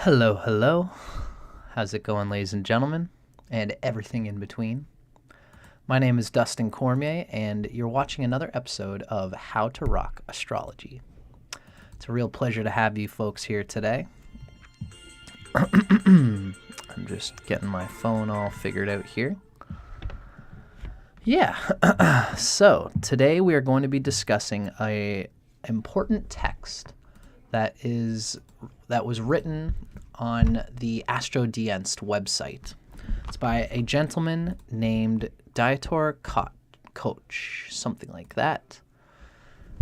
Hello, hello. How's it going, ladies and gentlemen, and everything in between? My name is Dustin Cormier, and you're watching another episode of How to Rock Astrology. It's a real pleasure to have you folks here today. I'm just getting my phone all figured out here. Yeah, so today we are going to be discussing a important text that was written on the Astrodienst website. It's by a gentleman named Dieter Koch, something like that.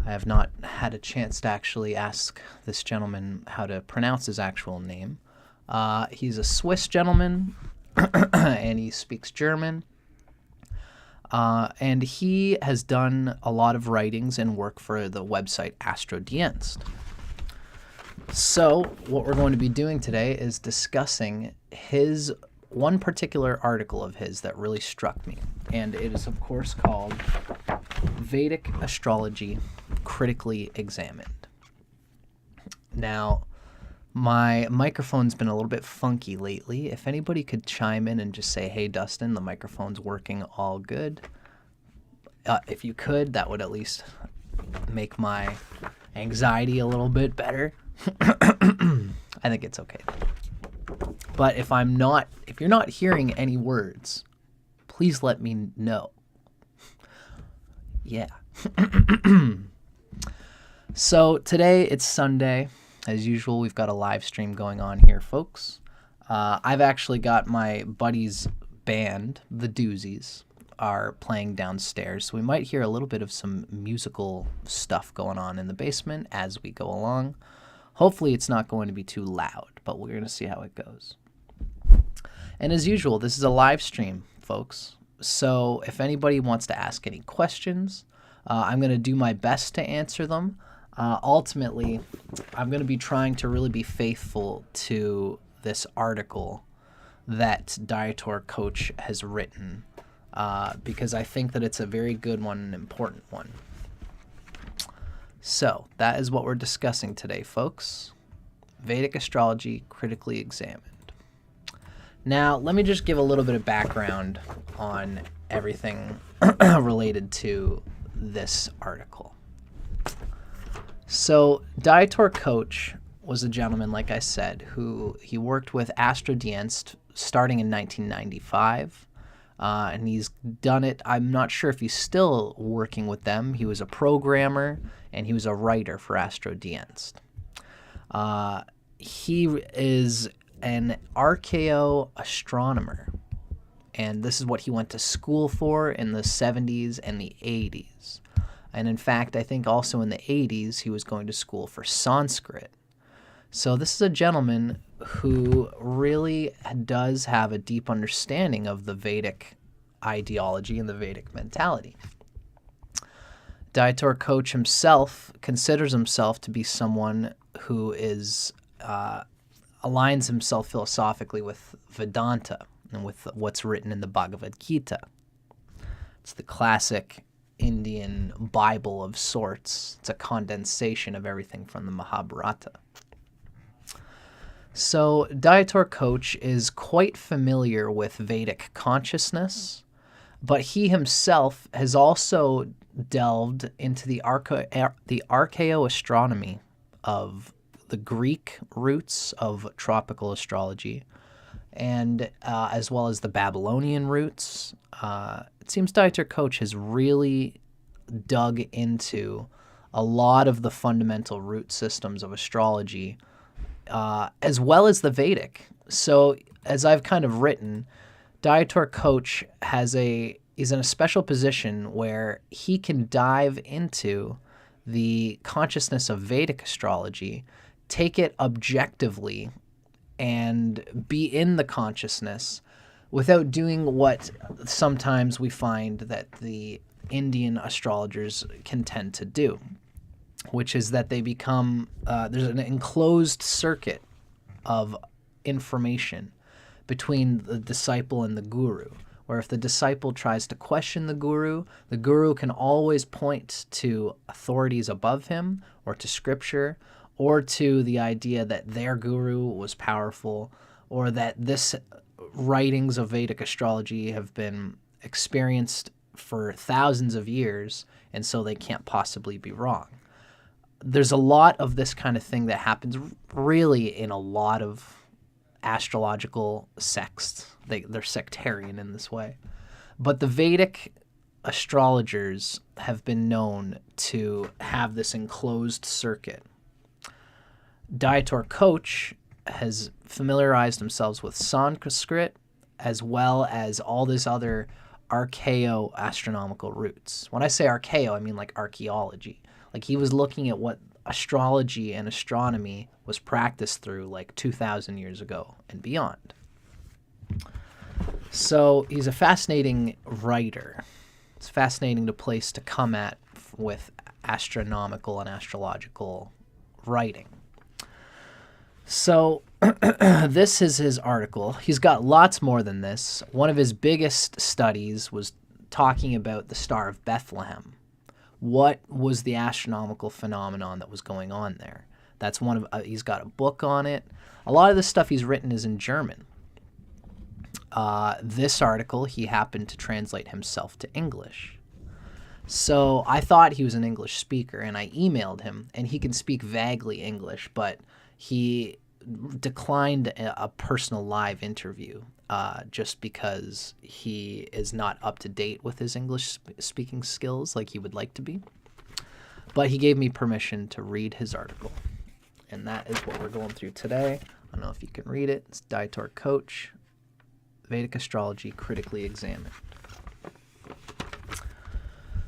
I have not had a chance to actually ask this gentleman how to pronounce his actual name. He's a Swiss gentleman, and he speaks German. And he has done a lot of writings and work for the website Astrodienst. So what we're going to be doing today is discussing his one particular article of his that really struck me. And it is, of course, called Vedic Astrology Critically Examined. Now, my microphone's been a little bit funky lately. If anybody could chime in and just say, hey, Dustin, the microphone's working all good. If you could, that would at least make my anxiety a little bit better. I think it's okay. But if you're not hearing any words, please let me know. Yeah. So today it's Sunday. As usual, we've got a live stream going on here, folks. I've actually got my buddy's band, the Doozies, are playing downstairs. So we might hear a little bit of some musical stuff going on in the basement as we go along. Hopefully it's not going to be too loud, but we're going to see how it goes. And as usual, this is a live stream, folks. So if anybody wants to ask any questions, I'm going to do my best to answer them. Ultimately, I'm going to be trying to really be faithful to this article that Dieter Koch has written, because I think that it's a very good one and important one. So that is what we're discussing today, folks. Vedic Astrology Critically Examined. Now, let me just give a little bit of background on everything related to this article. So Dieter Koch was a gentleman, like I said, who he worked with Astrodienst starting in 1995. And he's done it. I'm not sure if he's still working with them. He was a programmer and he was a writer for Astrodienst. He is an archaeoastronomer, and this is what he went to school for in the 70s and the 80s. And in fact, I think also in the 80s, he was going to school for Sanskrit. So this is a gentleman who really does have a deep understanding of the Vedic ideology and the Vedic mentality. Dieter Koch himself considers himself to be someone who is aligns himself philosophically with Vedanta and with what's written in the Bhagavad Gita. It's the classic Indian Bible of sorts. It's a condensation of everything from the Mahabharata. So Dieter Koch is quite familiar with Vedic consciousness, but he himself has also delved into the archaeoastronomy of the Greek roots of tropical astrology, and as well as the Babylonian roots. It seems Dieter Koch has really dug into a lot of the fundamental root systems of astrology, as well as the Vedic. So as I've kind of written, Dieter Koch is in a special position where he can dive into the consciousness of Vedic astrology, take it objectively, and be in the consciousness without doing what sometimes we find that the Indian astrologers can tend to do, which is that they become, there's an enclosed circuit of information between the disciple and the guru, where if the disciple tries to question the guru can always point to authorities above him or to scripture or to the idea that their guru was powerful, or that this writings of Vedic astrology have been experienced for thousands of years, and so they can't possibly be wrong. There's a lot of this kind of thing that happens really in a lot of astrological sects. They're sectarian in this way. But the Vedic astrologers have been known to have this enclosed circuit. Dieter Koch has familiarized themselves with Sanskrit as well as all this other archaeo-astronomical roots. When I say archaeo, I mean like archaeology. Like he was looking at what astrology and astronomy was practiced through like 2,000 years ago and beyond. So he's a fascinating writer. It's fascinating place to come at with astronomical and astrological writing. So this is his article. He's got lots more than this. One of his biggest studies was talking about the Star of Bethlehem. What was the astronomical phenomenon that was going on there? That's one of he's got a book on it. A lot of the stuff he's written is in German. This article he happened to translate himself to English. So I thought he was an English speaker, and I emailed him, and he can speak vaguely English, but he declined a personal live interview just because he is not up to date with his English speaking skills like he would like to be. But he gave me permission to read his article, and that is what we're going through today. I don't know if you can read it. It's Dieter Koch, Vedic Astrology Critically Examined.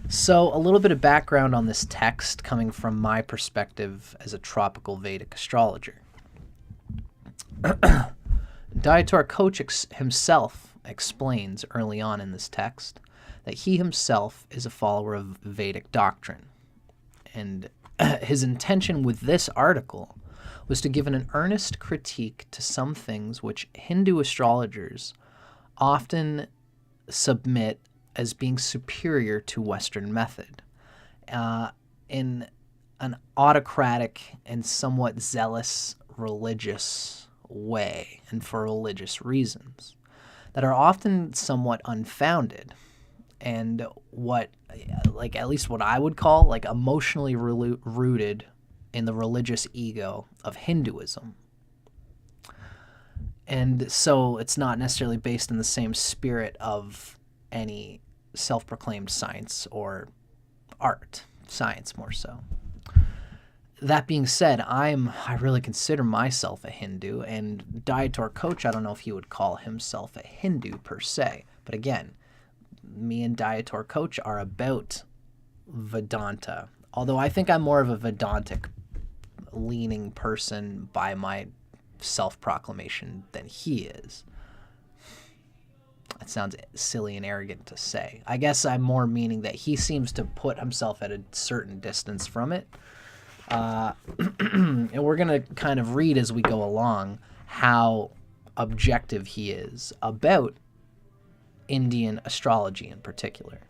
So a little bit of background on this text coming from my perspective as a tropical Vedic astrologer. Dieter Koch himself explains early on in this text that he himself is a follower of Vedic doctrine. And his intention with this article was to give an earnest critique to some things which Hindu astrologers often submit as being superior to Western method in an autocratic and somewhat zealous religious way and for religious reasons that are often somewhat unfounded and what, like at least what I would call like emotionally rooted in the religious ego of Hinduism. And so it's not necessarily based in the same spirit of any self-proclaimed science or art, science more so. That being said, I really consider myself a Hindu, and Dieter Koch, I don't know if he would call himself a Hindu per se, but again, me and Dieter Koch are about Vedanta, although I think I'm more of a Vedantic leaning person by my self-proclamation than he is. That sounds silly and arrogant to say. I guess I'm more meaning that he seems to put himself at a certain distance from it. And we're going to kind of read as we go along how objective he is about Indian astrology in particular.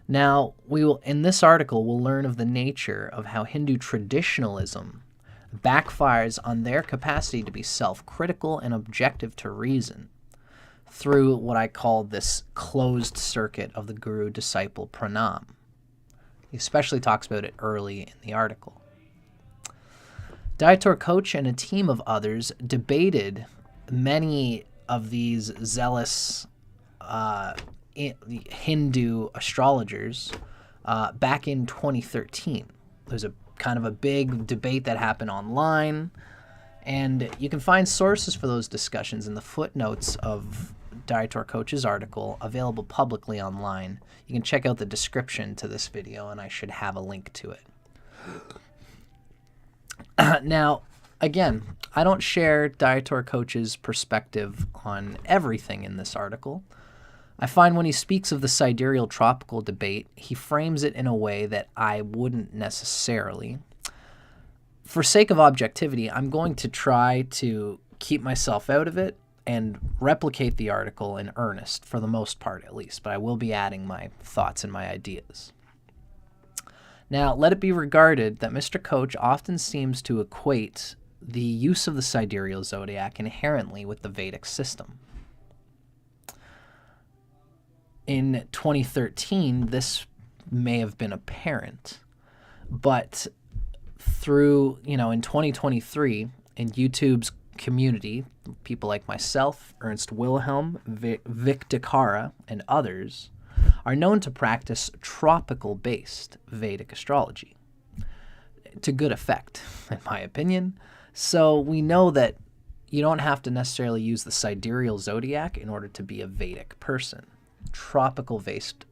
Now, in this article, we'll learn of the nature of how Hindu traditionalism backfires on their capacity to be self-critical and objective to reason through what I call this closed circuit of the guru-disciple pranam. He especially talks about it early in the article. Dieter Koch and a team of others debated many of these zealous Hindu astrologers back in 2013. There's a kind of a big debate that happened online, and you can find sources for those discussions in the footnotes of Dieter Koch's article available publicly online. You can check out the description to this video, and I should have a link to it. Now, again, I don't share Dieter Koch's perspective on everything in this article. I find when he speaks of the sidereal tropical debate, he frames it in a way that I wouldn't necessarily. For sake of objectivity, I'm going to try to keep myself out of it and replicate the article in earnest, for the most part at least, but I will be adding my thoughts and my ideas. Now, let it be regarded that Mr. Koch often seems to equate the use of the sidereal zodiac inherently with the Vedic system. In 2013, this may have been apparent, but through, in 2023, in YouTube's community, people like myself, Ernst Wilhelm, Vic DeCara, and others are known to practice tropical-based Vedic astrology to good effect, in my opinion. So we know that you don't have to necessarily use the sidereal zodiac in order to be a Vedic person. Tropical-based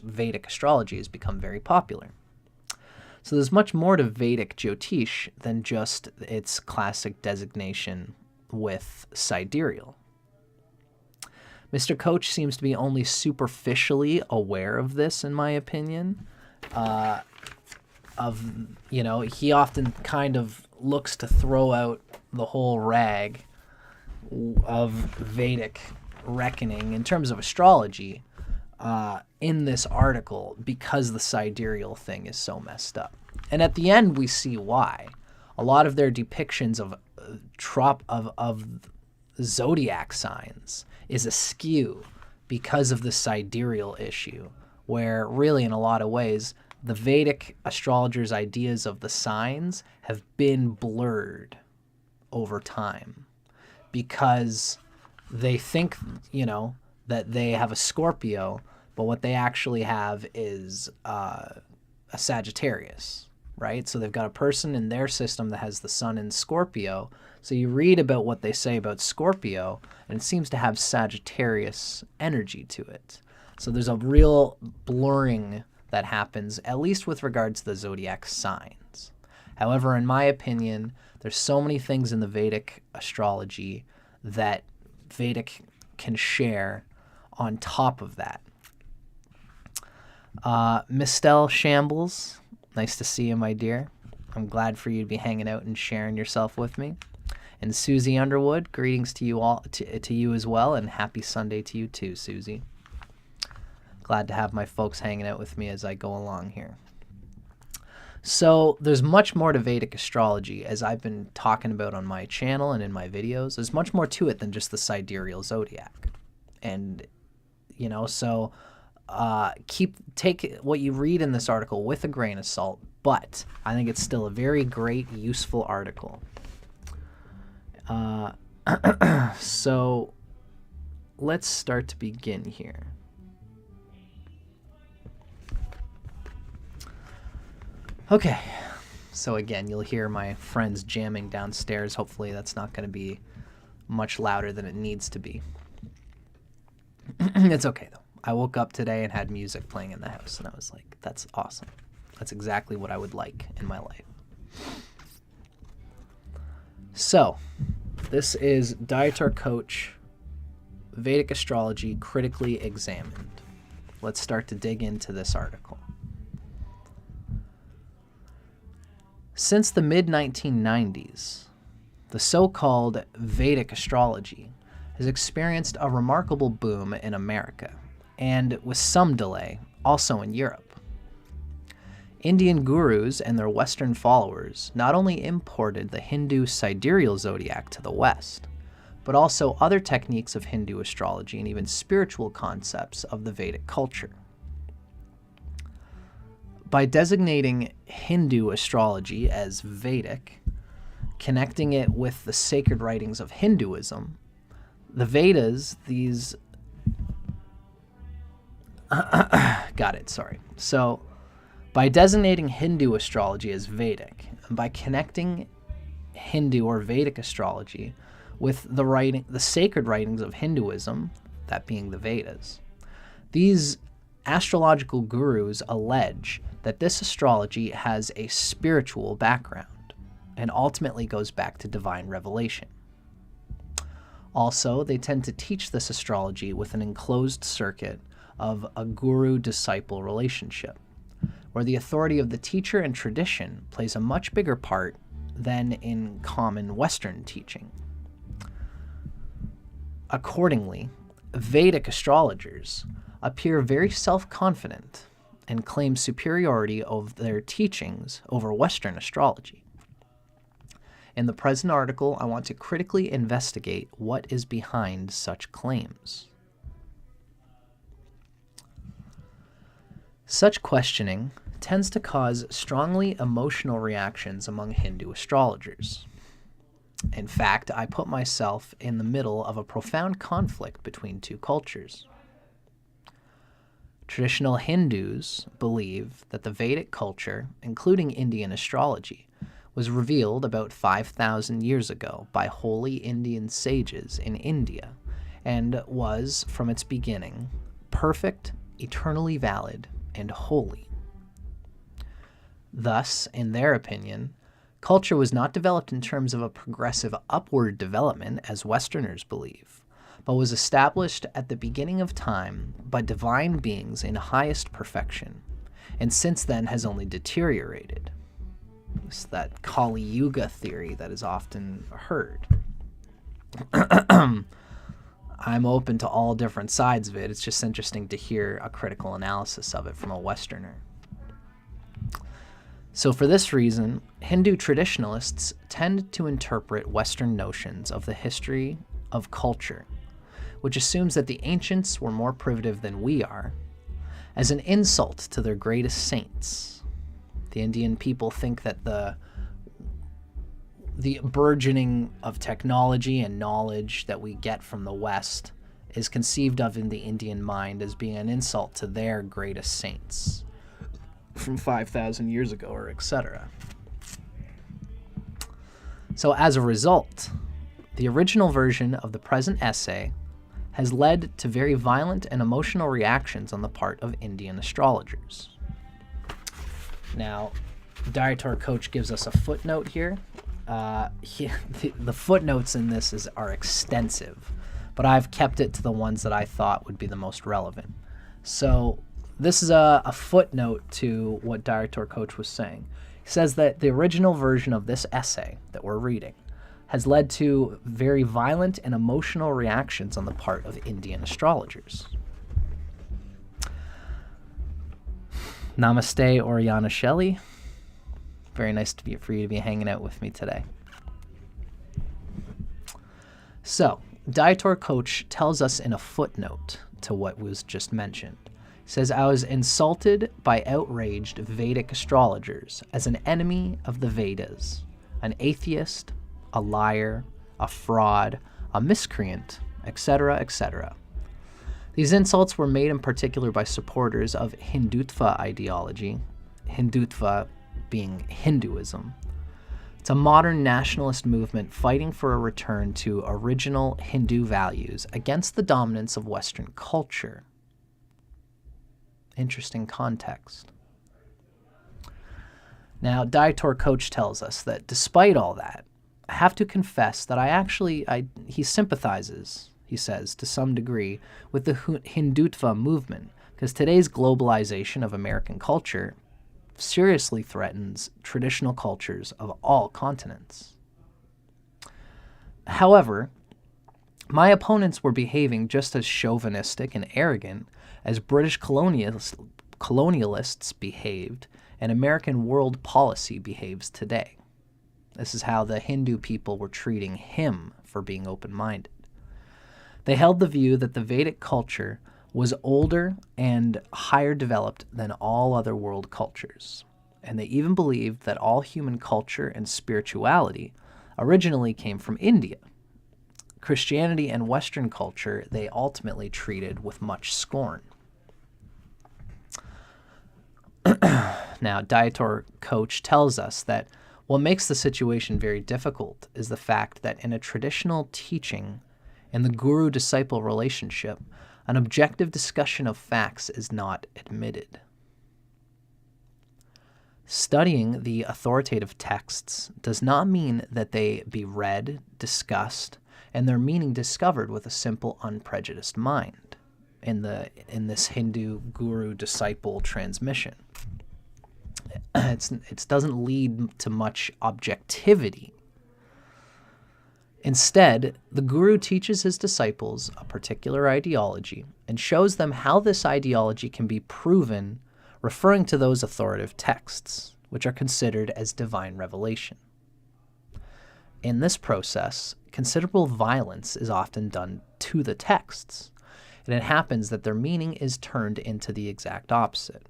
Vedic astrology has become very popular. So there's much more to Vedic Jyotish than just its classic designation with sidereal. Mr. Koch seems to be only superficially aware of this, in my opinion. He often kind of looks to throw out the whole rag of Vedic reckoning in terms of astrology in this article because the sidereal thing is so messed up. And at the end, we see why. A lot of their depictions of zodiac signs is askew because of the sidereal issue, where really in a lot of ways the Vedic astrologers' ideas of the signs have been blurred over time because they think, that they have a Scorpio, but what they actually have is a Sagittarius, right? So they've got a person in their system that has the sun in Scorpio. So you read about what they say about Scorpio, and it seems to have Sagittarius energy to it. So there's a real blurring that happens, at least with regards to the zodiac signs. However, in my opinion, there's so many things in the Vedic astrology that Vedic can share on top of that. Mistel Shambles, nice to see you, my dear. I'm glad for you to be hanging out and sharing yourself with me. And Susie Underwood, greetings to you all, to you as well, and happy Sunday to you too, Susie. Glad to have my folks hanging out with me as I go along here. So there's much more to Vedic astrology, as I've been talking about on my channel and in my videos. There's much more to it than just the sidereal zodiac. And, so take what you read in this article with a grain of salt, but I think it's still a very great, useful article. So let's start to begin here. Okay, so again, you'll hear my friends jamming downstairs. Hopefully that's not going to be much louder than it needs to be. It's okay, though. I woke up today and had music playing in the house, and I was like, that's awesome. That's exactly what I would like in my life. So, this is Dieter Koch, Vedic Astrology Critically Examined. Let's start to dig into this article. Since the mid-1990s, the so-called Vedic astrology has experienced a remarkable boom in America, and with some delay, also in Europe. Indian gurus and their Western followers not only imported the Hindu sidereal zodiac to the West, but also other techniques of Hindu astrology and even spiritual concepts of the Vedic culture. By designating Hindu astrology as Vedic, connecting it with the sacred writings of Hinduism, the Vedas, So, by designating Hindu astrology as Vedic, and by connecting Hindu or Vedic astrology with the sacred writings of Hinduism, that being the Vedas, these astrological gurus allege that this astrology has a spiritual background and ultimately goes back to divine revelation. Also, they tend to teach this astrology with an enclosed circuit of a guru-disciple relationship, where the authority of the teacher and tradition plays a much bigger part than in common Western teaching. Accordingly, Vedic astrologers appear very self-confident and claim superiority of their teachings over Western astrology. In the present article, I want to critically investigate what is behind such claims. Such questioning tends to cause strongly emotional reactions among Hindu astrologers. In fact, I put myself in the middle of a profound conflict between two cultures. Traditional Hindus believe that the Vedic culture, including Indian astrology, was revealed about 5,000 years ago by holy Indian sages in India and was, from its beginning, perfect, eternally valid, and holy. Thus, in their opinion, culture was not developed in terms of a progressive upward development, as Westerners believe, but was established at the beginning of time by divine beings in highest perfection, and since then has only deteriorated. It's that Kali Yuga theory that is often heard. I'm open to all different sides of it. It's just interesting to hear a critical analysis of it from a Westerner. So for this reason, Hindu traditionalists tend to interpret Western notions of the history of culture, which assumes that the ancients were more primitive than we are, as an insult to their greatest saints. The Indian people think that the burgeoning of technology and knowledge that we get from the West is conceived of in the Indian mind as being an insult to their greatest saints from 5,000 years ago, or etc. So as a result, the original version of the present essay has led to very violent and emotional reactions on the part of Indian astrologers. Now, Dr. Koch gives us a footnote here. The footnotes in this are extensive, but I've kept it to the ones that I thought would be the most relevant. So this is a footnote to what Dr. Koch was saying. He says that the original version of this essay that we're reading has led to very violent and emotional reactions on the part of Indian astrologers. Namaste, Oriana Shelley. Very nice for you to be hanging out with me today. So, Dr. Koch tells us in a footnote to what was just mentioned. He says, I was insulted by outraged Vedic astrologers as an enemy of the Vedas, an atheist, a liar, a fraud, a miscreant, etc., etc. These insults were made in particular by supporters of Hindutva ideology, Hindutva being Hinduism. It's a modern nationalist movement fighting for a return to original Hindu values against the dominance of Western culture. Interesting context. Now, Dr. Koch tells us that despite all that, I have to confess that he sympathizes, he says, to some degree, with the Hindutva movement, because today's globalization of American culture seriously threatens traditional cultures of all continents. However, my opponents were behaving just as chauvinistic and arrogant as British colonialists behaved and American world policy behaves today. This is how the Hindu people were treating him for being open-minded. They held the view that the Vedic culture was older and higher developed than all other world cultures, and they even believed that all human culture and spirituality originally came from India. Christianity and Western culture they ultimately treated with much scorn. Now, Dr. Koch tells us that what makes the situation very difficult is the fact that in a traditional teaching in the guru-disciple relationship, an objective discussion of facts is not admitted. Studying the authoritative texts does not mean that they be read, discussed, and their meaning discovered with a simple, unprejudiced mind in this Hindu guru-disciple transmission. It doesn't lead to much objectivity. Instead, the guru teaches his disciples a particular ideology and shows them how this ideology can be proven referring to those authoritative texts, which are considered as divine revelation. In this process, considerable violence is often done to the texts, and it happens that their meaning is turned into the exact opposite.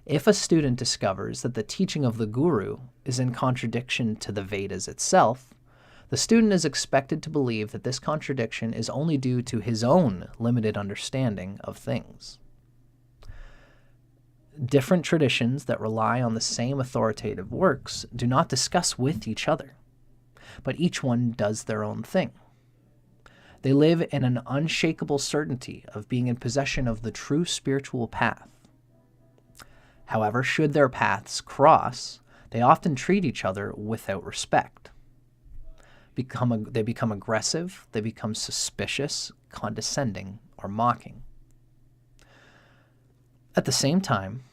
If a student discovers that the teaching of the guru is in contradiction to the Vedas itself, the student is expected to believe that this contradiction is only due to his own limited understanding of things. Different traditions that rely on the same authoritative works do not discuss with each other, but each one does their own thing. They live in an unshakable certainty of being in possession of the true spiritual path. However, should their paths cross, they often treat each other without respect. They become aggressive, they become suspicious, condescending, or mocking. At the same time,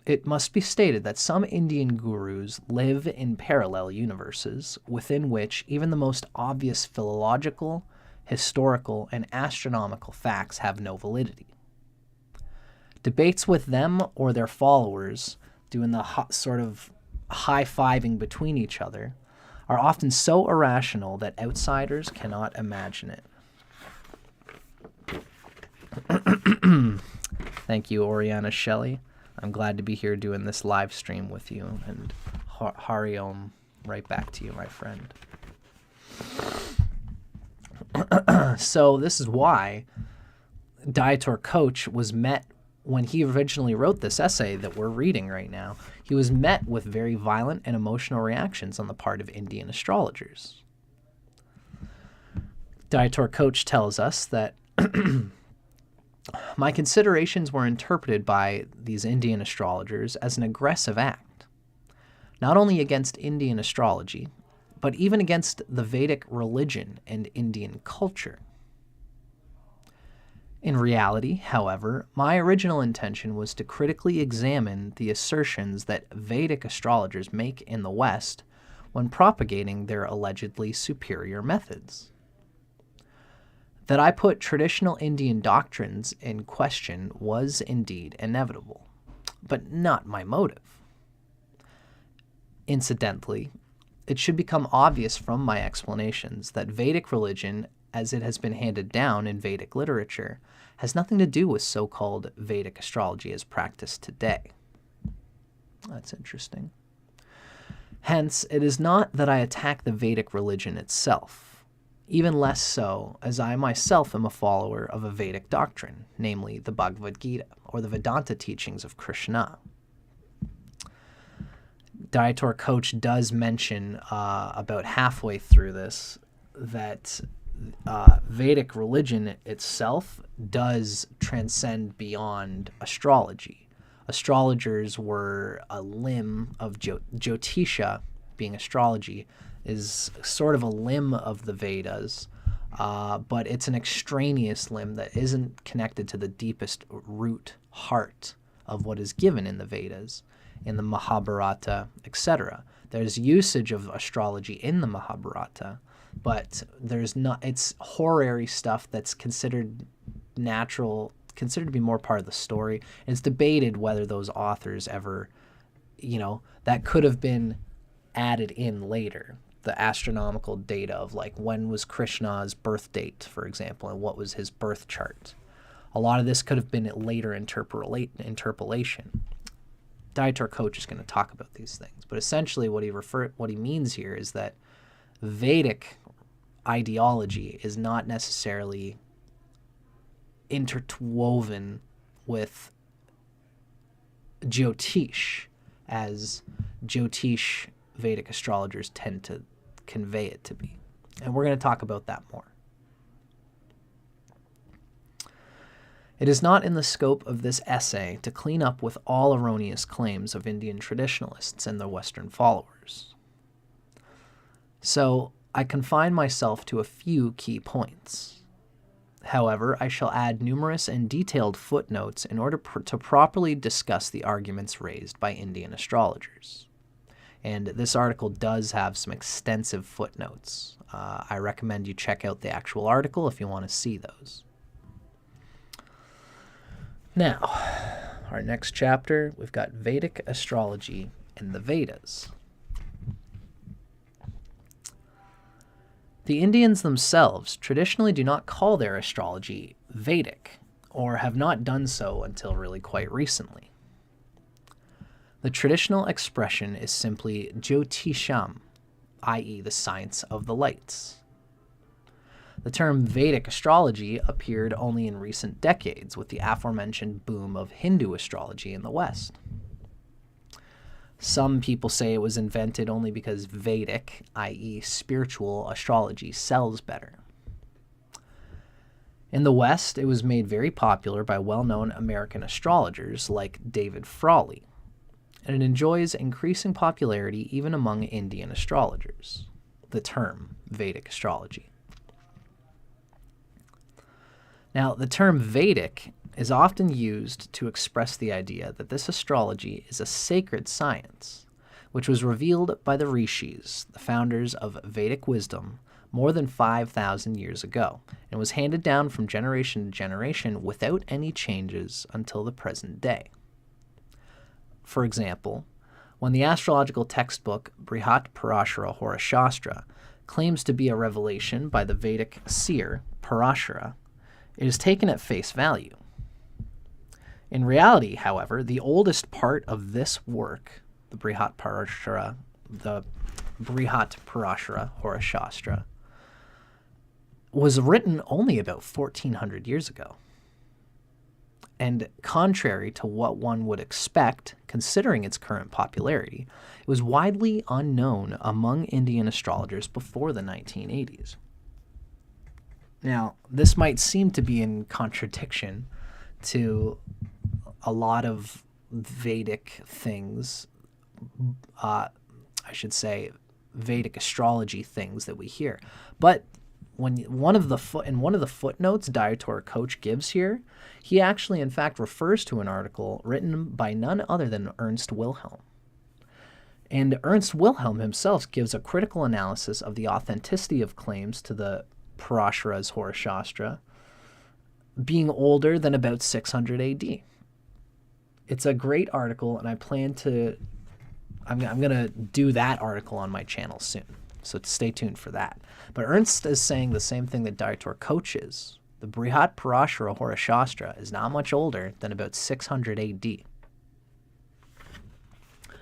it must be stated that some Indian gurus live in parallel universes within which even the most obvious philological, historical, and astronomical facts have no validity. Debates with them or their followers, doing the sort of high-fiving between each other, are often so irrational that outsiders cannot imagine it. Thank you, Oriana Shelley. I'm glad to be here doing this live stream with you, and Hari Om, right back to you, my friend. So this is why Dieter Koch was met, when he originally wrote this essay that we're reading right now, he was met with very violent and emotional reactions on the part of Indian astrologers. Dieter Koch tells us that my considerations were interpreted by these Indian astrologers as an aggressive act, not only against Indian astrology, but even against the Vedic religion and Indian culture. In reality, however, my original intention was to critically examine the assertions that Vedic astrologers make in the West when propagating their allegedly superior methods. That I put traditional Indian doctrines in question was indeed inevitable, but not my motive. Incidentally, it should become obvious from my explanations that Vedic religion, as it has been handed down in Vedic literature, has nothing to do with so-called Vedic astrology as practiced today. That's interesting. Hence, it is not that I attack the Vedic religion itself, even less so as I myself am a follower of a Vedic doctrine, namely the Bhagavad Gita, or the Vedanta teachings of Krishna. Dieter Koch does mention about halfway through this that Vedic religion itself does transcend beyond astrology. Astrologers were a limb of Jyotisha, being astrology, is sort of a limb of the Vedas, but it's an extraneous limb that isn't connected to the deepest root heart of what is given in the Vedas, in the Mahabharata, etc. There's usage of astrology in the Mahabharata, but there's not, it's horary stuff that's considered natural, considered to be more part of the story. And it's debated whether those authors ever, that could have been added in later. The astronomical data of like when was Krishna's birth date, for example, and what was his birth chart. A lot of this could have been later interpolation. Dieter Koch is going to talk about these things, but essentially what he means here is that Vedic ideology is not necessarily interwoven with Jyotish, as Jyotish Vedic astrologers tend to convey it to be. And we're going to talk about that more. It is not in the scope of this essay to clean up with all erroneous claims of Indian traditionalists and their Western followers. So I confine myself to a few key points. However, I shall add numerous and detailed footnotes in order to properly discuss the arguments raised by Indian astrologers. And this article does have some extensive footnotes. I recommend you check out the actual article if you want to see those. Now, our next chapter, we've got Vedic Astrology in the Vedas. The Indians themselves traditionally do not call their astrology Vedic, or have not done so until really quite recently. The traditional expression is simply Jyotisham, i.e. the science of the lights. The term Vedic astrology appeared only in recent decades with the aforementioned boom of Hindu astrology in the West. Some people say it was invented only because Vedic, i.e. spiritual astrology, sells better. In the West, it was made very popular by well-known American astrologers like David Frawley, and it enjoys increasing popularity even among Indian astrologers, the term Vedic astrology. Now, the term Vedic is often used to express the idea that this astrology is a sacred science, which was revealed by the rishis, the founders of Vedic wisdom, more than 5,000 years ago, and was handed down from generation to generation without any changes until the present day. For example, when the astrological textbook Brihat Parashara Hora Shastra claims to be a revelation by the Vedic seer Parashara, it is taken at face value. In reality, however, the oldest part of this work, the Brihat Parashara Hora Shastra, was written only about 1,400 years ago. And contrary to what one would expect, considering its current popularity, it was widely unknown among Indian astrologers before the 1980s. Now, this might seem to be in contradiction to a lot of Vedic things, Vedic astrology things that we hear. But when one of the footnotes Dr. Koch gives here, he actually, in fact, refers to an article written by none other than Ernst Wilhelm. And Ernst Wilhelm himself gives a critical analysis of the authenticity of claims to the Parashara's Hora Shastra being older than about 600 AD. It's a great article, and I plan to I'm going to do that article on my channel soon, so stay tuned for that. But Ernst is saying the same thing that Dr. Koch is. The Brihat Parashara Hora Shastra is not much older than about 600 AD.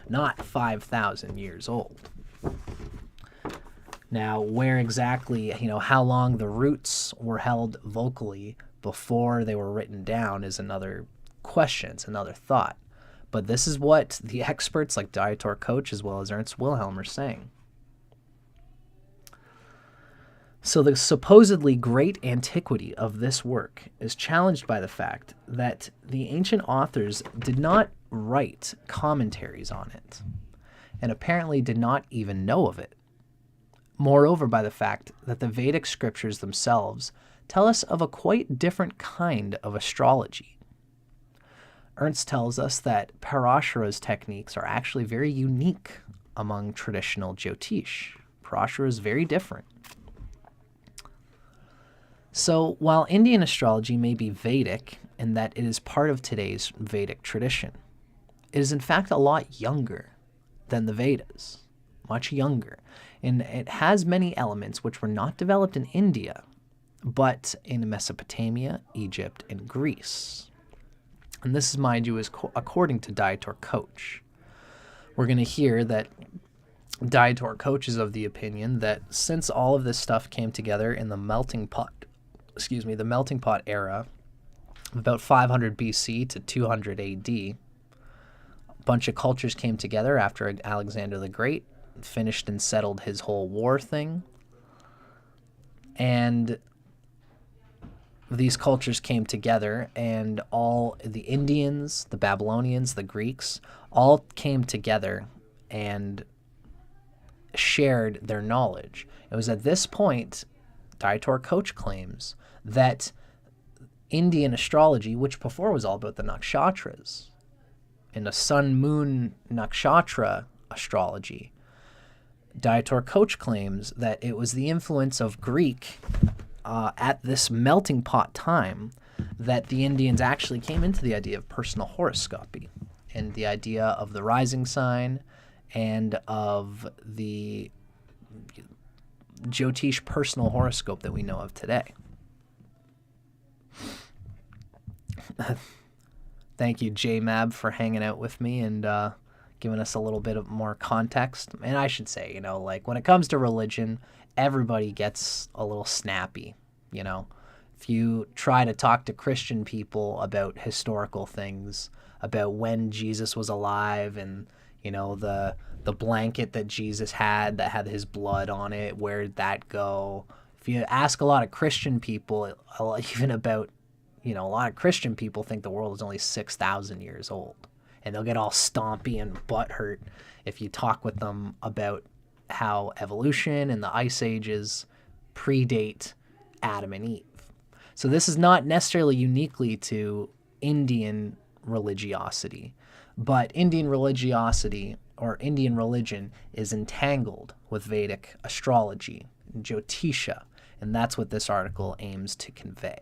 Not 5,000 years old. Now, where exactly, how long the roots were held vocally before they were written down is another question, it's another thought. But this is what the experts like Dr. Koch as well as Ernst Wilhelm are saying. So the supposedly great antiquity of this work is challenged by the fact that the ancient authors did not write commentaries on it, and apparently did not even know of it. Moreover, by the fact that the Vedic scriptures themselves tell us of a quite different kind of astrology. Ernst tells us that Parashara's techniques are actually very unique among traditional Jyotish. Parashara is very different. So, while Indian astrology may be Vedic in that it is part of today's Vedic tradition, it is in fact a lot younger than the Vedas, much younger, and it has many elements which were not developed in India, but in Mesopotamia, Egypt, and Greece. And this is, mind you, is according to Dr. Koch. We're going to hear that Dr. Koch is of the opinion that since all of this stuff came together in the melting pot era, about 500 BC to 200 AD, a bunch of cultures came together after Alexander the Great finished and settled his whole war thing. And these cultures came together, and all the Indians, the Babylonians, the Greeks, all came together and shared their knowledge. It was at this point, Dr. Koch claims, that Indian astrology, which before was all about the Nakshatras, in a sun-moon nakshatra astrology, Dr. Koch claims that it was the influence of Greek at this melting pot time that the Indians actually came into the idea of personal horoscopy and the idea of the rising sign and of the Jyotish personal horoscope that we know of today. Thank you, JMAB, for hanging out with me and giving us a little bit of more context. And I should say, like when it comes to religion, everybody gets a little snappy, If you try to talk to Christian people about historical things, about when Jesus was alive and, the blanket that Jesus had that had his blood on it, where did that go? If you ask a lot of Christian people, even about, a lot of Christian people think the world is only 6,000 years old. And they'll get all stompy and butthurt if you talk with them about how evolution and the ice ages predate Adam and Eve. So this is not necessarily uniquely to Indian religiosity, but Indian religiosity or Indian religion is entangled with Vedic astrology, Jyotisha, and that's what this article aims to convey.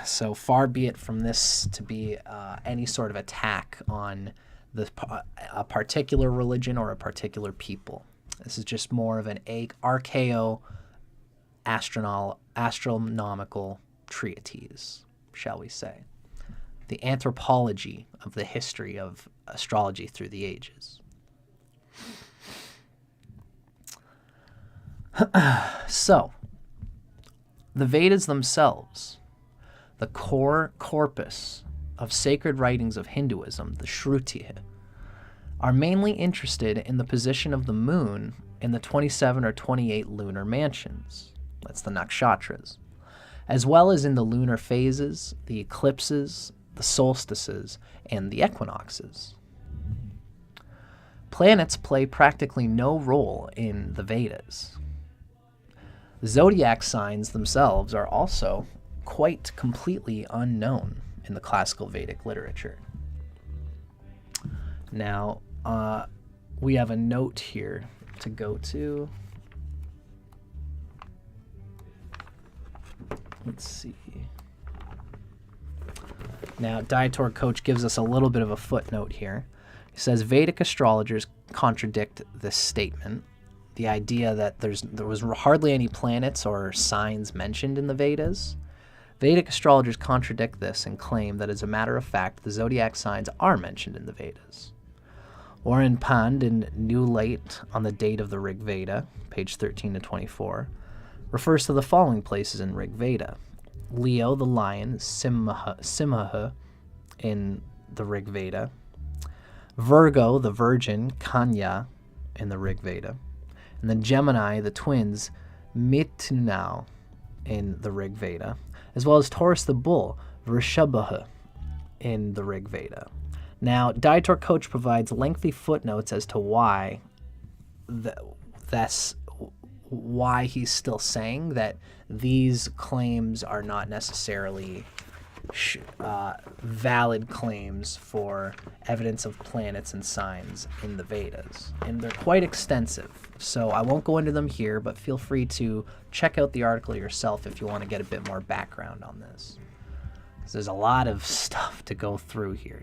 So far be it from this to be any sort of attack on a particular religion or a particular people. This is just more of an astronomical treatise, shall we say. The anthropology of the history of astrology through the ages. So, the Vedas themselves, the core corpus of sacred writings of Hinduism, the Shruti, are mainly interested in the position of the moon in the 27 or 28 lunar mansions. That's the Nakshatras, as well as in the lunar phases, the eclipses, the solstices, and the equinoxes. Planets play practically no role in the Vedas. The zodiac signs themselves are also quite completely unknown in the classical Vedic literature. Now, we have a note here to go to. Let's see. Now, Dietor Koch gives us a little bit of a footnote here. He says Vedic astrologers contradict this statement. The idea that there was hardly any planets or signs mentioned in the Vedas. Vedic astrologers contradict this and claim that, as a matter of fact, the zodiac signs are mentioned in the Vedas. Warren Pand in New Light on the Date of the Rig Veda, page 13 to 24, refers to the following places in Rig Veda. Leo the lion, Simha in the Rig Veda, Virgo the virgin, Kanya in the Rig Veda, and then Gemini the twins, Mithunau in the Rig Veda, as well as Taurus the bull, Vrishabha in the Rig Veda. Now, Dietor Koch provides lengthy footnotes as to why why he's still saying that these claims are not necessarily valid claims for evidence of planets and signs in the Vedas. And they're quite extensive, so I won't go into them here, but feel free to check out the article yourself if you want to get a bit more background on this. 'Cause there's a lot of stuff to go through here,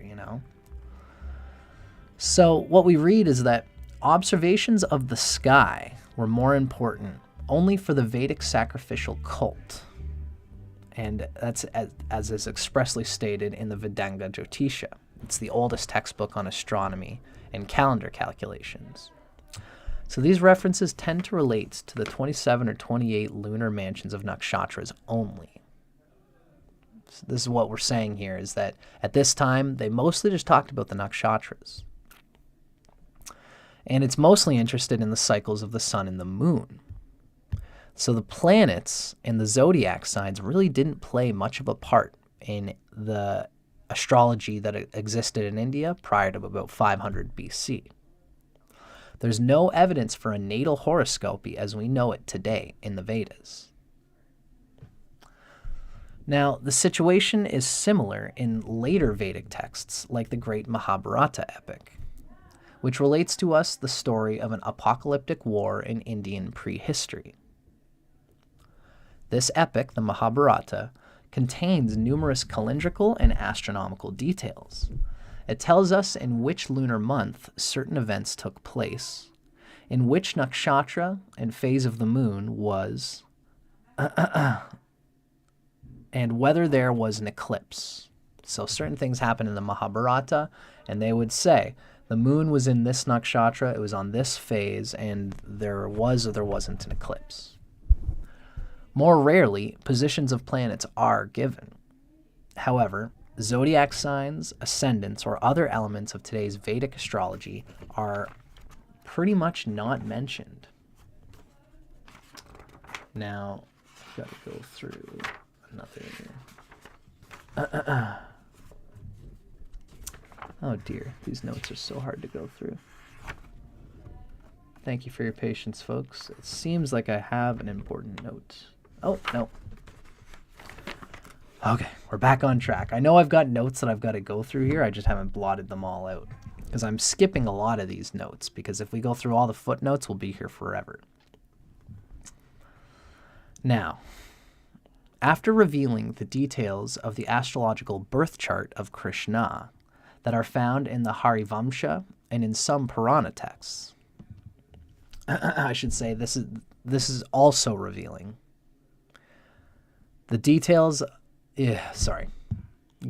So what we read is that observations of the sky were more important only for the Vedic sacrificial cult. And that's as is expressly stated in the Vedanga Jyotisha. It's the oldest textbook on astronomy and calendar calculations. So these references tend to relate to the 27 or 28 lunar mansions of Nakshatras only. So this is what we're saying here, is that at this time, they mostly just talked about the Nakshatras. And it's mostly interested in the cycles of the sun and the moon. So the planets and the zodiac signs really didn't play much of a part in the astrology that existed in India prior to about 500 BC. There's no evidence for a natal horoscopy as we know it today in the Vedas. Now, the situation is similar in later Vedic texts like the great Mahabharata epic, which relates to us the story of an apocalyptic war in Indian prehistory. This epic, the Mahabharata, contains numerous calendrical and astronomical details. It tells us in which lunar month certain events took place, in which nakshatra and phase of the moon was, and whether there was an eclipse. So certain things happen in the Mahabharata, and they would say the moon was in this nakshatra, it was on this phase, and there was or there wasn't an eclipse. More rarely, positions of planets are given. However, zodiac signs, ascendants, or other elements of today's Vedic astrology are pretty much not mentioned. Now, I've got to go through another. Oh dear, these notes are so hard to go through. Thank you for your patience, folks. It seems like I have an important note. Oh, no. Okay, we're back on track. I know I've got notes that I've got to go through here. I just haven't blotted them all out because I'm skipping a lot of these notes, because if we go through all the footnotes, we'll be here forever. Now, after revealing the details of the astrological birth chart of Krishna that are found in the Aryabhata and in some Purana texts, I should say this is also revealing the details.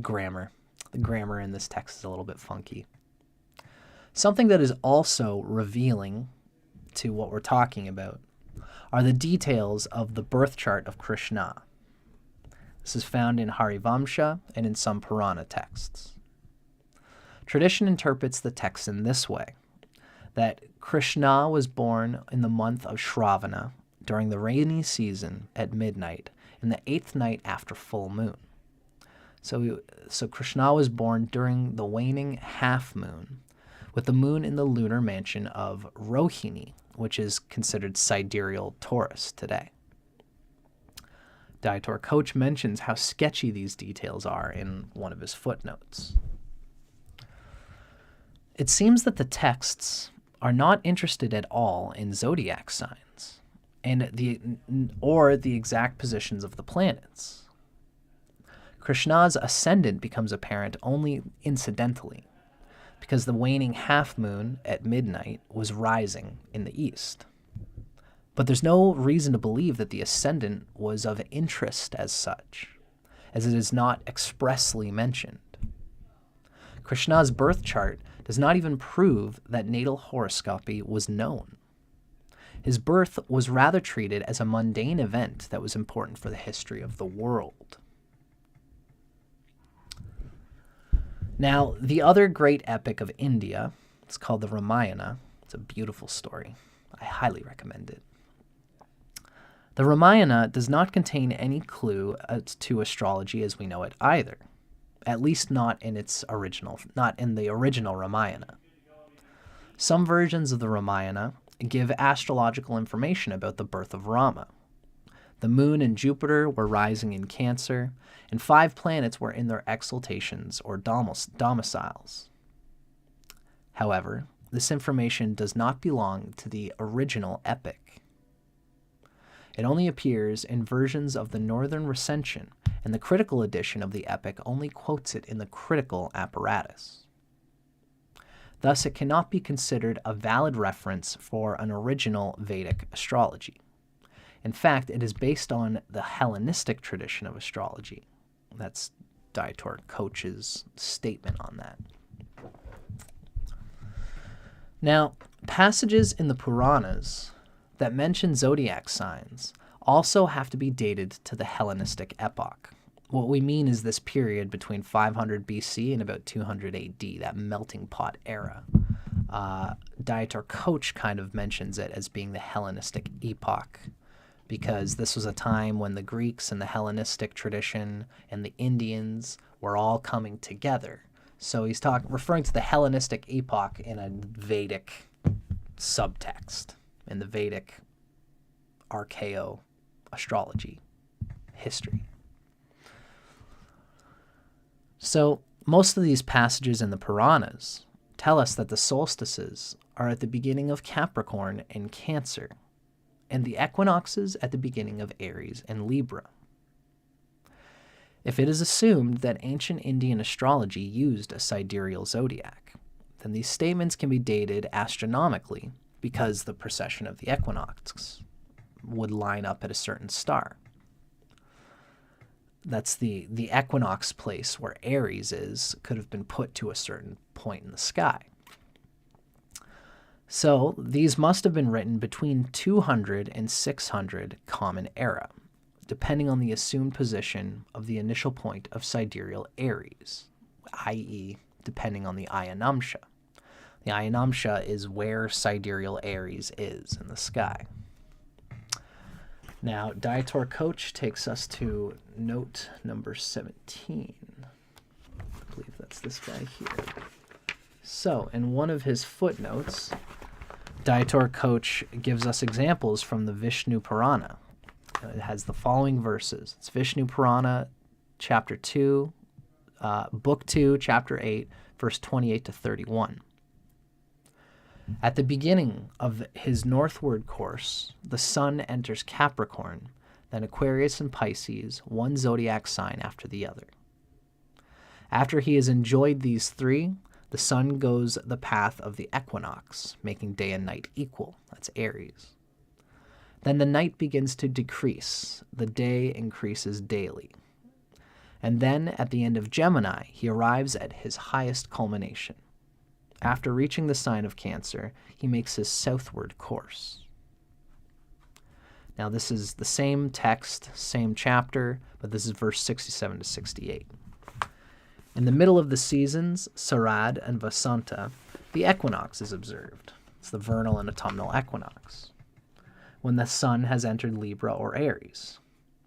Grammar. The grammar in this text is a little bit funky. Something that is also revealing to what we're talking about are the details of the birth chart of Krishna. This is found in Aryabhata and in some Purana texts. Tradition interprets the text in this way, that Krishna was born in the month of Shravana during the rainy season at midnight in the 8th night after full moon. So Krishna was born during the waning half moon, with the moon in the lunar mansion of Rohini, which is considered sidereal Taurus today. Dr. Koch mentions how sketchy these details are in one of his footnotes. It seems that the texts are not interested at all in zodiac signs or the exact positions of the planets. Krishna's ascendant becomes apparent only incidentally, because the waning half moon at midnight was rising in the east. But there's no reason to believe that the ascendant was of interest as such, as it is not expressly mentioned. Krishna's birth chart does not even prove that natal horoscopy was known. His birth was rather treated as a mundane event that was important for the history of the world. Now, the other great epic of India, it's called the Ramayana. It's a beautiful story. I highly recommend it. The Ramayana does not contain any clue to astrology as we know it either, at least not in the original Ramayana. Some versions of the Ramayana give astrological information about the birth of Rama. The moon and Jupiter were rising in Cancer, and 5 planets were in their exaltations or domiciles. However, this information does not belong to the original epic. It only appears in versions of the Northern Recension, and the critical edition of the epic only quotes it in the critical apparatus. Thus, it cannot be considered a valid reference for an original Vedic astrology. In fact, it is based on the Hellenistic tradition of astrology. That's Dr. Koch's statement on that. Now, passages in the Puranas that mention zodiac signs also have to be dated to the Hellenistic epoch. What we mean is this period between 500 BC and about 200 AD, that melting pot era. Dr. Koch kind of mentions it as being the Hellenistic epoch, because this was a time when the Greeks and the Hellenistic tradition and the Indians were all coming together. So he's referring to the Hellenistic epoch in a Vedic subtext, in the Vedic archaeo-astrology history. So most of these passages in the Puranas tell us that the solstices are at the beginning of Capricorn and Cancer, and the equinoxes at the beginning of Aries and Libra. If it is assumed that ancient Indian astrology used a sidereal zodiac, then these statements can be dated astronomically because the precession of the equinox would line up at a certain star. That's the equinox place where Aries is, could have been put to a certain point in the sky. So these must have been written between 200 and 600 Common Era, depending on the assumed position of the initial point of sidereal Aries, i.e., depending on the Ayanamsha. The Ayanamsha is where sidereal Aries is in the sky. Now, Dieter Koch takes us to note number 17. I believe that's this guy here. So, in one of his footnotes, Dieter Koch gives us examples from the Vishnu Purana. It has the following verses. It's Vishnu Purana, chapter 2, book 2, chapter 8, verse 28 to 31. At the beginning of his northward course, the sun enters Capricorn, then Aquarius and Pisces, one zodiac sign after the other. After he has enjoyed these three, the sun goes the path of the equinox, making day and night equal. That's Aries. Then the night begins to decrease. The day increases daily. And then, at the end of Gemini, he arrives at his highest culmination. After reaching the sign of Cancer, he makes his southward course. Now, this is the same text, same chapter, but this is verse 67 to 68. In the middle of the seasons, Sarad and Vasanta, the equinox is observed. It's the vernal and autumnal equinox, when the sun has entered Libra or Aries.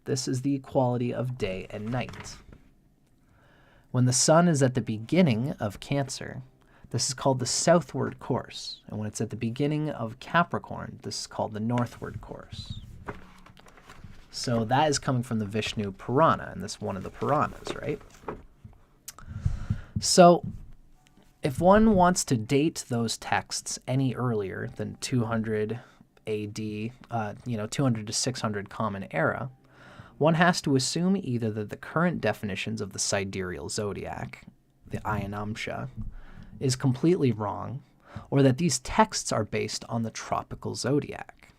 This is the equality of day and night. When the sun is at the beginning of Cancer, this is called the southward course. And when it's at the beginning of Capricorn, this is called the northward course. So that is coming from the Vishnu Purana, and this is one of the Puranas, right? So if one wants to date those texts any earlier than 200 AD, 200 to 600 Common Era, one has to assume either that the current definitions of the sidereal zodiac, the Ayanamsha, is completely wrong, or that these texts are based on the tropical zodiac,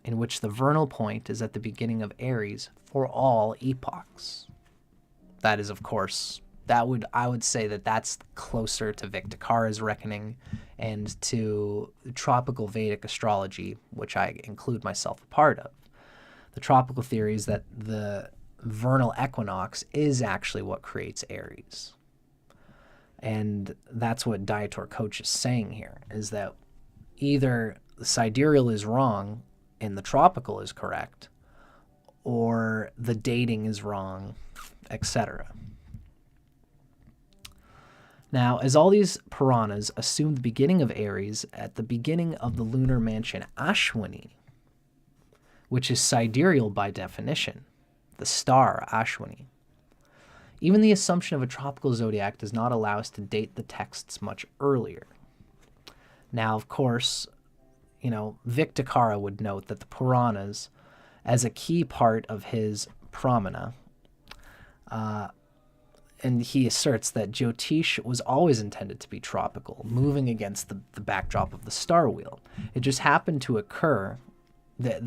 in which the vernal point is at the beginning of Aries for all epochs. That is, of course, I would say that that's closer to Victicara's reckoning and to tropical Vedic astrology, which I include myself a part of. The tropical theory is that the vernal equinox is actually what creates Aries. And that's what Dieter Koch is saying here, is that either the sidereal is wrong and the tropical is correct, or the dating is wrong, etc. Now, as all these Puranas assume the beginning of Aries at the beginning of the lunar mansion Ashwini, which is sidereal by definition, the star Ashwini, even the assumption of a tropical zodiac does not allow us to date the texts much earlier. Now, of course, Victicara would note that the Puranas, as a key part of his Pramana, and he asserts that Jyotish was always intended to be tropical, moving against the backdrop of the star wheel. It just happened to occur that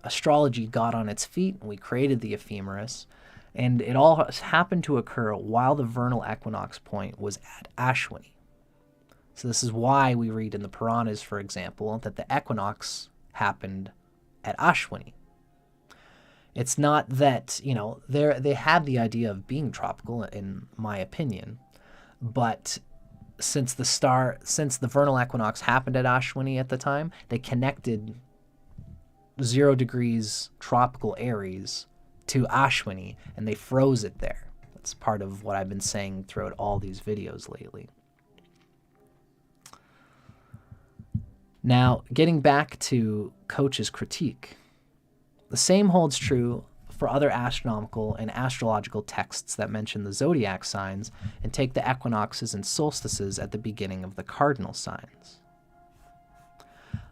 astrology got on its feet, and we created the ephemeris, and it all happened to occur while the vernal equinox point was at Ashwini. So this is why we read in the Puranas, for example, that the equinox happened at Ashwini. It's not that, they had the idea of being tropical, in my opinion, but since the vernal equinox happened at Ashwini at the time, they connected 0 degrees tropical Aries to Ashwini, and they froze it there. That's part of what I've been saying throughout all these videos lately. Now, getting back to Koch's critique, the same holds true for other astronomical and astrological texts that mention the zodiac signs and take the equinoxes and solstices at the beginning of the cardinal signs.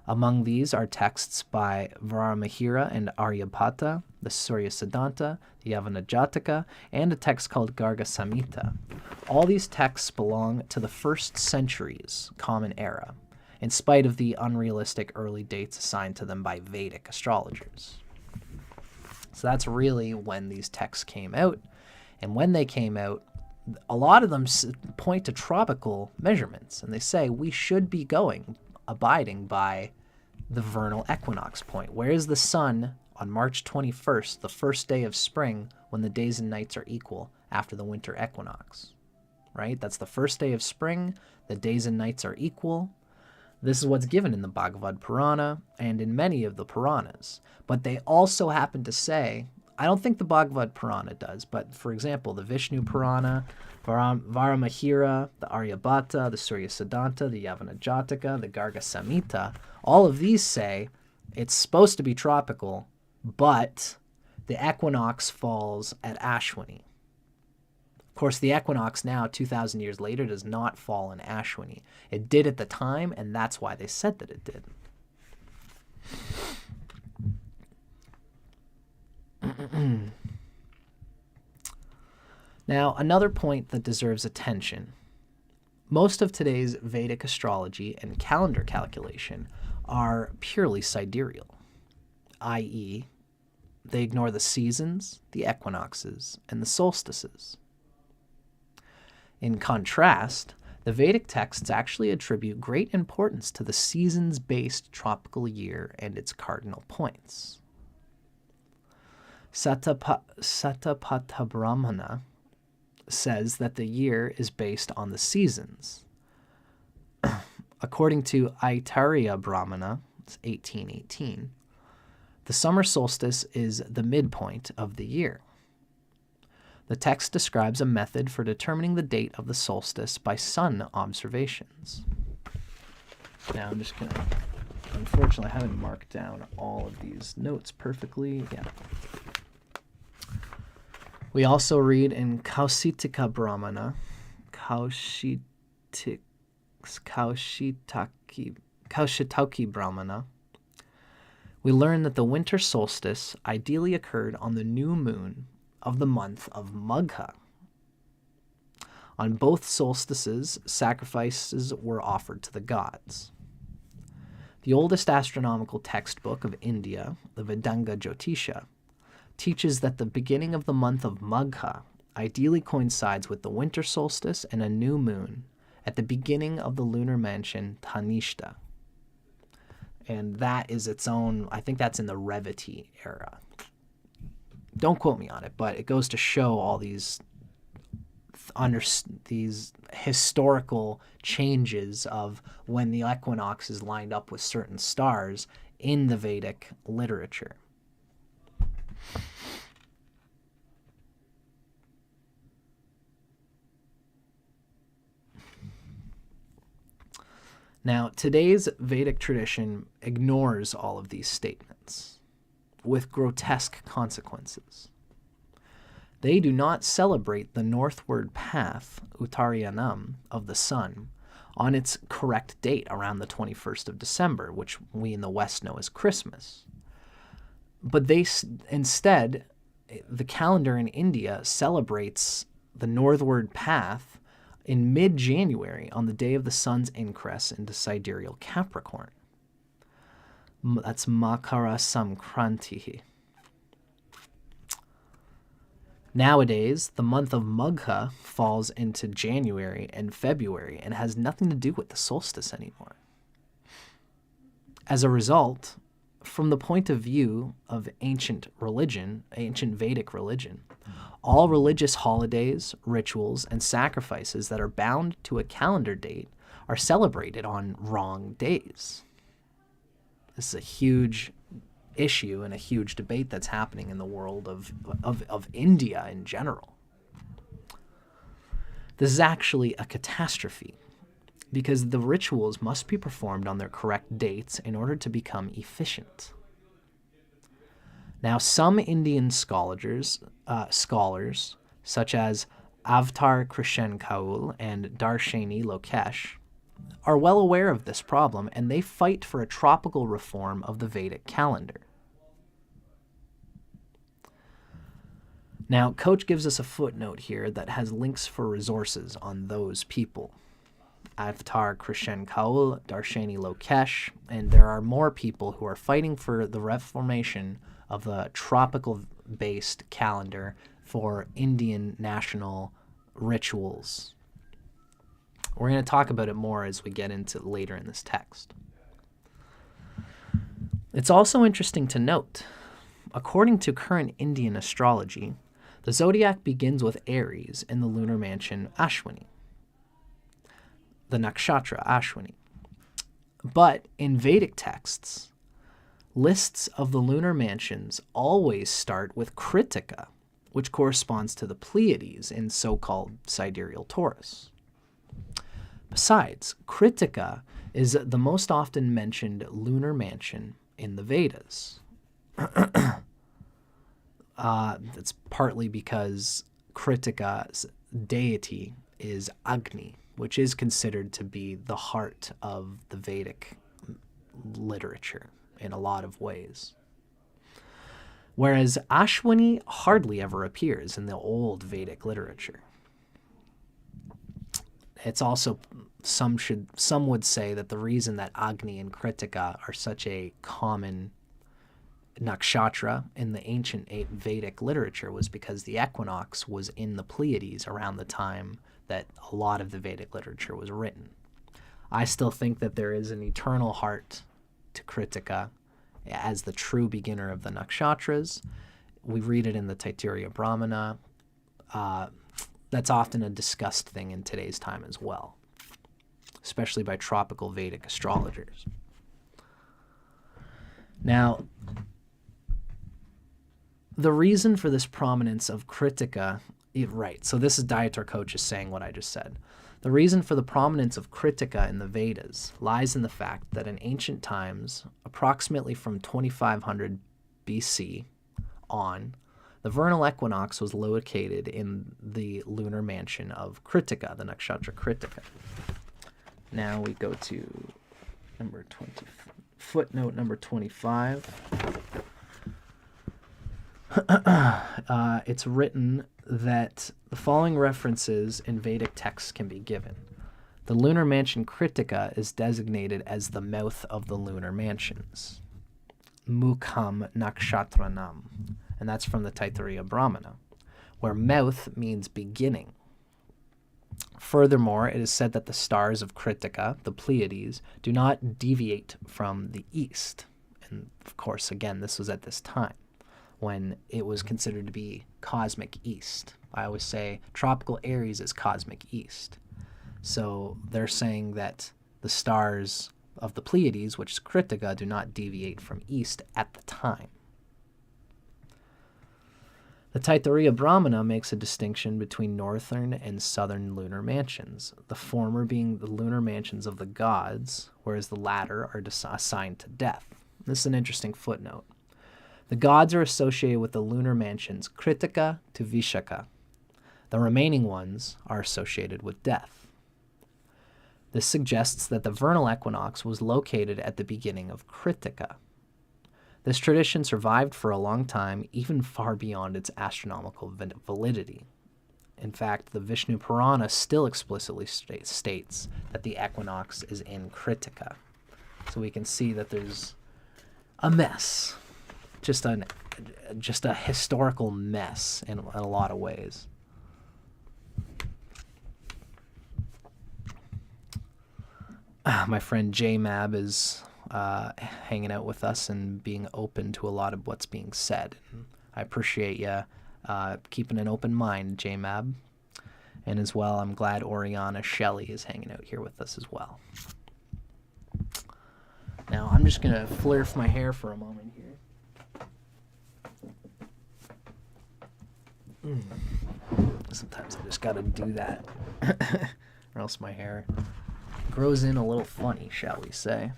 Among these are texts by Varamahira and Aryabhata, the Surya Siddhanta, the Yavana Jataka, and a text called Garga Samhita. All these texts belong to the 1st century's Common Era, in spite of the unrealistic early dates assigned to them by Vedic astrologers. So that's really when these texts came out. And when they came out, a lot of them point to tropical measurements, and they say we should be abiding by the vernal equinox point. Where is the sun on March 21st, the first day of spring, when the days and nights are equal after the winter equinox? Right? That's the first day of spring. The days and nights are equal. This is what's given in the Bhagavad Purana and in many of the Puranas. But they also happen to say, I don't think the Bhagavad Purana does, but for example, the Vishnu Purana, Varamahira, the Aryabhata, the Surya Siddhanta, the Yavana Jataka, the Garga Samhita, all of these say it's supposed to be tropical, but the equinox falls at Ashwini. Of course, the equinox now, 2,000 years later, does not fall in Ashwini. It did at the time, and that's why they said that it did. Now, another point that deserves attention. Most of today's Vedic astrology and calendar calculation are purely sidereal, i.e., they ignore the seasons, the equinoxes, and the solstices. In contrast, the Vedic texts actually attribute great importance to the seasons-based tropical year and its cardinal points. Satapatha Brahmana says that the year is based on the seasons. According to Aitariya Brahmana, it's 1818, the summer solstice is the midpoint of the year. The text describes a method for determining the date of the solstice by sun observations. Now I'm just going to, unfortunately, I haven't marked down all of these notes perfectly. Yeah. We also read in Kausitika Brahmana, Kaushitaki Brahmana, we learn that the winter solstice ideally occurred on the new moon of the month of Magha. On both solstices, sacrifices were offered to the gods. The oldest astronomical textbook of India, the Vedanga Jyotisha, teaches that the beginning of the month of Magha ideally coincides with the winter solstice and a new moon at the beginning of the lunar mansion Tanishta. And that is its own, I think that's in the Revati era. Don't quote me on it, but it goes to show all these historical changes of when the equinox is lined up with certain stars in the Vedic literature. Now, today's Vedic tradition ignores all of these statements, with grotesque consequences. They do not celebrate the northward path, Uttarayanam, of the sun on its correct date around the 21st of December, which we in the West know as Christmas. But instead, the calendar in India celebrates the northward path in mid-January on the day of the sun's ingress into sidereal Capricorn. That's Makara Samkranti. Nowadays, the month of Magha falls into January and February and has nothing to do with the solstice anymore. As a result, from the point of view of ancient Vedic religion, all religious holidays, rituals, and sacrifices that are bound to a calendar date are celebrated on wrong days. This is a huge issue and a huge debate that's happening in the world of India in general. This is actually a catastrophe because the rituals must be performed on their correct dates in order to become efficient. Now, some Indian scholars such as Avtar Krishan Kaul and Darshani Lokesh, are well aware of this problem, and they fight for a tropical reform of the Vedic calendar. Now, Koch gives us a footnote here that has links for resources on those people. Avtar Krishen Kaul, Darshani Lokesh, and there are more people who are fighting for the reformation of the tropical-based calendar for Indian national rituals. We're going to talk about it more as we get into later in this text. It's also interesting to note, according to current Indian astrology, the zodiac begins with Aries in the lunar mansion Ashwini, the Nakshatra Ashwini. But in Vedic texts, lists of the lunar mansions always start with Krittika, which corresponds to the Pleiades in so-called sidereal Taurus. Besides, Krittika is the most often mentioned lunar mansion in the Vedas. That's partly because Krittika's deity is Agni, which is considered to be the heart of the Vedic literature in a lot of ways. Whereas Ashwini hardly ever appears in the old Vedic literature. It's also, some would say that the reason that Agni and Krittika are such a common nakshatra in the ancient Vedic literature was because the equinox was in the Pleiades around the time that a lot of the Vedic literature was written. I still think that there is an eternal heart to Krittika as the true beginner of the nakshatras. We read it in the Taittiriya Brahmana. That's often a discussed thing in today's time as well, especially by tropical Vedic astrologers. Now, the reason for this prominence of Krittika, right, so this is Dyatar Koch is saying what I just said. The reason for the prominence of Krittika in the Vedas lies in the fact that in ancient times, approximately from 2500 BC on, the vernal equinox was located in the lunar mansion of Krittika, the nakshatra Krittika. Now we go to footnote number 25. It's written that the following references in Vedic texts can be given. The lunar mansion Krittika is designated as the mouth of the lunar mansions, Mukham Nakshatranam, and that's from the Taittiriya Brahmana, where mouth means beginning. Furthermore, it is said that the stars of Krittika, the Pleiades, do not deviate from the east. And of course, again, this was at this time when it was considered to be cosmic east. I always say tropical Aries is cosmic east. So they're saying that the stars of the Pleiades, which is Krittika, do not deviate from east at the time. The Taittiriya Brahmana makes a distinction between northern and southern lunar mansions, the former being the lunar mansions of the gods, whereas the latter are assigned to death. This is an interesting footnote. The gods are associated with the lunar mansions Krittika to Vishaka. The remaining ones are associated with death. This suggests that the vernal equinox was located at the beginning of Krittika. This tradition survived for a long time, even far beyond its astronomical validity. In fact, the Vishnu Purana still explicitly states that the equinox is in Krittika. So we can see that there's a mess. Just a historical mess in a lot of ways. My friend J-Mab is hanging out with us and being open to a lot of what's being said. I appreciate you keeping an open mind, J-Mab. And as well, I'm glad Oriana Shelley is hanging out here with us as well. Now, I'm just going to flirf my hair for a moment here. Sometimes I just gotta do that, or else my hair grows in a little funny, shall we say.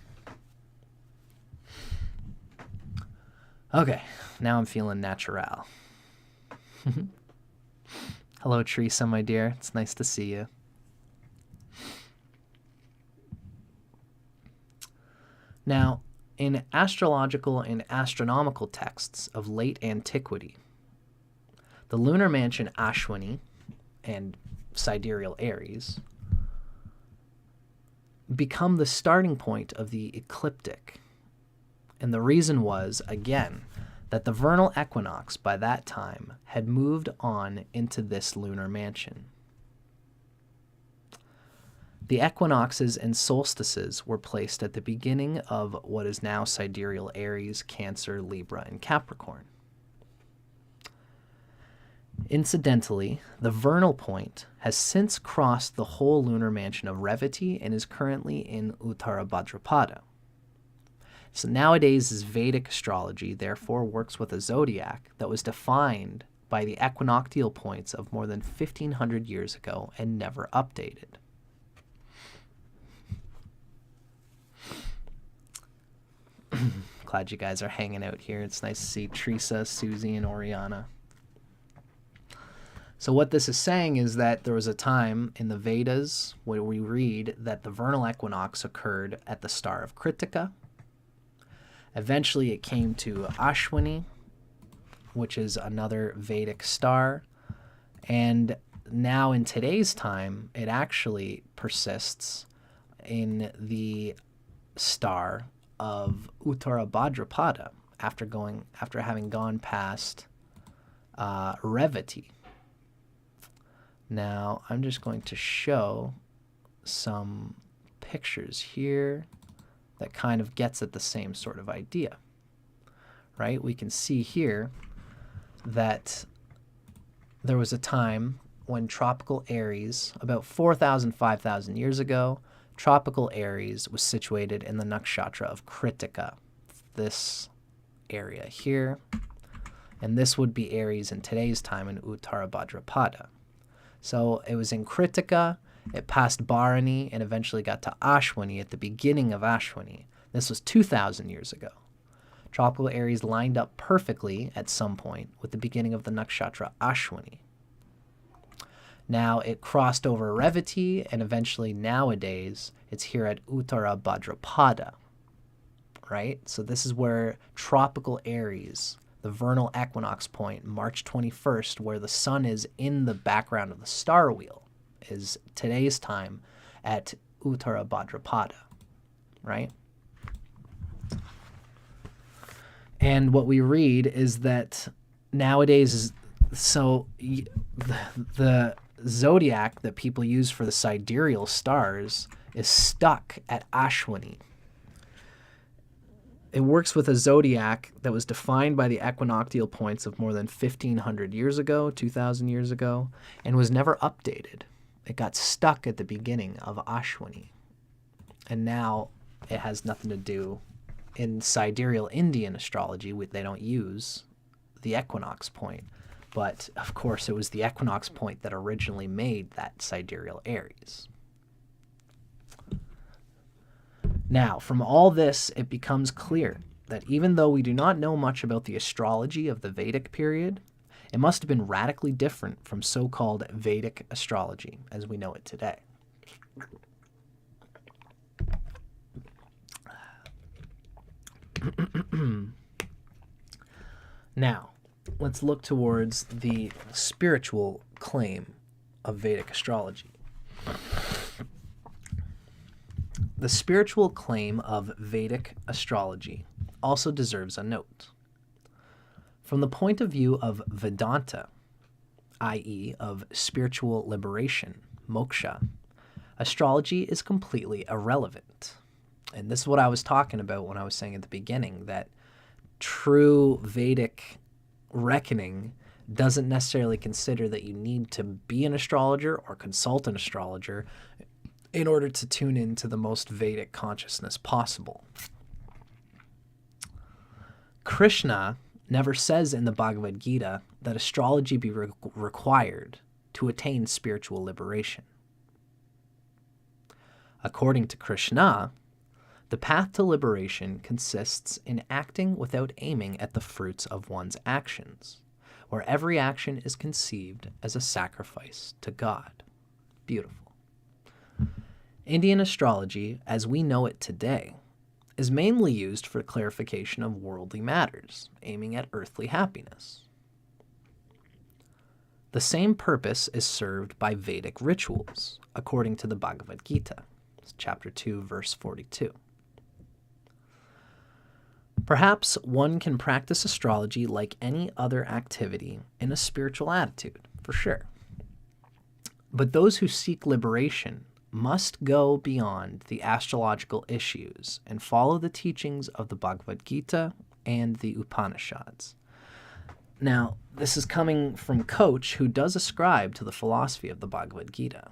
Okay, now I'm feeling natural. Hello, Teresa, my dear. It's nice to see you. Now, in astrological and astronomical texts of late antiquity, the lunar mansion Ashwini and sidereal Aries become the starting point of the ecliptic. And the reason was, again, that the vernal equinox by that time had moved on into this lunar mansion. The equinoxes and solstices were placed at the beginning of what is now sidereal Aries, Cancer, Libra, and Capricorn. Incidentally, the vernal point has since crossed the whole lunar mansion of Revati and is currently in Uttara Bhadrapada. So nowadays, Vedic astrology therefore works with a zodiac that was defined by the equinoctial points of more than 1,500 years ago and never updated. Glad you guys are hanging out here. It's nice to see Teresa, Susie, and Oriana. So what this is saying is that there was a time in the Vedas where we read that the vernal equinox occurred at the star of Krittika. Eventually it came to Ashwini, which is another Vedic star. And now in today's time, it actually persists in the star of Uttara Bhadrapada after having gone past Revati. Now, I'm just going to show some pictures here that kind of gets at the same sort of idea, right? We can see here that there was a time when tropical Aries, about 4,000, 5,000 years ago, tropical Aries was situated in the Nakshatra of Krittika, this area here, and this would be Aries in today's time in Uttara Bhadrapada. So it was in Krittika, it passed Bharani, and eventually got to Ashwini at the beginning of Ashwini. This was 2,000 years ago. Tropical Aries lined up perfectly at some point with the beginning of the nakshatra Ashwini. Now it crossed over Revati, and eventually nowadays it's here at Uttara Bhadrapada, right? So this is where tropical Aries, the vernal equinox point, March 21st, where the sun is in the background of the star wheel, is today's time at Uttara Bhadrapada, right? And what we read is that nowadays, the zodiac that people use for the sidereal stars is stuck at Ashwini. It works with a zodiac that was defined by the equinoctial points of more than 1,500 years ago, 2,000 years ago, and was never updated. It got stuck at the beginning of Ashwini. And now it has nothing to do. In sidereal Indian astrology, they don't use the equinox point. But, of course, it was the equinox point that originally made that sidereal Aries. Now, from all this, it becomes clear that even though we do not know much about the astrology of the Vedic period, it must have been radically different from so-called Vedic astrology as we know it today. Now, let's look towards the spiritual claim of Vedic astrology. The spiritual claim of Vedic astrology also deserves a note. From the point of view of Vedanta, i.e. of spiritual liberation, moksha, astrology is completely irrelevant. And this is what I was talking about when I was saying at the beginning that true Vedic reckoning doesn't necessarily consider that you need to be an astrologer or consult an astrologer in order to tune into the most Vedic consciousness possible. Krishna never says in the Bhagavad Gita that astrology be required to attain spiritual liberation. According to Krishna, the path to liberation consists in acting without aiming at the fruits of one's actions, where every action is conceived as a sacrifice to God. Beautiful. Indian astrology, as we know it today, is mainly used for clarification of worldly matters, aiming at earthly happiness. The same purpose is served by Vedic rituals, according to the Bhagavad Gita, chapter 2, verse 42. Perhaps one can practice astrology like any other activity in a spiritual attitude, for sure. But those who seek liberation must go beyond the astrological issues and follow the teachings of the Bhagavad Gita and the Upanishads. Now, this is coming from Koch, who does ascribe to the philosophy of the Bhagavad Gita.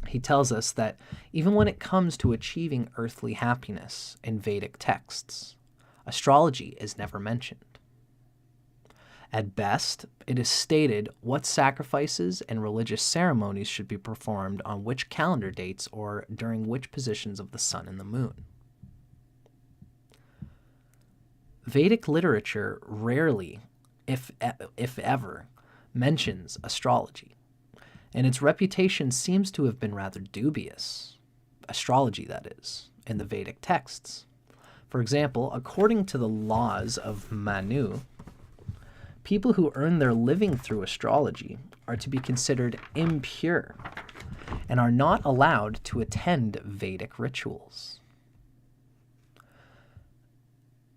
He tells us that even when it comes to achieving earthly happiness in Vedic texts, astrology is never mentioned. At best, it is stated what sacrifices and religious ceremonies should be performed on which calendar dates or during which positions of the sun and the moon. Vedic literature rarely, if ever, mentions astrology, and its reputation seems to have been rather dubious. Astrology, that is, in the Vedic texts. For example, according to the laws of Manu, people who earn their living through astrology are to be considered impure and are not allowed to attend Vedic rituals.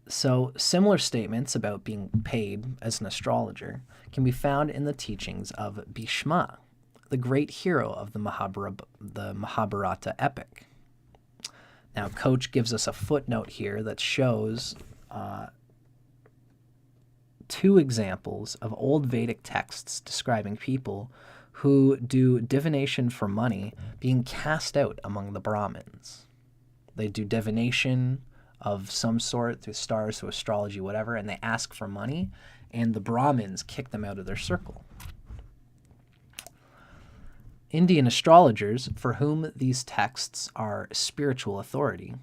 So, similar statements about being paid as an astrologer can be found in the teachings of Bhishma, the great hero of the Mahabharata epic. Now, Koch gives us a footnote here that shows two examples of old Vedic texts describing people who do divination for money being cast out among the Brahmins. They do divination of some sort through stars, through astrology, whatever, and they ask for money, and the Brahmins kick them out of their circle. Indian astrologers, for whom these texts are spiritual authority,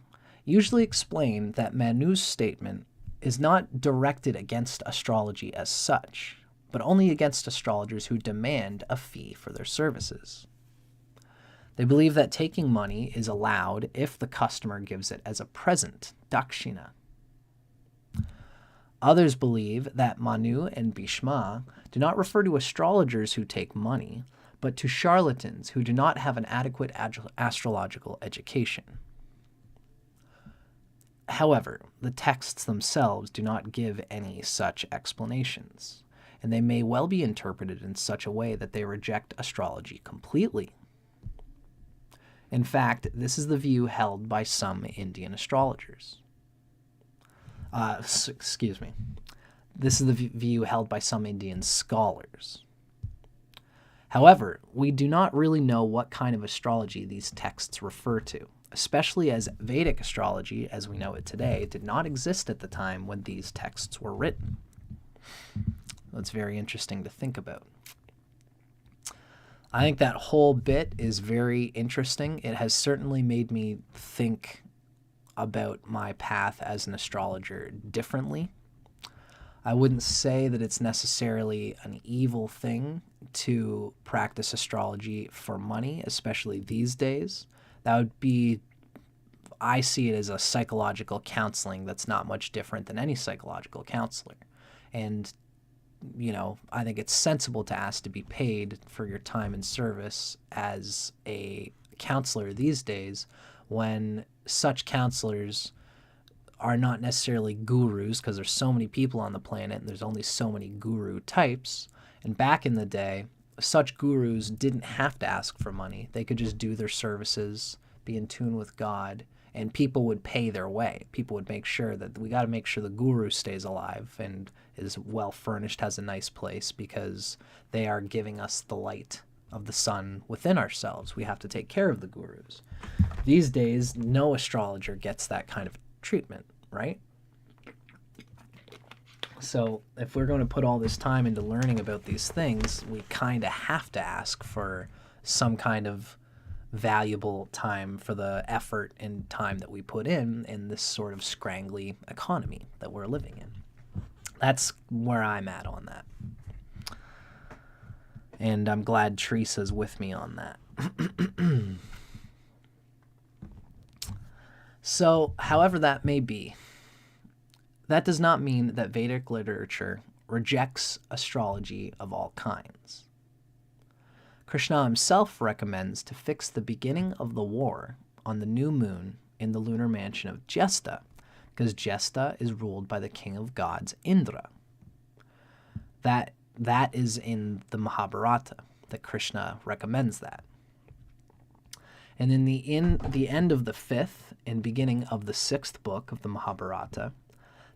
usually explain that Manu's statement is not directed against astrology as such, but only against astrologers who demand a fee for their services. They believe that taking money is allowed if the customer gives it as a present, dakshina. Others believe that Manu and Bhishma do not refer to astrologers who take money, but to charlatans who do not have an adequate astrological education. However, the texts themselves do not give any such explanations, and they may well be interpreted in such a way that they reject astrology completely. In fact, this is the view held by some Indian astrologers. This is the view held by some Indian scholars. However, we do not really know what kind of astrology these texts refer to, especially as Vedic astrology, as we know it today, did not exist at the time when these texts were written. That's very interesting to think about. I think that whole bit is very interesting. It has certainly made me think about my path as an astrologer differently. I wouldn't say that it's necessarily an evil thing to practice astrology for money, especially these days. That would be, I see it as a psychological counseling that's not much different than any psychological counselor. And I think it's sensible to ask to be paid for your time and service as a counselor these days, when such counselors are not necessarily gurus, because there's so many people on the planet and there's only so many guru types. And back in the day, such gurus didn't have to ask for money. They could just do their services, be in tune with God, and people would pay their way. People would make sure that we got to make sure the guru stays alive and is well furnished, has a nice place, because they are giving us the light of the sun within ourselves. We have to take care of the gurus. These days, no astrologer gets that kind of treatment, right? So if we're going to put all this time into learning about these things, we kind of have to ask for some kind of valuable time for the effort and time that we put in this sort of scrangly economy that we're living in. That's where I'm at on that. And I'm glad Teresa's with me on that. So, however that may be, that does not mean that Vedic literature rejects astrology of all kinds. Krishna himself recommends to fix the beginning of the war on the new moon in the lunar mansion of Jesta, because Jesta is ruled by the king of gods, Indra. That is in the Mahabharata, that Krishna recommends that. And in the end of the 5th and beginning of the 6th book of the Mahabharata,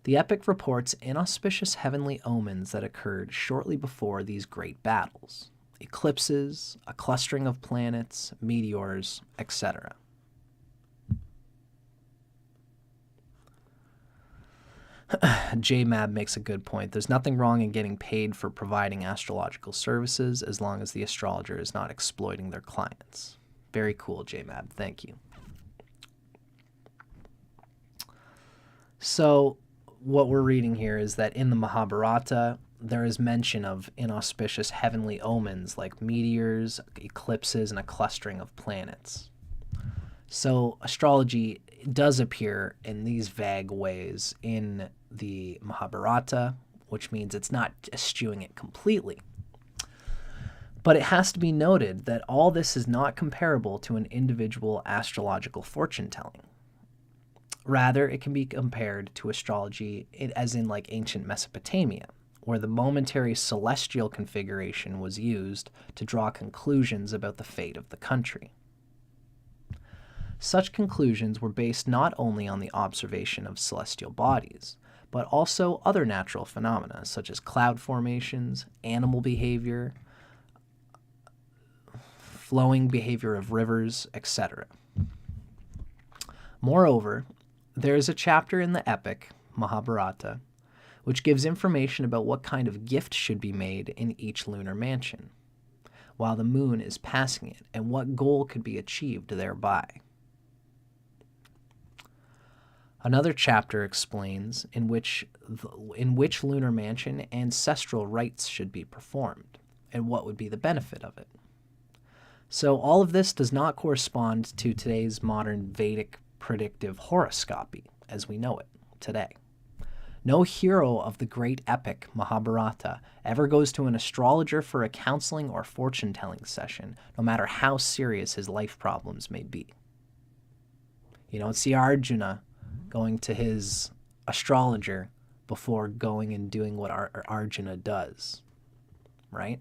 the epic reports inauspicious heavenly omens that occurred shortly before these great battles: eclipses, a clustering of planets, meteors, etc. JMAB makes a good point. There's nothing wrong in getting paid for providing astrological services as long as the astrologer is not exploiting their clients. Very cool, JMAB. Thank you. So what we're reading here is that in the Mahabharata, there is mention of inauspicious heavenly omens like meteors, eclipses, and a clustering of planets. So astrology does appear in these vague ways in the Mahabharata, which means it's not eschewing it completely. But it has to be noted that all this is not comparable to an individual astrological fortune telling. Rather, it can be compared to astrology as in like ancient Mesopotamia, where the momentary celestial configuration was used to draw conclusions about the fate of the country. Such conclusions were based not only on the observation of celestial bodies, but also other natural phenomena such as cloud formations, animal behavior, flowing behavior of rivers, etc. Moreover, there is a chapter in the epic, Mahabharata, which gives information about what kind of gift should be made in each lunar mansion, while the moon is passing it, and what goal could be achieved thereby. Another chapter explains in which lunar mansion ancestral rites should be performed, and what would be the benefit of it. So all of this does not correspond to today's modern Vedic predictive horoscopy as we know it today. No hero of the great epic Mahabharata ever goes to an astrologer for a counseling or fortune-telling session, no matter how serious his life problems may be. You don't see Arjuna going to his astrologer before going and doing what Arjuna does, right?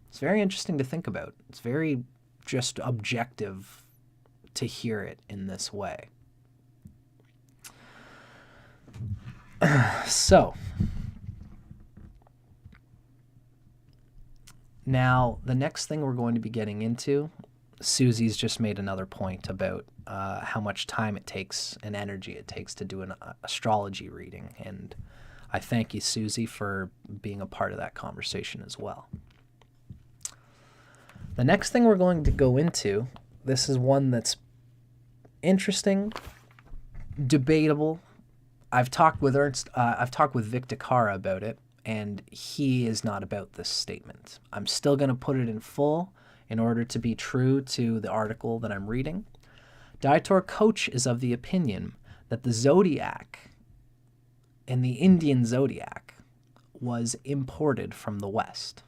It's very interesting to think about. It's very just objective to hear it in this way. So, now the next thing we're going to be getting into, Susie's just made another point about how much time it takes and energy it takes to do an astrology reading, and I thank you, Susie, for being a part of that conversation as well. The next thing we're going to go into, this is one that's interesting, debatable. I've talked with Vic Dakara about it, and he is not about this statement. I'm still going to put it in full in order to be true to the article that I'm reading. Dr. Koch is of the opinion that the Zodiac and the Indian Zodiac was imported from the West.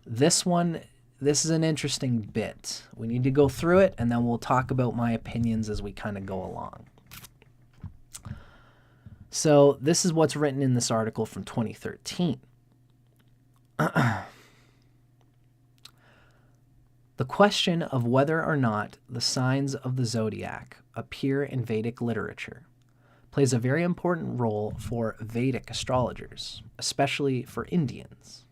This is an interesting bit. We need to go through it, and then we'll talk about my opinions as we kind of go along. So this is what's written in this article from 2013. The question of whether or not the signs of the zodiac appear in Vedic literature plays a very important role for Vedic astrologers, especially for Indians.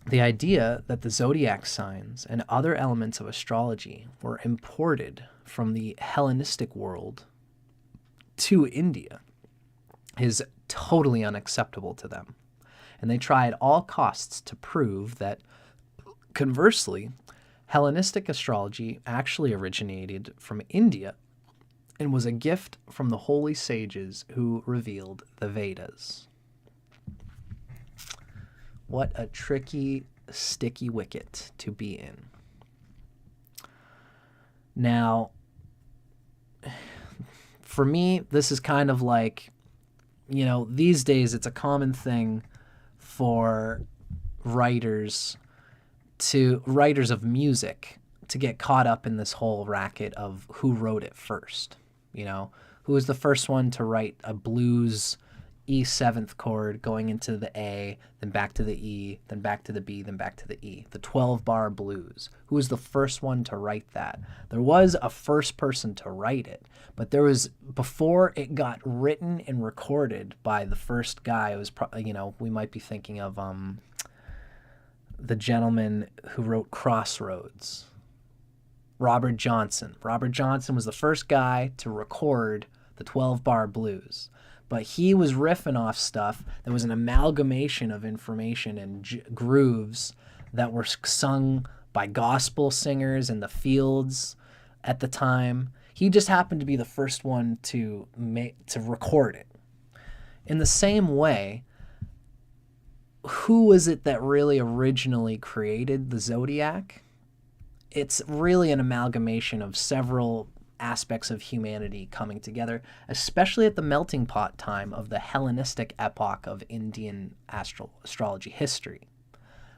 The idea that the zodiac signs and other elements of astrology were imported from the Hellenistic world to India is totally unacceptable to them. And they try at all costs to prove that, conversely, Hellenistic astrology actually originated from India and was a gift from the holy sages who revealed the Vedas. What a tricky, sticky wicket to be in. Now, for me, this is kind of like, these days it's a common thing for writers of music to get caught up in this whole racket of who wrote it first. Who was the first one to write a blues E seventh chord going into the A, then back to the E, then back to the B, then back to the E. The 12-bar blues. Who was the first one to write that? There was a first person to write it, but there was, before it got written and recorded by the first guy, it was, we might be thinking of the gentleman who wrote Crossroads. Robert Johnson. Robert Johnson was the first guy to record the 12-bar blues. But he was riffing off stuff that was an amalgamation of information and grooves that were sung by gospel singers in the fields at the time. He just happened to be the first one to record it. In the same way, who was it that really originally created the Zodiac? It's really an amalgamation of several aspects of humanity coming together, especially at the melting pot time of the Hellenistic epoch of Indian astrology history.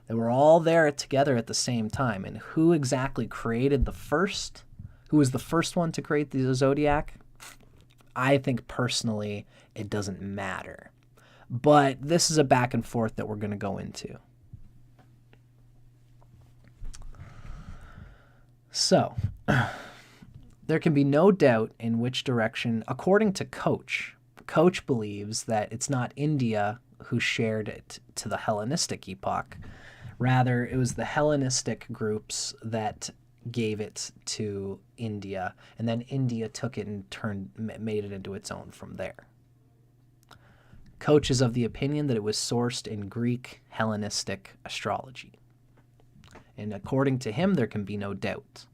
They were all there together at the same time. And who exactly created who was the first one to create the Zodiac? I think personally it doesn't matter. But this is a back and forth that we're going to go into. So, there can be no doubt in which direction, according to Koch. Koch believes that it's not India who shared it to the Hellenistic epoch. Rather, it was the Hellenistic groups that gave it to India, and then India took it and made it into its own from there. Koch is of the opinion that it was sourced in Greek Hellenistic astrology. And according to him, there can be no doubt.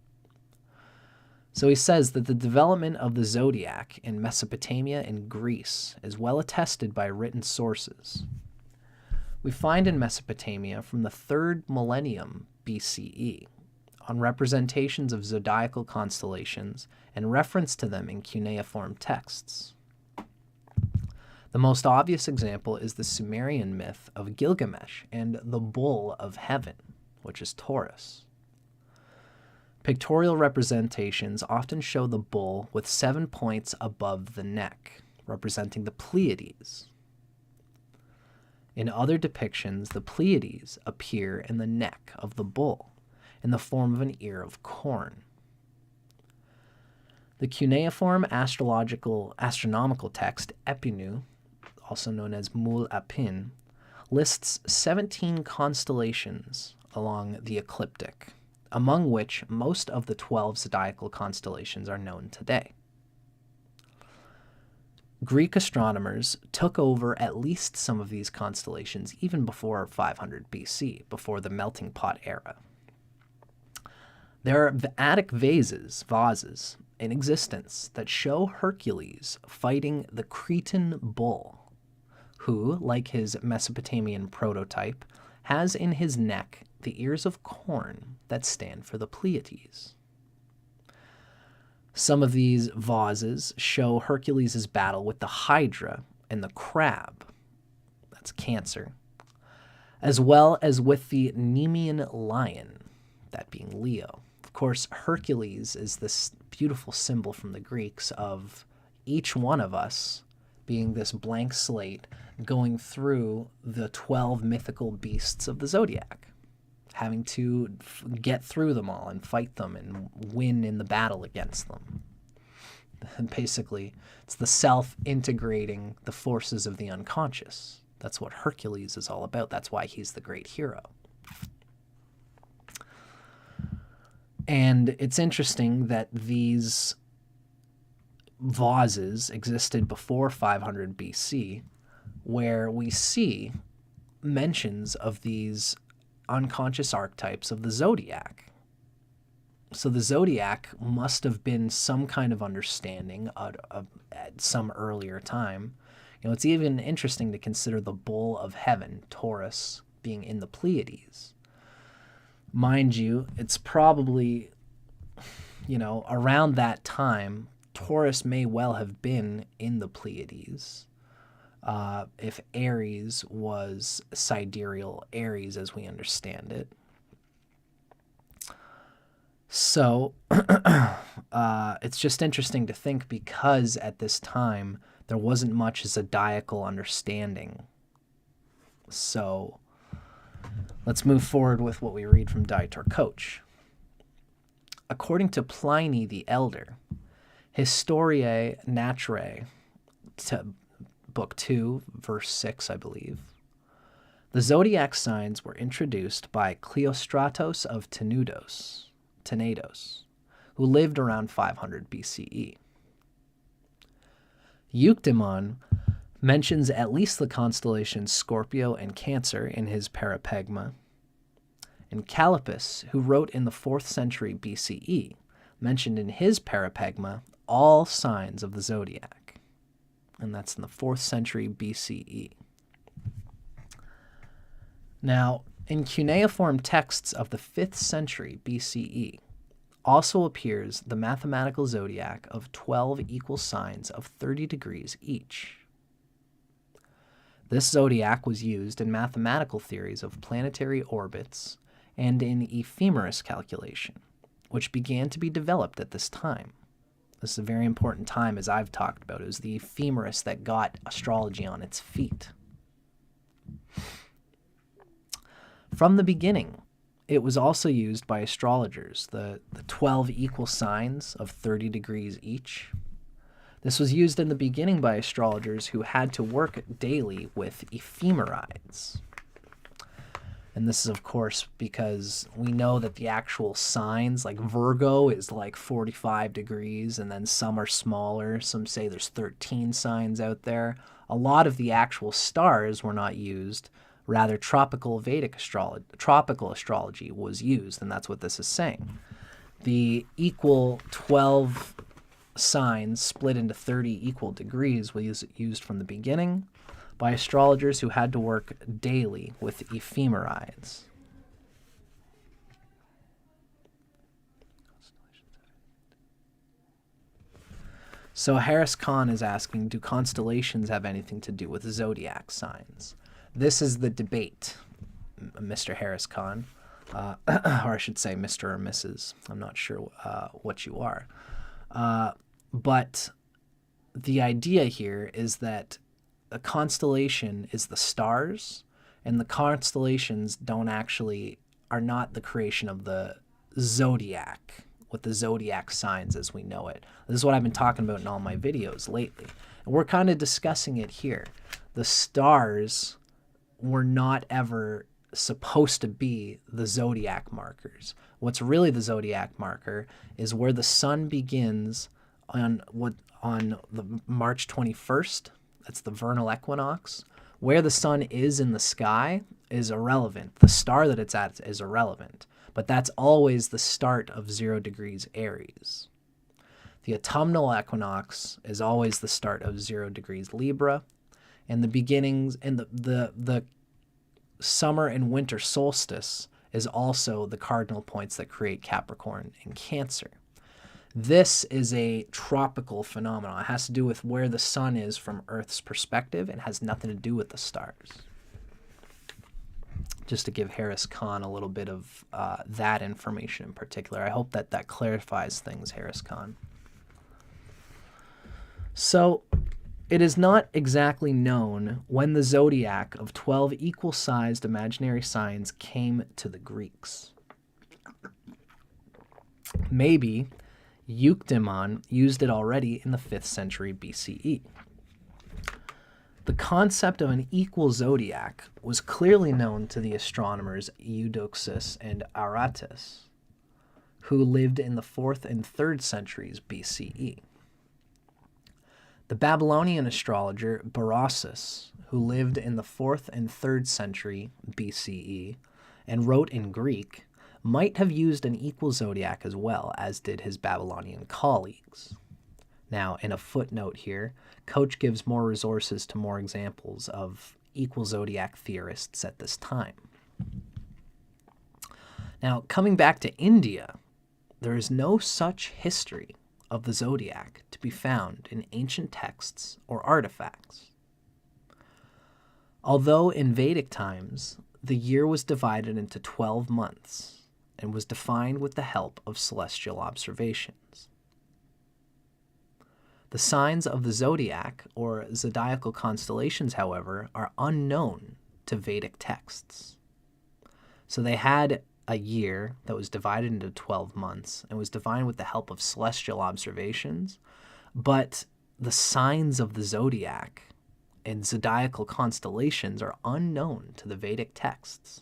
So he says that the development of the zodiac in Mesopotamia and Greece is well attested by written sources. We find in Mesopotamia from the 3rd millennium BCE on representations of zodiacal constellations and reference to them in cuneiform texts. The most obvious example is the Sumerian myth of Gilgamesh and the bull of heaven, which is Taurus. Pictorial representations often show the bull with 7 points above the neck, representing the Pleiades. In other depictions, the Pleiades appear in the neck of the bull, in the form of an ear of corn. The cuneiform astronomical text Epinu, also known as Mul Apin, lists 17 constellations along the ecliptic, among which most of the 12 zodiacal constellations are known today. Greek astronomers took over at least some of these constellations even before 500 BC, before the melting pot era. There are Attic vases in existence that show Hercules fighting the Cretan bull, who, like his Mesopotamian prototype, has in his neck the ears of corn that stand for the Pleiades. Some of these vases show Hercules' battle with the Hydra and the crab, that's Cancer, as well as with the Nemean lion, that being Leo. Of course, Hercules is this beautiful symbol from the Greeks of each one of us being this blank slate going through the 12 mythical beasts of the zodiac, having to get through them all and fight them and win in the battle against them. And basically, it's the self integrating the forces of the unconscious. That's what Hercules is all about. That's why he's the great hero. And it's interesting that these vases existed before 500 BC, where we see mentions of these unconscious archetypes of the zodiac. So the zodiac must have been some kind of understanding at some earlier time. It's even interesting to consider the bull of heaven, Taurus, being in the Pleiades. Mind you, it's probably, around that time, Taurus may well have been in the Pleiades. If Aries was sidereal Aries as we understand it. So it's just interesting to think, because at this time there wasn't much zodiacal understanding. So let's move forward with what we read from Dieter Koch. According to Pliny the Elder, Historiae Naturae, Book 2, verse 6, I believe, the zodiac signs were introduced by Cleostratos of Tenedos, who lived around 500 BCE. Euctemon mentions at least the constellations Scorpio and Cancer in his Parapegma, and Callippus, who wrote in the 4th century BCE, mentioned in his Parapegma all signs of the zodiac, and that's in the 4th century BCE. Now, in cuneiform texts of the 5th century BCE, also appears the mathematical zodiac of 12 equal signs of 30 degrees each. This zodiac was used in mathematical theories of planetary orbits and in ephemeris calculation, which began to be developed at this time. This is a very important time, as I've talked about. It was the ephemeris that got astrology on its feet. From the beginning, it was also used by astrologers, the 12 equal signs of 30 degrees each. This was used in the beginning by astrologers who had to work daily with ephemerides. And this is, of course, because we know that the actual signs, like Virgo is like 45 degrees, and then some are smaller. Some say there's 13 signs out there. A lot of the actual stars were not used. Rather, tropical astrology was used, and that's what this is saying. The equal 12 signs split into 30 equal degrees was used from the beginning by astrologers who had to work daily with ephemerides. So Harris Khan is asking, do constellations have anything to do with zodiac signs? This is the debate, Mr. Harris Khan, or I should say Mr. or Mrs. I'm not sure what you are. But the idea here is that a constellation is the stars, and the constellations are not the creation of the zodiac, with the zodiac signs as we know it. This is what I've been talking about in all my videos lately. And we're kind of discussing it here. The stars were not ever supposed to be the zodiac markers. What's really the zodiac marker is where the sun begins on the March 21st. That's the vernal equinox. Where the sun is in the sky is irrelevant. The star that it's at is irrelevant. But that's always the start of 0 degrees Aries. The autumnal equinox is always the start of 0 degrees Libra. And the beginnings, and the summer and winter solstice is also the cardinal points that create Capricorn and Cancer. This is a tropical phenomenon. It has to do with where the sun is from Earth's perspective and has nothing to do with the stars. Just to give Harris Khan a little bit of that information in particular. I hope that clarifies things, Harris Khan. So, it is not exactly known when the zodiac of 12 equal-sized imaginary signs came to the Greeks. Maybe Euctemon used it already in the 5th century BCE. The concept of an equal zodiac was clearly known to the astronomers Eudoxus and Aratus, who lived in the 4th and 3rd centuries BCE. The Babylonian astrologer Berossus, who lived in the 4th and 3rd century BCE and wrote in Greek, might have used an equal zodiac as well, as did his Babylonian colleagues. Now, in a footnote here, Koch gives more resources to more examples of equal zodiac theorists at this time. Now, coming back to India, there is no such history of the zodiac to be found in ancient texts or artifacts. Although in Vedic times, the year was divided into 12 months and was defined with the help of celestial observations. The signs of the zodiac or zodiacal constellations, however, are unknown to Vedic texts. So they had a year that was divided into 12 months and was defined with the help of celestial observations, but the signs of the zodiac and zodiacal constellations are unknown to the Vedic texts.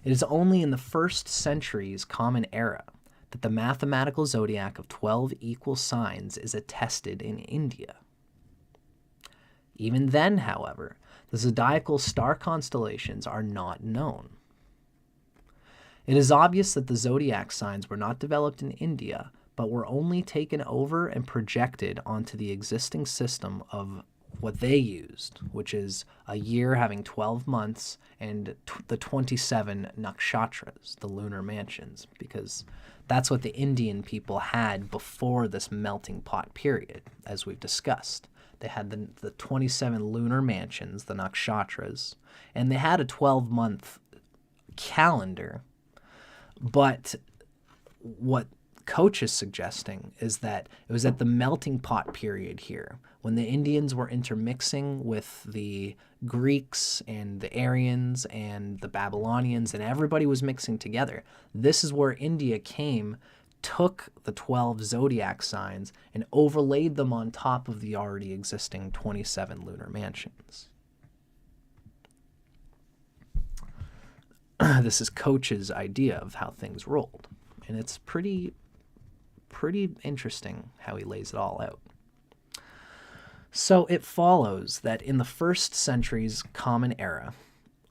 It is only in the 1st century's Common Era that the mathematical zodiac of 12 equal signs is attested in India. Even then, however, the zodiacal star constellations are not known. It is obvious that the zodiac signs were not developed in India, but were only taken over and projected onto the existing system of what they used, which is a year having 12 months and the 27 nakshatras, the lunar mansions, because that's what the Indian people had before this melting pot period, as we've discussed. They had the 27 lunar mansions, the nakshatras, and they had a 12-month calendar. But what Koch is suggesting is that it was at the melting pot period here, when the Indians were intermixing with the Greeks and the Aryans and the Babylonians, and everybody was mixing together. This is where India came, took the 12 zodiac signs, and overlaid them on top of the already existing 27 lunar mansions. This is Koch's idea of how things rolled, and it's pretty interesting how he lays it all out. So it follows that in the 1st century's Common Era,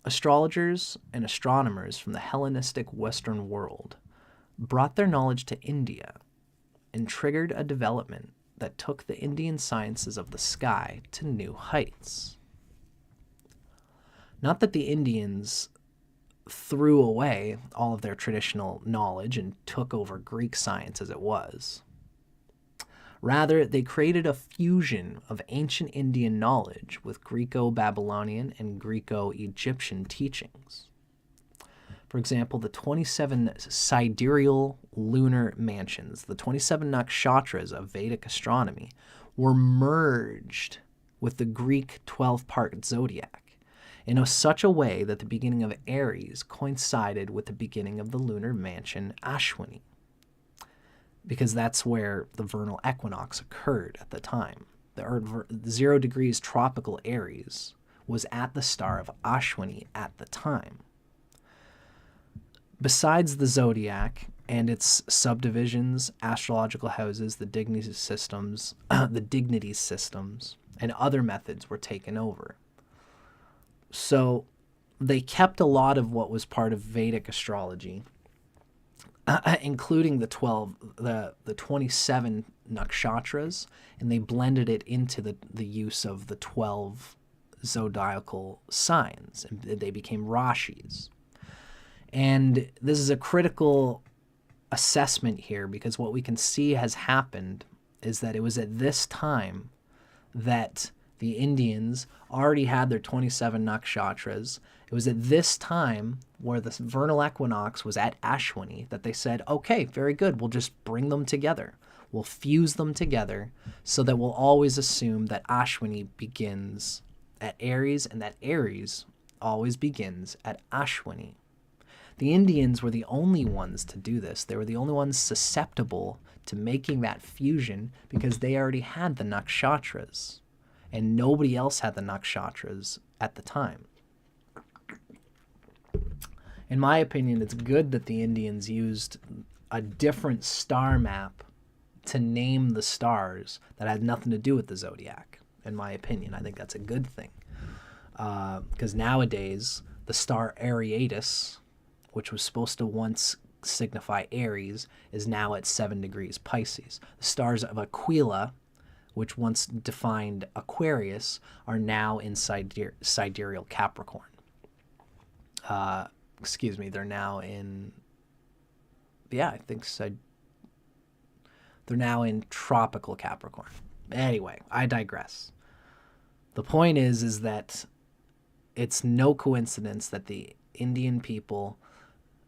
astrologers and astronomers from the Hellenistic Western world brought their knowledge to India and triggered a development that took the Indian sciences of the sky to new heights. Not that the Indians threw away all of their traditional knowledge and took over Greek science as it was. Rather, they created a fusion of ancient Indian knowledge with Greco-Babylonian and Greco-Egyptian teachings. For example, the 27 sidereal lunar mansions, the 27 nakshatras of Vedic astronomy, were merged with the Greek 12-part zodiac in such a way that the beginning of Aries coincided with the beginning of the lunar mansion Ashwini, because that's where the vernal equinox occurred at the time. The 0 degrees tropical Aries was at the star of Ashwini at the time. Besides the zodiac and its subdivisions, astrological houses, the dignity systems, and other methods were taken over. So they kept a lot of what was part of Vedic astrology, including the 27 nakshatras, and they blended it into the use of the 12 zodiacal signs, and they became rashis. And this is a critical assessment here, because what we can see has happened is that it was at this time that the Indians already had their 27 nakshatras. It was at this time where the vernal equinox was at Ashwini that they said, okay, very good, we'll just bring them together. We'll fuse them together so that we'll always assume that Ashwini begins at Aries and that Aries always begins at Ashwini. The Indians were the only ones to do this. They were the only ones susceptible to making that fusion because they already had the nakshatras, and nobody else had the nakshatras at the time. In my opinion, it's good that the Indians used a different star map to name the stars that had nothing to do with the zodiac. In my opinion, I think that's a good thing. Because nowadays, the star Aryabhata, which was supposed to once signify Aries, is now at 7 degrees Pisces. The stars of Aquila, which once defined Aquarius, are now in sidereal Capricorn. They're now in Yeah, I think so. They're now in tropical Capricorn. Anyway, I digress. The point is that it's no coincidence that the Indian people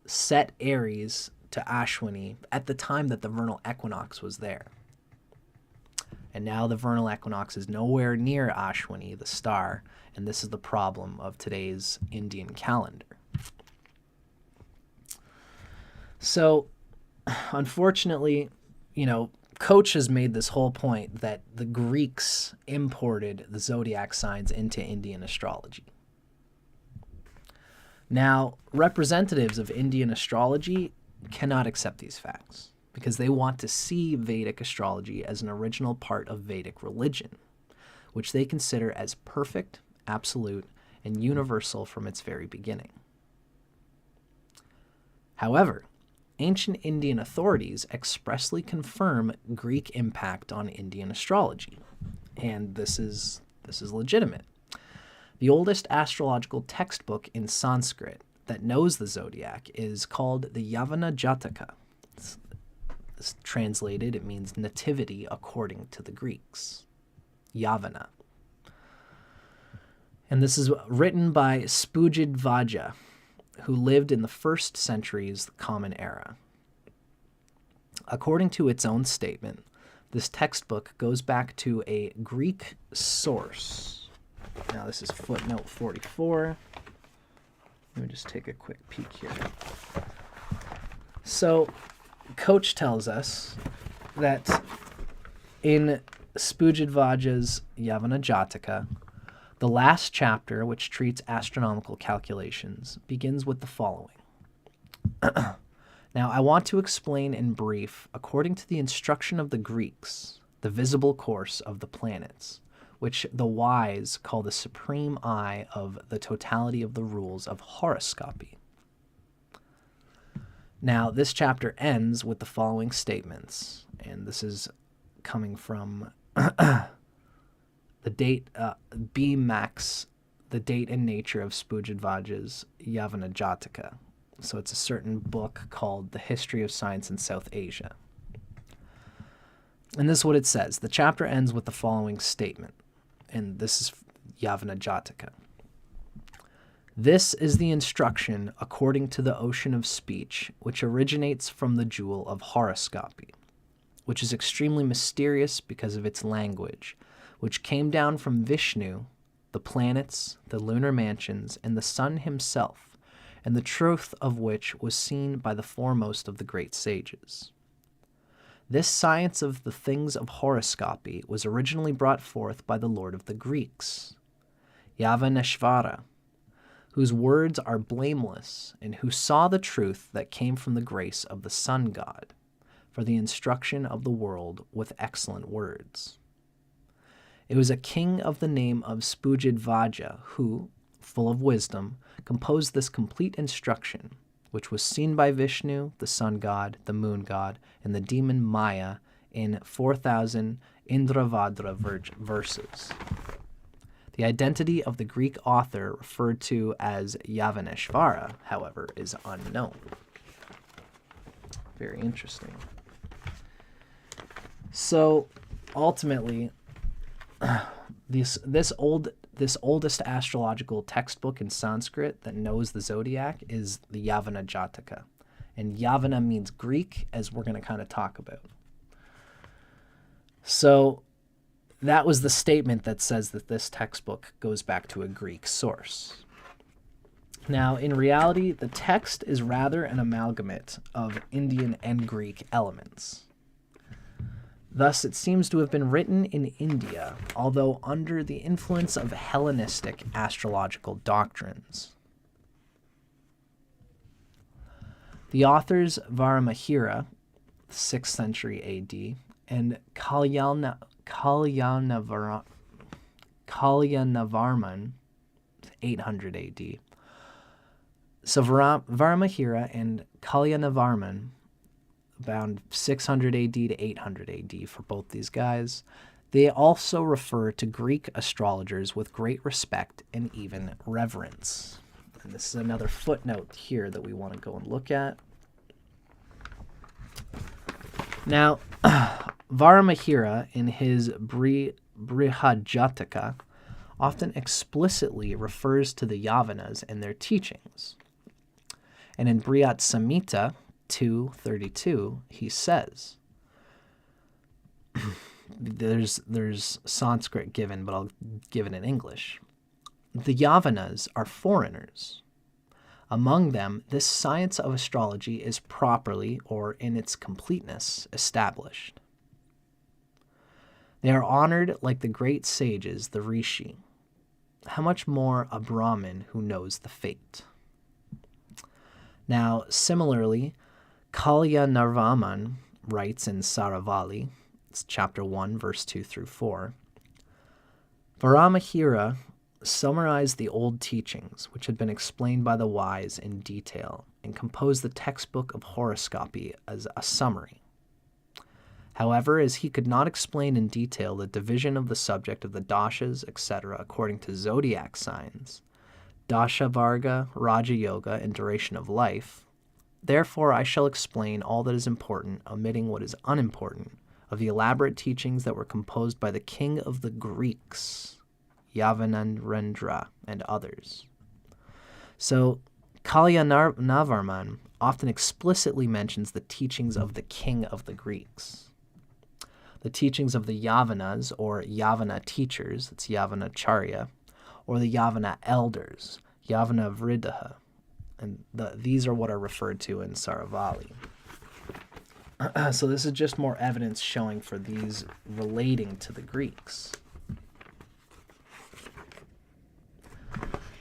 set Aries to Ashwini at the time that the vernal equinox was there. And now the vernal equinox is nowhere near Ashwini, the star, and this is the problem of today's Indian calendar. So, unfortunately, Koch has made this whole point that the Greeks imported the zodiac signs into Indian astrology. Now, representatives of Indian astrology cannot accept these facts because they want to see Vedic astrology as an original part of Vedic religion, which they consider as perfect, absolute, and universal from its very beginning. However, ancient Indian authorities expressly confirm Greek impact on Indian astrology, and this is legitimate. The oldest astrological textbook in Sanskrit that knows the zodiac is called the Yavana Jataka. It's translated, it means nativity according to the Greeks. Yavana. And this is written by Spujidvaja, who lived in the 1st century's Common Era. According to its own statement, this textbook goes back to a Greek source. Now this is footnote 44. Let me just take a quick peek here. So, Koch tells us that in Spujidvaja's Yavana Jataka, the last chapter, which treats astronomical calculations, begins with the following. Now, I want to explain in brief, according to the instruction of the Greeks, the visible course of the planets, which the wise call the supreme eye of the totality of the rules of horoscopy. Now, this chapter ends with the following statements, and this is coming from the date, B. Max, the date and nature of Spujidvaja's Yavana Jataka. So it's a certain book called The History of Science in South Asia. And this is what it says. The chapter ends with the following statement, and this is Yavana Jataka. This is the instruction according to the ocean of speech, which originates from the jewel of horoscopy, which is extremely mysterious because of its language, which came down from Vishnu, the planets, the lunar mansions, and the sun himself, and the truth of which was seen by the foremost of the great sages. This science of the things of horoscopy was originally brought forth by the Lord of the Greeks, Yavaneshvara, whose words are blameless, and who saw the truth that came from the grace of the sun god, for the instruction of the world with excellent words. It was a king of the name of Spujidvaja who, full of wisdom, composed this complete instruction, which was seen by Vishnu, the sun god, the moon god, and the demon Maya in 4,000 Indravadra verses. The identity of the Greek author referred to as Yavaneshvara, however, is unknown. Very interesting. So, ultimately, this oldest astrological textbook in Sanskrit that knows the zodiac is the Yavana Jataka. And Yavana means Greek, as we're going to kind of talk about. So that was the statement that says that this textbook goes back to a Greek source. Now, in reality, the text is rather an amalgamate of Indian and Greek elements. Thus, it seems to have been written in India, although under the influence of Hellenistic astrological doctrines. The authors Varamahira, 6th century A.D., and Kalyanavarman, 800 A.D. So Varamahira and Kalyanavarman, about 600 AD to 800 AD for both these guys. They also refer to Greek astrologers with great respect and even reverence. And this is another footnote here that we want to go and look at. Now, Varamahira in his Brihajataka often explicitly refers to the Yavanas and their teachings. And in Brihat Samhita 2:32, he says, there's Sanskrit given, but I'll give it in English. The Yavanas are foreigners. Among them, this science of astrology is properly, or in its completeness, established. They are honored like the great sages, the Rishi. How much more a Brahmin who knows the fate? Now, similarly, Kalyanarvaman writes in Saravali, it's chapter 1, verse 2 through 4, Varamahira summarized the old teachings, which had been explained by the wise in detail, and composed the textbook of horoscopy as a summary. However, as he could not explain in detail the division of the subject of the dashas, etc., according to zodiac signs, dasha varga, raja yoga, and duration of life, therefore I shall explain all that is important, omitting what is unimportant, of the elaborate teachings that were composed by the king of the Greeks, Yavanarendra, and others. So, Kalyanarvarman often explicitly mentions the teachings of the king of the Greeks. The teachings of the Yavanas, or Yavana teachers, that's Yavanacharya, or the Yavana elders, Yavana Vriddha, and these are what are referred to in Saravali. So this is just more evidence showing for these relating to the Greeks.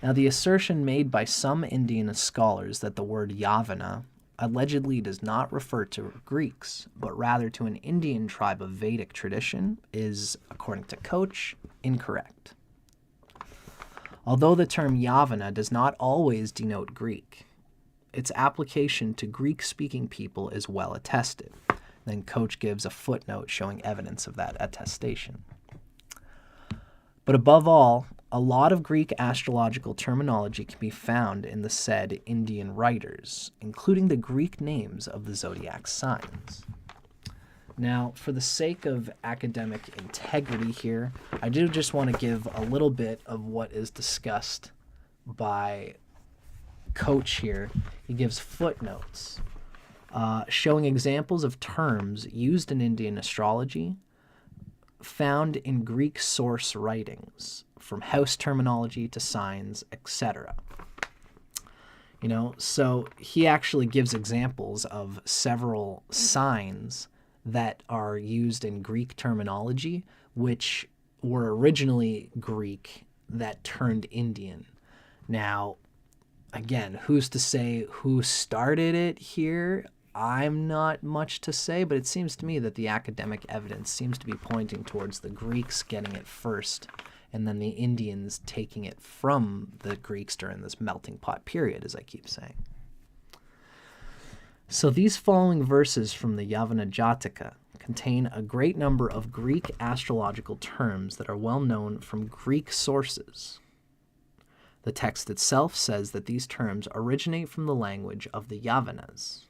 Now, the assertion made by some Indian scholars that the word Yavana allegedly does not refer to Greeks, but rather to an Indian tribe of Vedic tradition is, according to Koch, incorrect. Although the term Yavana does not always denote Greek, its application to Greek-speaking people is well attested. Then Koch gives a footnote showing evidence of that attestation. But above all, a lot of Greek astrological terminology can be found in the said Indian writers, including the Greek names of the zodiac signs. Now, for the sake of academic integrity here, I do just want to give a little bit of what is discussed by Koch here. He gives footnotes showing examples of terms used in Indian astrology found in Greek source writings, from house terminology to signs, etc. So he actually gives examples of several signs that are used in Greek terminology, which were originally Greek that turned Indian. Now, again, who's to say who started it here? I'm not much to say, but it seems to me that the academic evidence seems to be pointing towards the Greeks getting it first, and then the Indians taking it from the Greeks during this melting pot period, as I keep saying. So these following verses from the Yavana Jataka contain a great number of Greek astrological terms that are well known from Greek sources. The text itself says that these terms originate from the language of the Yavanas.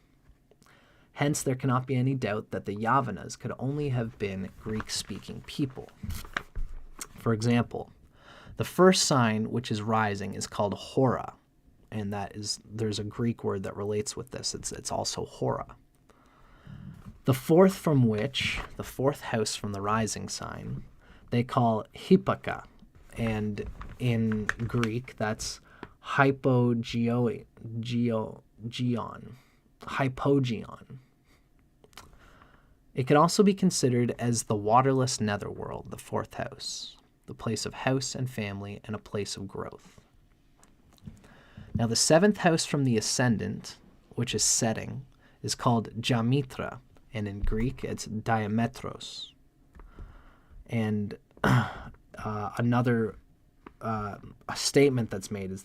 Hence, there cannot be any doubt that the Yavanas could only have been Greek-speaking people. For example, the first sign, which is rising, is called Hora, and there's a Greek word that relates with this. It's also Hora. The fourth house from the rising sign, they call Hippaka, and in Greek, that's hypogeon. It can also be considered as the waterless netherworld, the fourth house, the place of house and family, and a place of growth. Now, the seventh house from the ascendant, which is setting, is called Jamitra, and in Greek, it's Diametros. And another a statement that's made is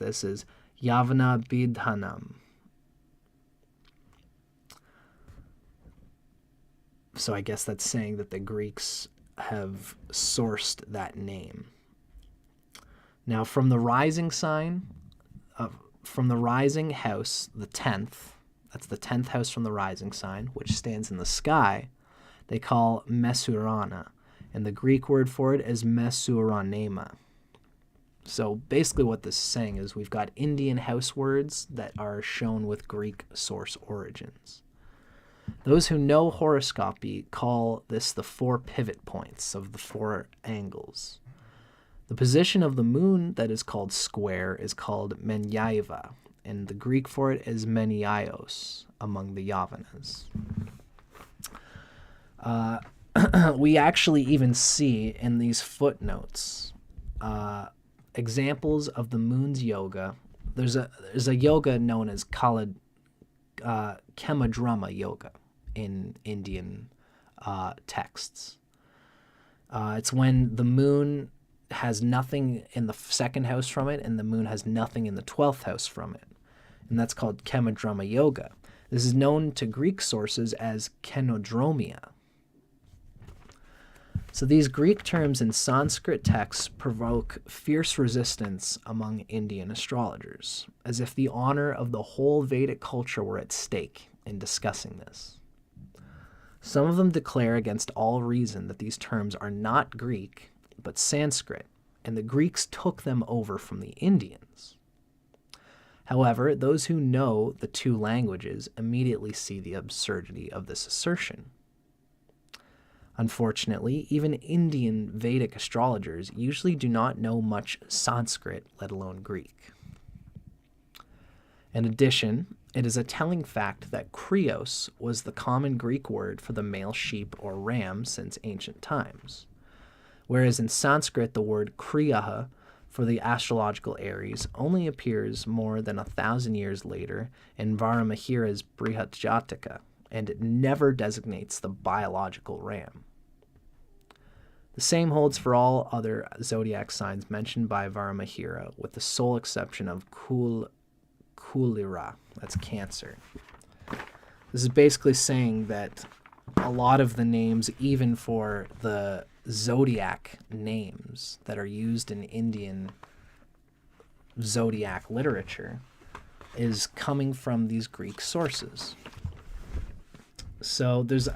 Yavana Bidhanam. So I guess that's saying that the Greeks have sourced that name. Now, from the rising sign, from the rising house, the 10th, that's the 10th house from the rising sign, which stands in the sky, they call mesurana, and the Greek word for it is mesuranema. So basically what this is saying is we've got Indian house words that are shown with Greek source origins. Those who know horoscopy call this the 4 pivot points of the 4 angles. The position of the moon that is called square is called menyaiva, and the Greek for it is meniaios among the Yavanas. We actually even see in these footnotes examples of the moon's yoga. There's a yoga known as Kemadrama yoga in Indian texts. It's when the moon has nothing in the 2nd house from it and the moon has nothing in the 12th house from it. And that's called Kemadrama yoga. This is known to Greek sources as kenodromia. So these Greek terms in Sanskrit texts provoke fierce resistance among Indian astrologers, as if the honor of the whole Vedic culture were at stake in discussing this. Some of them declare against all reason that these terms are not Greek, but Sanskrit, and the Greeks took them over from the Indians. However, those who know the 2 languages immediately see the absurdity of this assertion. Unfortunately, even Indian Vedic astrologers usually do not know much Sanskrit, let alone Greek. In addition, it is a telling fact that krios was the common Greek word for the male sheep or ram since ancient times, whereas in Sanskrit the word kriyaha for the astrological Aries only appears more than 1,000 years later in Varamahira's Brihatjataka, and it never designates the biological ram. The same holds for all other zodiac signs mentioned by Varamahira, with the sole exception of Kulira, that's Cancer. This is basically saying that a lot of the names, even for the zodiac names that are used in Indian zodiac literature, is coming from these Greek sources. So there's,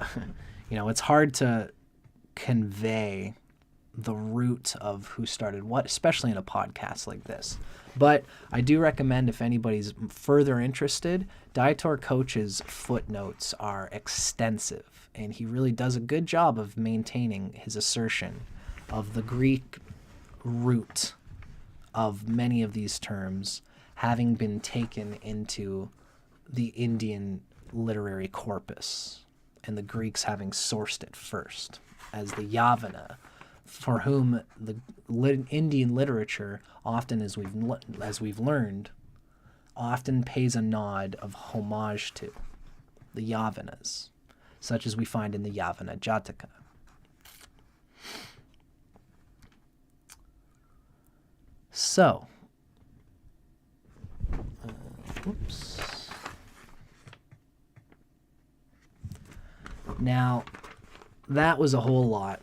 it's hard to convey the root of who started what, especially in a podcast like this. But I do recommend, if anybody's further interested, Dietor Koch's footnotes are extensive, and he really does a good job of maintaining his assertion of the Greek root of many of these terms having been taken into the Indian literary corpus, and the Greeks having sourced it first, as the Yavana, for whom the Indian literature, often as we've learned, often pays a nod of homage to the Yavanas, such as we find in the Yavana Jataka. So, now, that was a whole lot.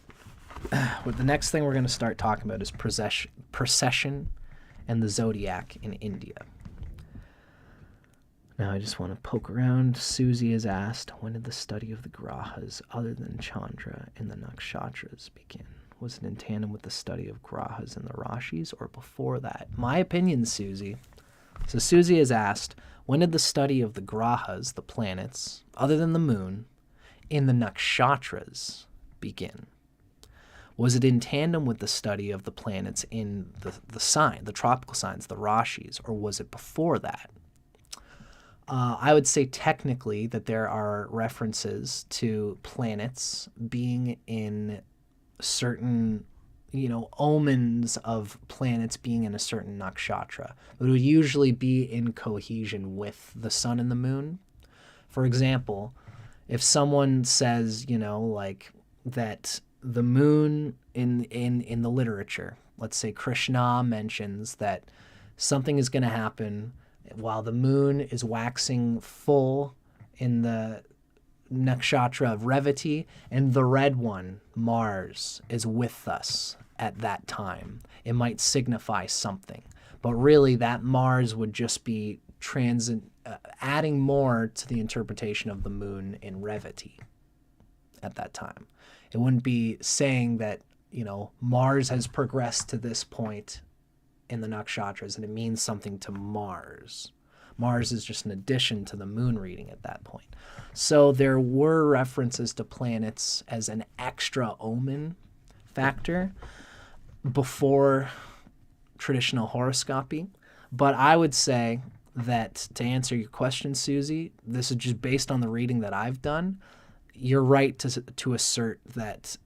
The next thing we're going to start talking about is precession and the zodiac in India. Now I just want to poke around. Susie has asked, when did the study of the grahas other than Chandra in the Nakshatras begin? Was it in tandem with the study of grahas in the Rashis or before that? My opinion, Susie. So Susie has asked, when did the study of the grahas, the planets, other than the moon, in the Nakshatras begin? Was it in tandem with the study of the planets in the tropical signs, the Rashis, or was it before that? I would say technically that there are references to planets being in certain, omens of planets being in a certain nakshatra. It would usually be in cohesion with the sun and the moon. For example, if someone says, that the moon in the literature, let's say Krishna mentions that something is going to happen while the moon is waxing full in the nakshatra of Revati, and the red one, Mars, is with us at that time. It might signify something, but really that Mars would just be adding more to the interpretation of the moon in Revati. at that time. It wouldn't be saying that, Mars has progressed to this point in the nakshatras and it means something to Mars. Mars is just an addition to the moon reading at that point. So there were references to planets as an extra omen factor before traditional horoscopy. But I would say that, to answer your question, Susie, this is just based on the reading that I've done. You're right to assert that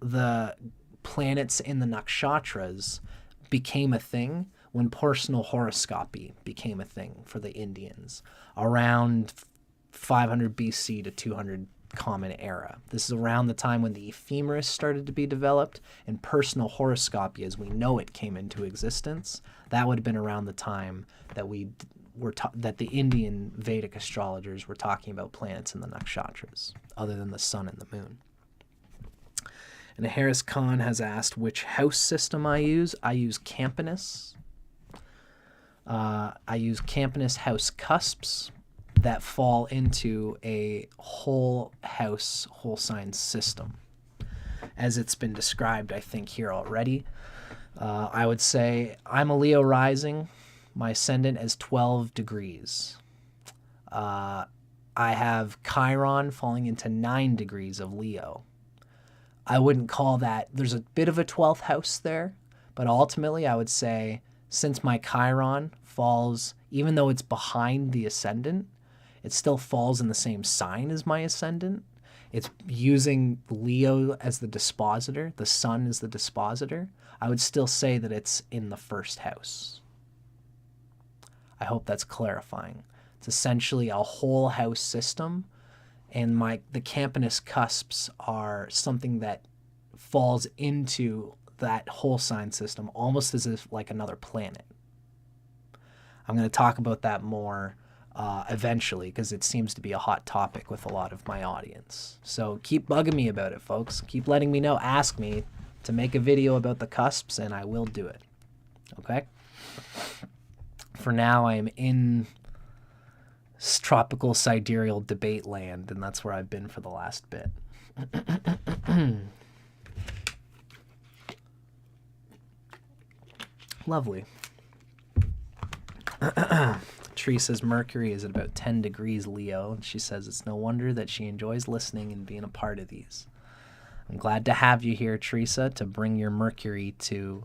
the planets in the nakshatras became a thing when personal horoscopy became a thing for the Indians around 500 BC to 200 Common Era. This is around the time when the ephemeris started to be developed and personal horoscopy as we know it came into existence. That would have been around the time that that the Indian Vedic astrologers were talking about planets in the nakshatras, other than the sun and the moon. And Harris Khan has asked which house system I use. I use Campanus. I use Campanus house cusps that fall into a whole house, whole sign system. As it's been described, I think, here already. I would say I'm a Leo rising. My ascendant is 12 degrees. I have Chiron falling into 9 degrees of Leo. I wouldn't call that, there's a bit of a 12th house there, but ultimately I would say since my Chiron falls, even though it's behind the ascendant, it still falls in the same sign as my ascendant. It's using Leo as the dispositor, the sun is the dispositor. I would still say that it's in the first house. I hope that's clarifying. It's essentially a whole house system, and the Campanus cusps are something that falls into that whole sign system almost as if like another planet. I'm going to talk about that more eventually because it seems to be a hot topic with a lot of my audience. So keep bugging me about it, folks. Keep letting me know. Ask me to make a video about the cusps, and I will do it. Okay? For now, I am in tropical sidereal debate land, and that's where I've been for the last bit. Lovely. Tree says Mercury is at about 10 degrees Leo, and she says it's no wonder that she enjoys listening and being a part of these. I'm glad to have you here, Teresa, to bring your Mercury to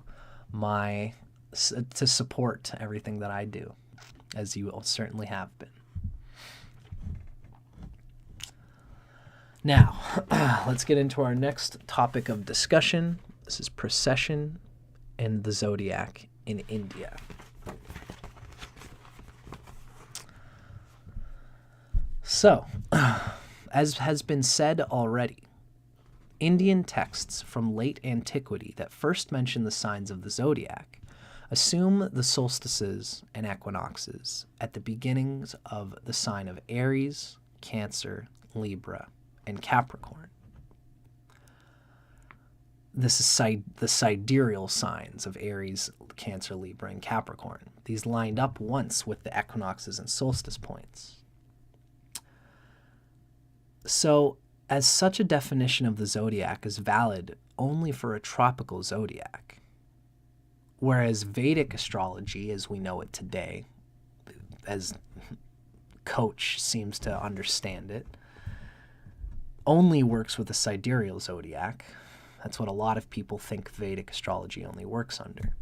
support everything that I do, as you certainly have been. Now, let's get into our next topic of discussion. This is precession and the Zodiac in India. So, as has been said already, Indian texts from late antiquity that first mention the signs of the zodiac assume the solstices and equinoxes at the beginnings of the sign of Aries, Cancer, Libra, and Capricorn. This is the sidereal signs of Aries, Cancer, Libra, and Capricorn. These lined up once with the equinoxes and solstice points. So, as such a definition of the zodiac is valid only for a tropical zodiac, whereas Vedic astrology, as we know it today, as Koch seems to understand it, only works with a sidereal zodiac. That's what a lot of people think Vedic astrology only works under.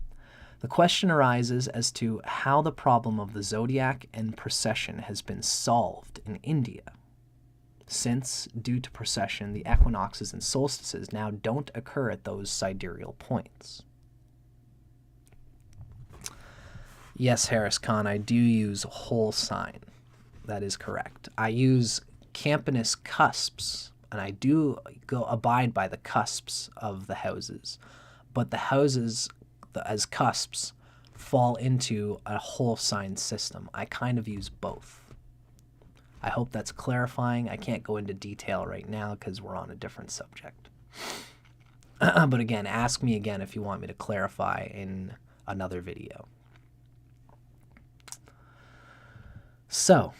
The question arises as to how the problem of the zodiac and precession has been solved in India, since, due to precession, the equinoxes and solstices now don't occur at those sidereal points. Yes, Harris Khan, I do use whole sign. That is correct. I use Campanus cusps, and I do abide by the cusps of the houses, but the houses as cusps fall into a whole sign system. I kind of use both. I hope that's clarifying. I can't go into detail right now because we're on a different subject. But again, ask me again if you want me to clarify in another video. So,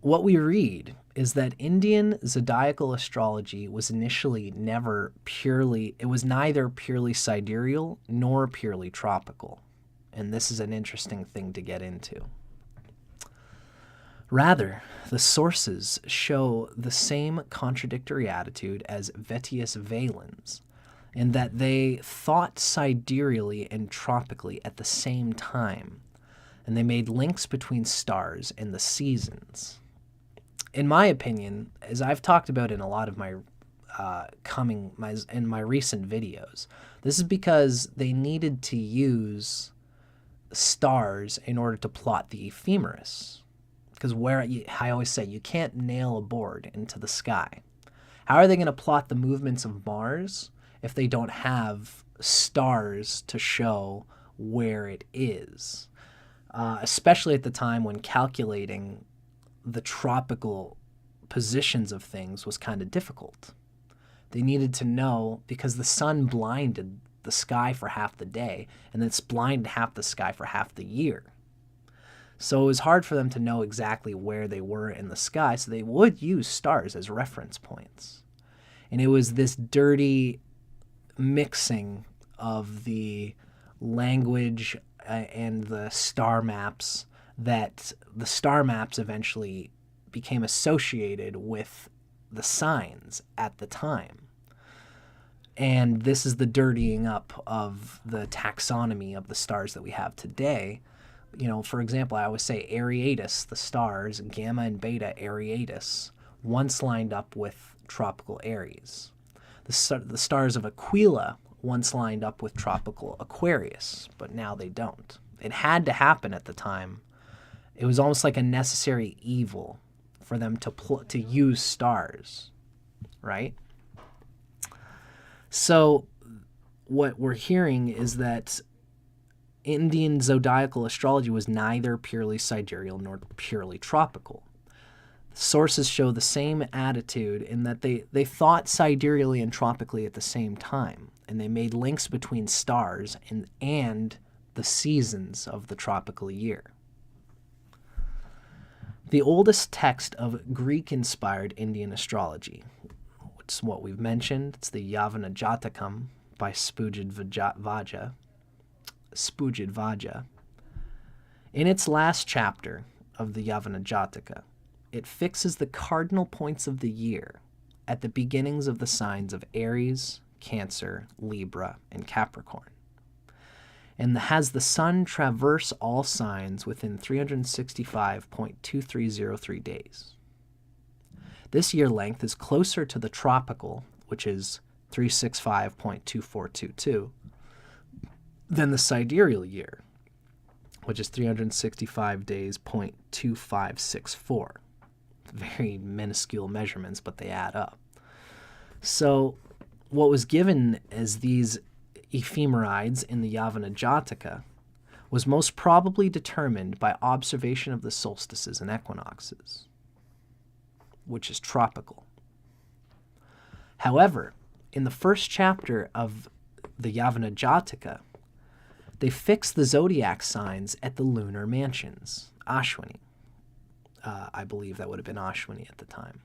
what we read is that Indian zodiacal astrology was initially it was neither purely sidereal nor purely tropical. And this is an interesting thing to get into. Rather, the sources show the same contradictory attitude as Vettius Valens, in that they thought sidereally and tropically at the same time, and they made links between stars and the seasons. In my opinion, as I've talked about in a lot of my in my recent videos, this is because they needed to use stars in order to plot the ephemeris. Because I always say, you can't nail a board into the sky. How are they going to plot the movements of Mars if they don't have stars to show where it is? Especially at the time when calculating the tropical positions of things was kind of difficult. They needed to know, because the sun blinded the sky for half the day, and it's blinded half the sky for half the year. So it was hard for them to know exactly where they were in the sky, so they would use stars as reference points. And it was this dirty mixing of the language and the star maps that the star maps eventually became associated with the signs at the time. And this is the dirtying up of the taxonomy of the stars that we have today. You know, for example, I always say Ariatis, the stars, Gamma and Beta Ariatis, once lined up with tropical Aries. The stars of Aquila once lined up with tropical Aquarius, but now they don't. It had to happen at the time. It was almost like a necessary evil for them to use stars, right? So what we're hearing is that Indian zodiacal astrology was neither purely sidereal nor purely tropical. Sources show the same attitude in that they thought sidereally and tropically at the same time, and they made links between stars and the seasons of the tropical year. The oldest text of Greek-inspired Indian astrology, which is what we've mentioned, it's the Yavana Jatakam by Spujid Vaja. In its last chapter of the Yavana Jataka, it fixes the cardinal points of the year at the beginnings of the signs of Aries, Cancer, Libra, and Capricorn, and has the sun traverse all signs within 365.2303 days. This year length is closer to the tropical, which is 365.2422, than the sidereal year, which is 365 days, 0.2564. Very minuscule measurements, but they add up. So what was given as these ephemerides in the Yavana Jataka was most probably determined by observation of the solstices and equinoxes, which is tropical. However, in the first chapter of the Yavana Jataka, they fixed the zodiac signs at the lunar mansions, Ashwini. I believe that would have been Ashwini at the time.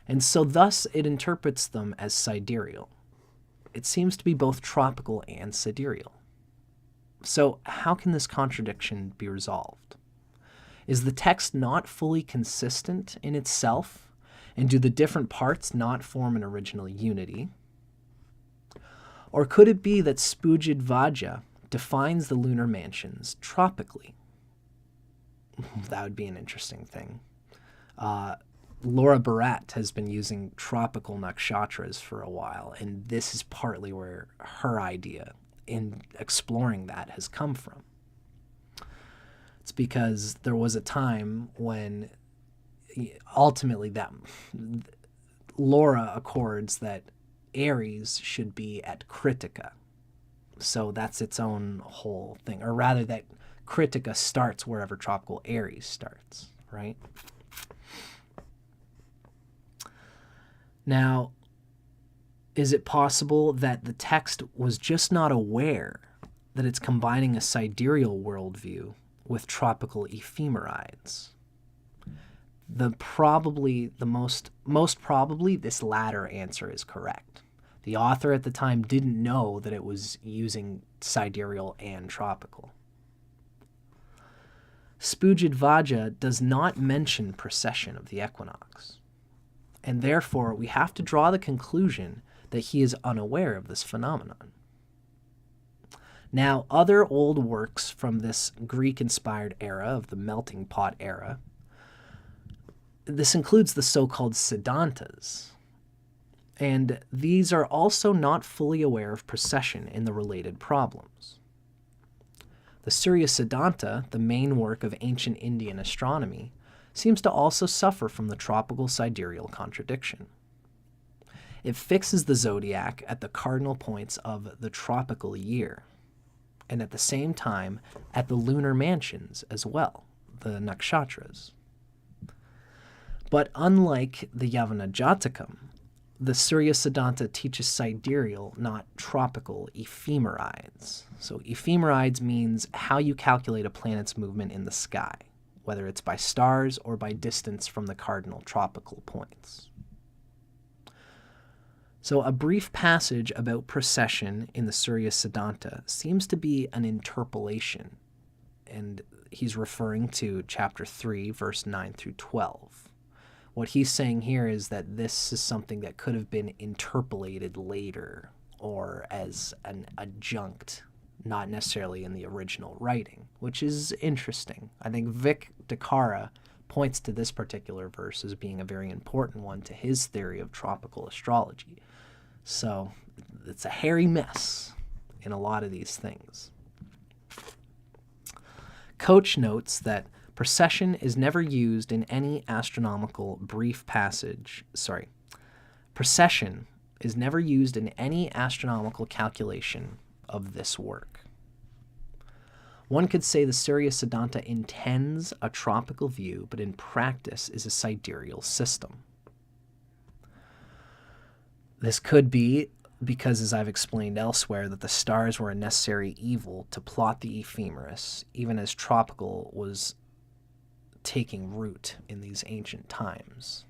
And so thus it interprets them as sidereal. It seems to be both tropical and sidereal. So how can this contradiction be resolved? Is the text not fully consistent in itself? And do the different parts not form an original unity? Or could it be that Spujid Vaja defines the lunar mansions tropically? That would be an interesting thing. Laura Barat has been using tropical nakshatras for a while, and this is partly where her idea in exploring that has come from. It's because there was a time when ultimately that Laura accords that Aries should be at Krittika. So that's its own whole thing, or rather that Krittika starts wherever tropical Aries starts, right? Now, is it possible that the text was just not aware that it's combining a sidereal worldview with tropical ephemerides? Most probably this latter answer is correct. The author at the time didn't know that it was using sidereal and tropical. Spujidvaja does not mention precession of the equinox, and therefore we have to draw the conclusion that he is unaware of this phenomenon. Now, other old works from this Greek-inspired era of the melting pot era, this includes the so-called Siddhantas, and these are also not fully aware of precession in the related problems. The Surya Siddhanta, the main work of ancient Indian astronomy, seems to also suffer from the tropical sidereal contradiction. It fixes the zodiac at the cardinal points of the tropical year, and at the same time at the lunar mansions as well, the Nakshatras. But unlike the Yavana Jatakam, the Surya Siddhanta teaches sidereal, not tropical, ephemerides. So ephemerides means how you calculate a planet's movement in the sky, whether it's by stars or by distance from the cardinal tropical points. So a brief passage about precession in the Surya Siddhanta seems to be an interpolation, and he's referring to chapter 3, verse 9 through 12. What he's saying here is that this is something that could have been interpolated later or as an adjunct, not necessarily in the original writing, which is interesting. I think Vic Dakara points to this particular verse as being a very important one to his theory of tropical astrology. So it's a hairy mess in a lot of these things. Koch notes that precession is never used in any astronomical brief passage. Precession is never used in any astronomical calculation of this work. One could say the Surya Siddhanta intends a tropical view, but in practice is a sidereal system. This could be because, as I've explained elsewhere, that the stars were a necessary evil to plot the ephemeris, even as tropical was taking root in these ancient times.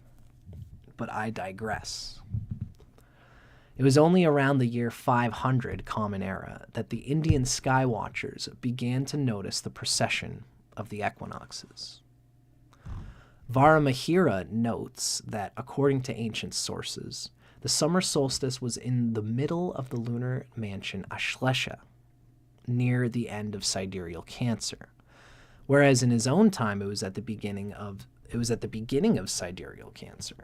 But I digress. It was only around the year 500 Common Era that the Indian sky watchers began to notice the precession of the equinoxes. Varamahira notes that, according to ancient sources, the summer solstice was in the middle of the lunar mansion Ashlesha, near the end of sidereal Cancer, whereas in his own time it was at the beginning of sidereal Cancer.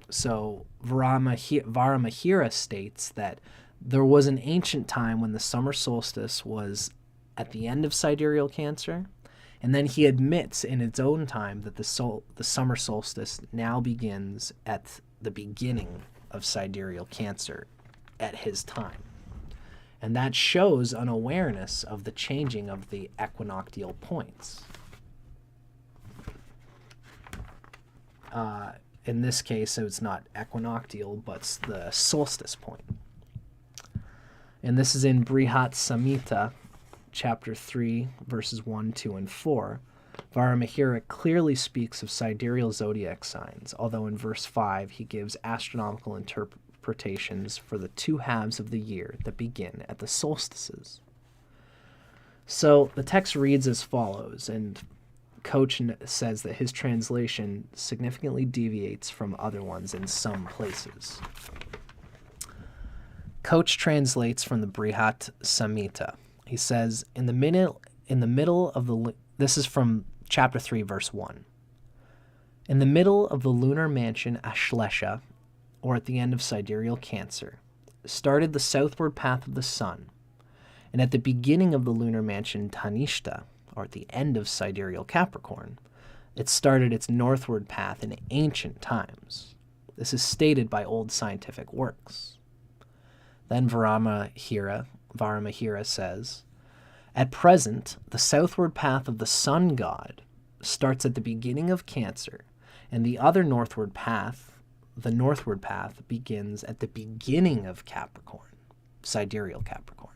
So Varamahira states that there was an ancient time when the summer solstice was at the end of sidereal Cancer, and then he admits in its own time that the summer solstice now begins at the beginning of sidereal Cancer at his time. And that shows an awareness of the changing of the equinoctial points. In this case, it's not equinoctial, but the solstice point. And this is in Brihat Samhita, chapter 3, verses 1, 2, and 4. Varamahira clearly speaks of sidereal zodiac signs, although in verse 5 he gives astronomical interpretations for the two halves of the year that begin at the solstices. So the text reads as follows, and Koch says that his translation significantly deviates from other ones in some places. Koch translates from the Brihat Samhita. He says, in the middle of the this is from chapter 3, verse 1. In the middle of the lunar mansion Ashlesha, or at the end of sidereal Cancer, started the southward path of the sun, and at the beginning of the lunar mansion Tanishta, or at the end of sidereal Capricorn, it started its northward path in ancient times. This is stated by old scientific works. Then Varamahira says, at present, the southward path of the sun god starts at the beginning of Cancer, and the other northward path, begins at the beginning of Capricorn, sidereal Capricorn.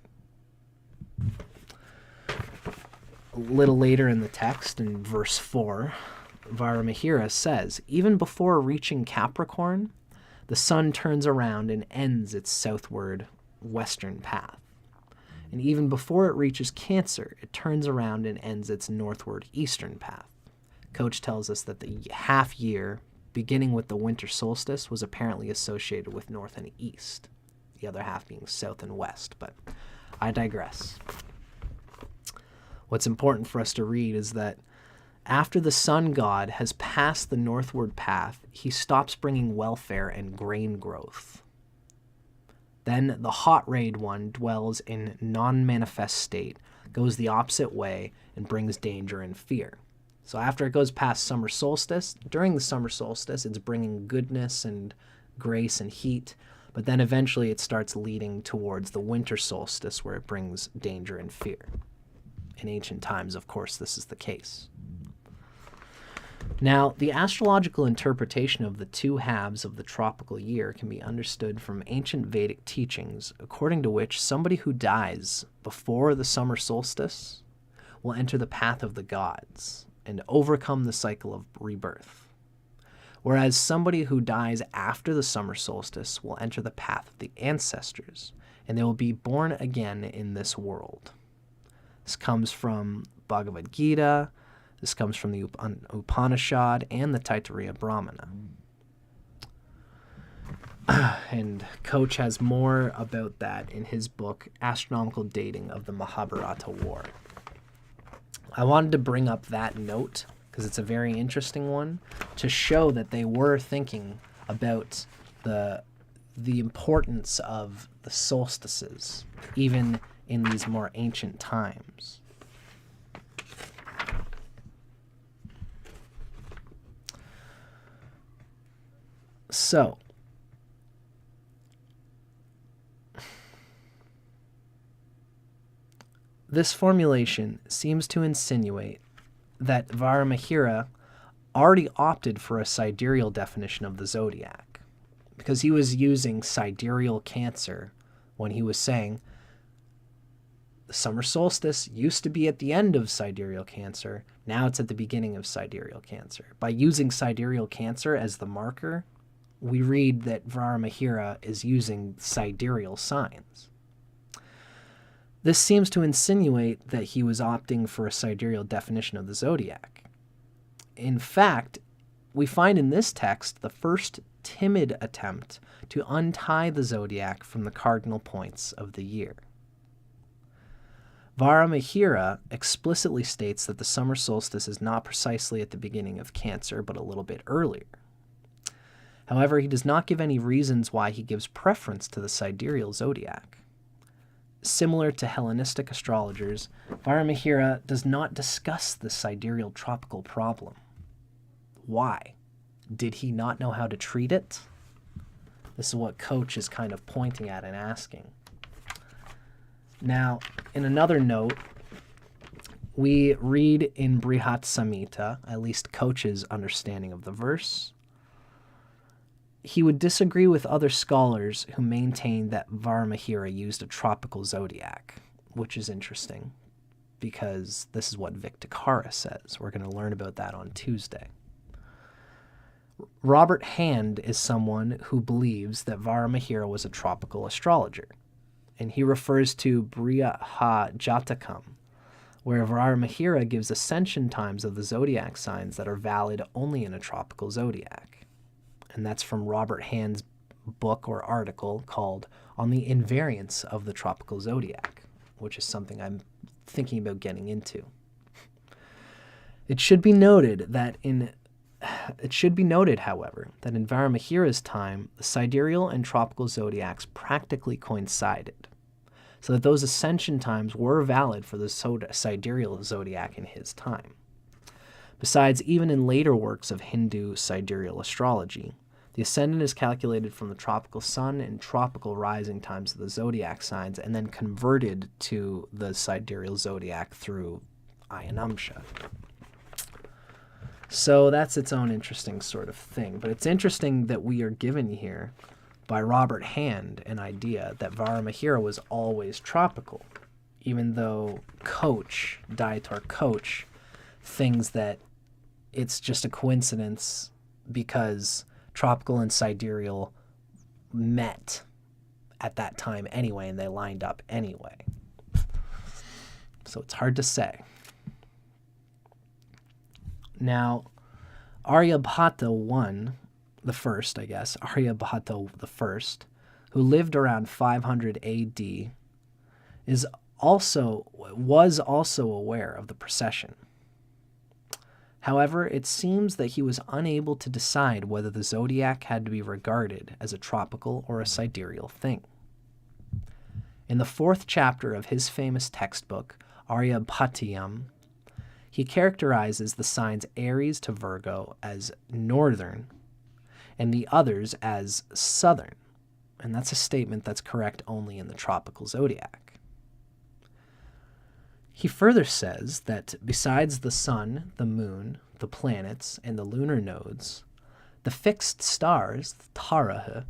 A little later in the text, in verse 4, Varamahira says, even before reaching Capricorn, the sun turns around and ends its southward western path. And even before it reaches Cancer, it turns around and ends its northward eastern path. Koch tells us that the half year, beginning with the winter solstice, was apparently associated with north and east, the other half being south and west, but I digress. What's important for us to read is that after the sun god has passed the northward path, he stops bringing welfare and grain growth. Then the hot-rayed one dwells in non-manifest state, goes the opposite way, and brings danger and fear. So after it goes past summer solstice, during the summer solstice, it's bringing goodness and grace and heat, but then eventually it starts leading towards the winter solstice where it brings danger and fear. In ancient times, of course, this is the case. Now, the astrological interpretation of the two halves of the tropical year can be understood from ancient Vedic teachings, according to which somebody who dies before the summer solstice will enter the path of the gods and overcome the cycle of rebirth, whereas somebody who dies after the summer solstice will enter the path of the ancestors, and they will be born again in this world. This comes from Bhagavad Gita. This comes from the Upanishad and the Taittiriya Brahmana. And Koch has more about that in his book, Astronomical Dating of the Mahabharata War. I wanted to bring up that note because it's a very interesting one to show that they were thinking about the importance of the solstices, even in these more ancient times. So, this formulation seems to insinuate that Varamahira already opted for a sidereal definition of the zodiac, because he was using sidereal Cancer when he was saying the summer solstice used to be at the end of sidereal Cancer, now it's at the beginning of sidereal Cancer. By using sidereal Cancer as the marker, we read that Varamahira is using sidereal signs. This seems to insinuate that he was opting for a sidereal definition of the zodiac. In fact, we find in this text the first timid attempt to untie the zodiac from the cardinal points of the year. Varamahira explicitly states that the summer solstice is not precisely at the beginning of Cancer, but a little bit earlier. However, he does not give any reasons why he gives preference to the sidereal zodiac. Similar to Hellenistic astrologers, Varamahira does not discuss the sidereal tropical problem. Why? Did he not know how to treat it? This is what Koch is kind of pointing at and asking. Now, in another note, we read in Brihat Samhita, at least Koch's understanding of the verse, he would disagree with other scholars who maintain that Varamahira used a tropical zodiac, which is interesting because this is what Victakara says. We're going to learn about that on Tuesday. Robert Hand is someone who believes that Varamahira was a tropical astrologer, and he refers to Brihat Jatakam, where Varamahira gives ascension times of the zodiac signs that are valid only in a tropical zodiac. And that's from Robert Hand's book or article called On the Invariance of the Tropical Zodiac, which is something I'm thinking about getting into. It should be noted, however, that in Varamahira's time, the sidereal and tropical zodiacs practically coincided, so that those ascension times were valid for the sidereal zodiac in his time. Besides, even in later works of Hindu sidereal astrology, the ascendant is calculated from the tropical sun and tropical rising times of the zodiac signs and then converted to the sidereal zodiac through Ayanamsha. So that's its own interesting sort of thing. But it's interesting that we are given here by Robert Hand an idea that Varamahira was always tropical, even though Koch, Dieter Koch, thinks that it's just a coincidence because tropical and sidereal met at that time anyway, and they lined up anyway. So it's hard to say. Now, Aryabhata I, Aryabhata I, who lived around 500 AD, was also aware of the precession. However, it seems that he was unable to decide whether the zodiac had to be regarded as a tropical or a sidereal thing. In the 4th chapter of his famous textbook, Aryabhata, he characterizes the signs Aries to Virgo as northern and the others as southern, and that's a statement that's correct only in the tropical zodiac. He further says that besides the sun, the moon, the planets, and the lunar nodes, the fixed stars, the Taraha,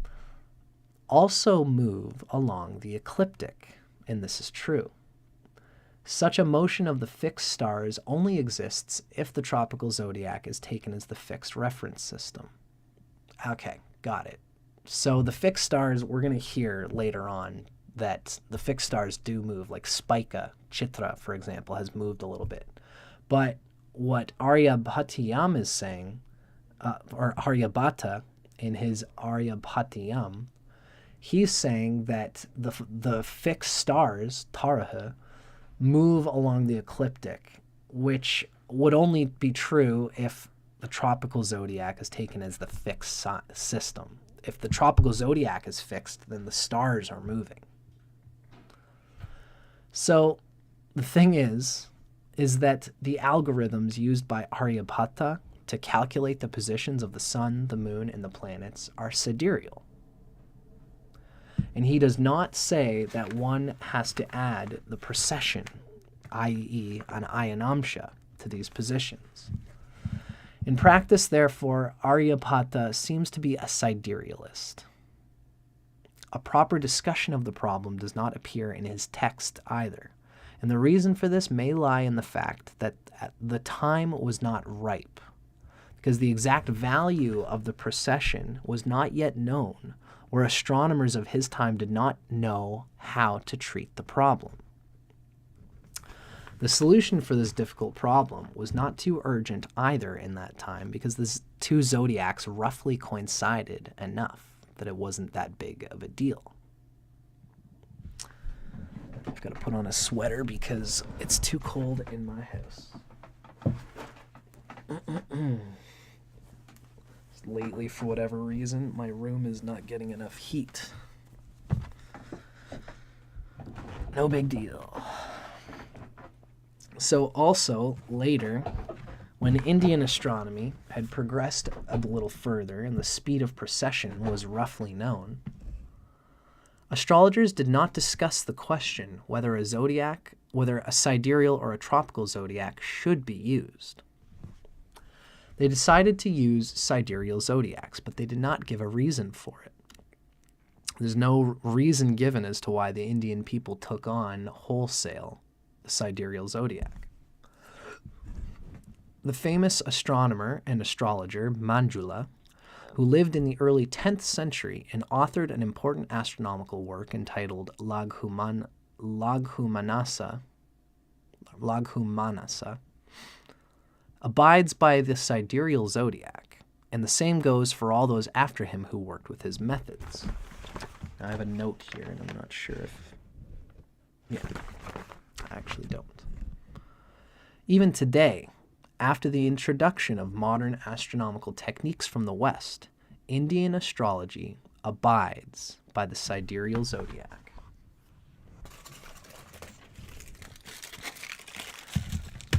also move along the ecliptic, and this is true. Such a motion of the fixed stars only exists if the tropical zodiac is taken as the fixed reference system. Okay, got it. So the fixed stars, we're going to hear later on that the fixed stars do move, like Spica, Chitra, for example, has moved a little bit. But what Aryabhata is saying, or Aryabhata in his Aryabhata, he's saying that the fixed stars, Taraha, move along the ecliptic, which would only be true if the tropical zodiac is taken as the fixed system. If the tropical zodiac is fixed, then the stars are moving. So the thing is that the algorithms used by Aryabhata to calculate the positions of the sun, the moon, and the planets are sidereal. And he does not say that one has to add the precession, i.e. an Ayanamsha, to these positions. In practice, therefore, Aryabhata seems to be a siderealist. A proper discussion of the problem does not appear in his text either, and the reason for this may lie in the fact that the time was not ripe, because the exact value of the precession was not yet known, or astronomers of his time did not know how to treat the problem. The solution for this difficult problem was not too urgent either in that time, because the two zodiacs roughly coincided enough that it wasn't that big of a deal. I've got to put on a sweater because it's too cold in my house. Lately, for whatever reason, my room is not getting enough heat. No big deal. So also, later, when Indian astronomy had progressed a little further and the speed of precession was roughly known, astrologers did not discuss the question whether a sidereal or a tropical zodiac should be used. They decided to use sidereal zodiacs, but they did not give a reason for it. There's no reason given as to why the Indian people took on wholesale the sidereal zodiac. The famous astronomer and astrologer Manjula, who lived in the early 10th century and authored an important astronomical work entitled Laghumanasa, abides by the sidereal zodiac, and the same goes for all those after him who worked with his methods. Now, I have a note here, and I'm not sure if... Yeah, I actually don't. Even today, after the introduction of modern astronomical techniques from the West, Indian astrology abides by the sidereal zodiac.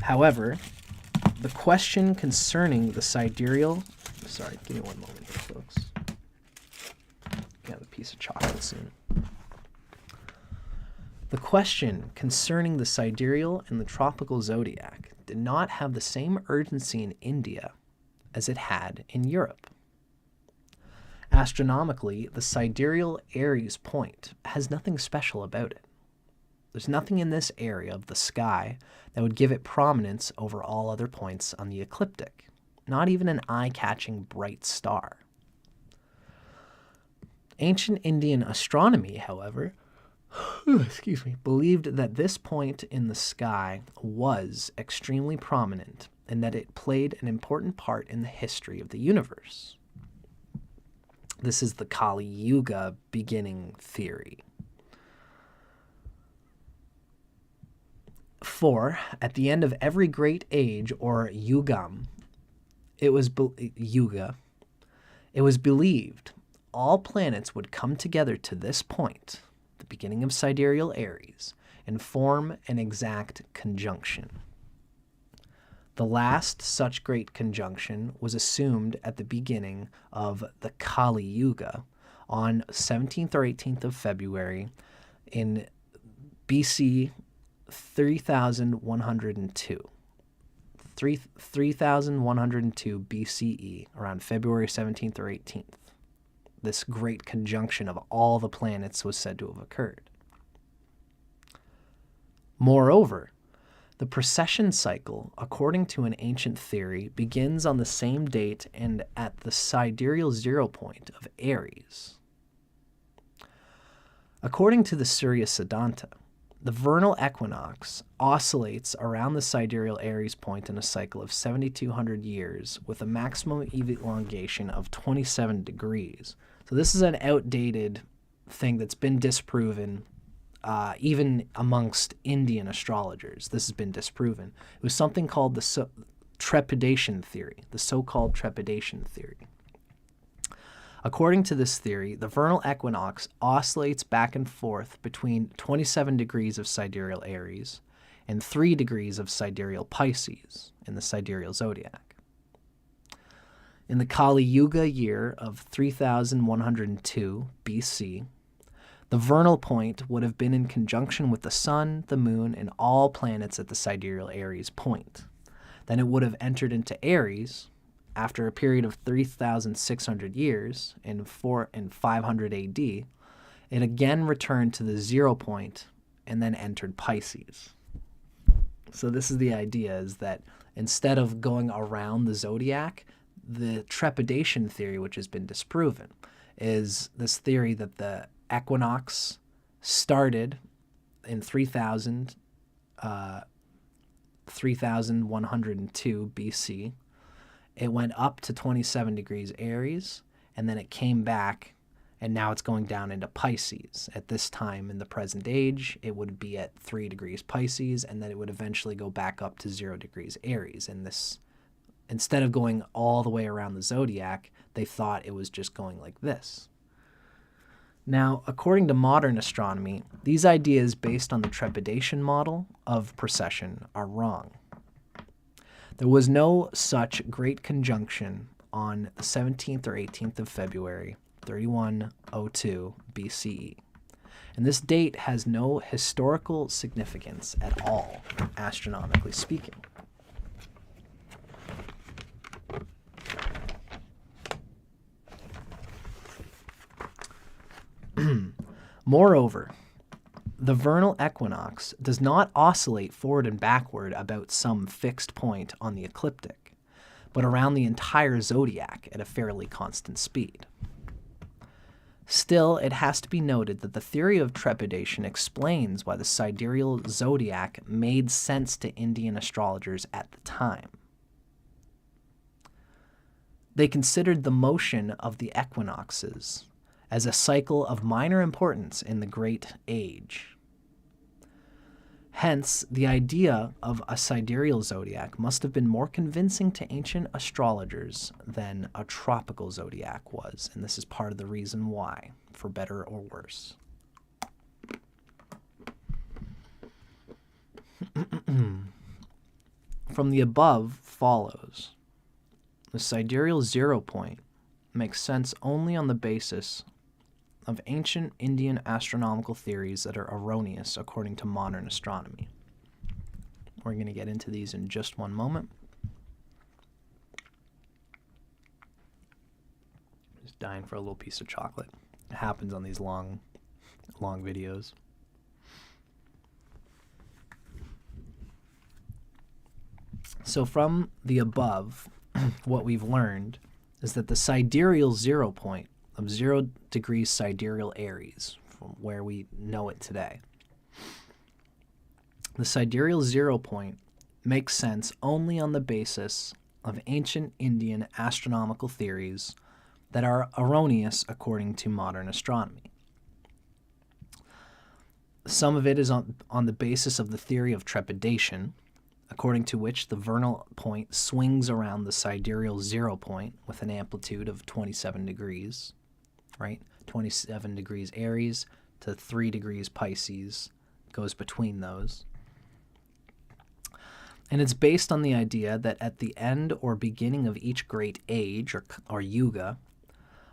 However, the question concerning the sidereal... Sorry, give me one moment here, folks. Have a piece of chocolate soon. The question concerning the sidereal and the tropical zodiac did not have the same urgency in India as it had in Europe. Astronomically, the sidereal Aries point has nothing special about it. There's nothing in this area of the sky that would give it prominence over all other points on the ecliptic. not even an eye-catching bright star. Ancient Indian astronomy, however, believed that this point in the sky was extremely prominent and that it played an important part in the history of the universe. This is the Kali Yuga beginning theory. For, at the end of every great age, or yugam, it was believed all planets would come together to this point, the beginning of sidereal Aries, and form an exact conjunction. The last such great conjunction was assumed at the beginning of the Kali Yuga on 17th or 18th of February in BC 3102. 3102 BCE, around February 17th or 18th. This great conjunction of all the planets was said to have occurred. Moreover, the precession cycle, according to an ancient theory, begins on the same date and at the sidereal 0 point of Aries. According to the Surya Siddhanta, the vernal equinox oscillates around the sidereal Aries point in a cycle of 7,200 years with a maximum elongation of 27 degrees. So this is an outdated thing that's been disproven even amongst Indian astrologers. This has been disproven. It was something called the Trepidation theory, the so-called Trepidation theory. According to this theory, the vernal equinox oscillates back and forth between 27 degrees of sidereal Aries and 3 degrees of sidereal Pisces in the sidereal zodiac. In the Kali Yuga year of 3102 BC, the vernal point would have been in conjunction with the sun, the moon, and all planets at the sidereal Aries point. Then it would have entered into Aries after a period of 3,600 years in 500 AD. It again returned to the 0 point and then entered Pisces. So this is the idea, is that instead of going around the zodiac, the trepidation theory, which has been disproven, is this theory that the equinox started in 3102 BC. It went up to 27 degrees Aries, and then it came back, and now it's going down into Pisces. At this time in the present age, it would be at 3 degrees Pisces, and then it would eventually go back up to 0 degrees Aries. And this, instead of going all the way around the zodiac, they thought it was just going like this. Now, according to modern astronomy, these ideas based on the trepidation model of precession are wrong. There was no such great conjunction on the 17th or 18th of February, 3102 BCE. And this date has no historical significance at all, astronomically speaking. Moreover, the vernal equinox does not oscillate forward and backward about some fixed point on the ecliptic, but around the entire zodiac at a fairly constant speed. Still, it has to be noted that the theory of trepidation explains why the sidereal zodiac made sense to Indian astrologers at the time. They considered the motion of the equinoxes as a cycle of minor importance in the great age. Hence, the idea of a sidereal zodiac must have been more convincing to ancient astrologers than a tropical zodiac was, and this is part of the reason why, for better or worse. From the above follows, the sidereal 0 point makes sense only on the basis of ancient Indian astronomical theories that are erroneous according to modern astronomy. We're going to get into these in just one moment. Just dying for a little piece of chocolate. It happens on these long videos. So from the above, what we've learned is that the sidereal 0 point of 0 degrees sidereal Aries, from where we know it today, the sidereal 0 point makes sense only on the basis of ancient Indian astronomical theories that are erroneous according to modern astronomy. Some of it is on the basis of the theory of trepidation, according to which the vernal point swings around the sidereal 0 point with an amplitude of 27 degrees, right? 27 degrees Aries to 3 degrees Pisces goes between those. And it's based on the idea that at the end or beginning of each great age, or yuga,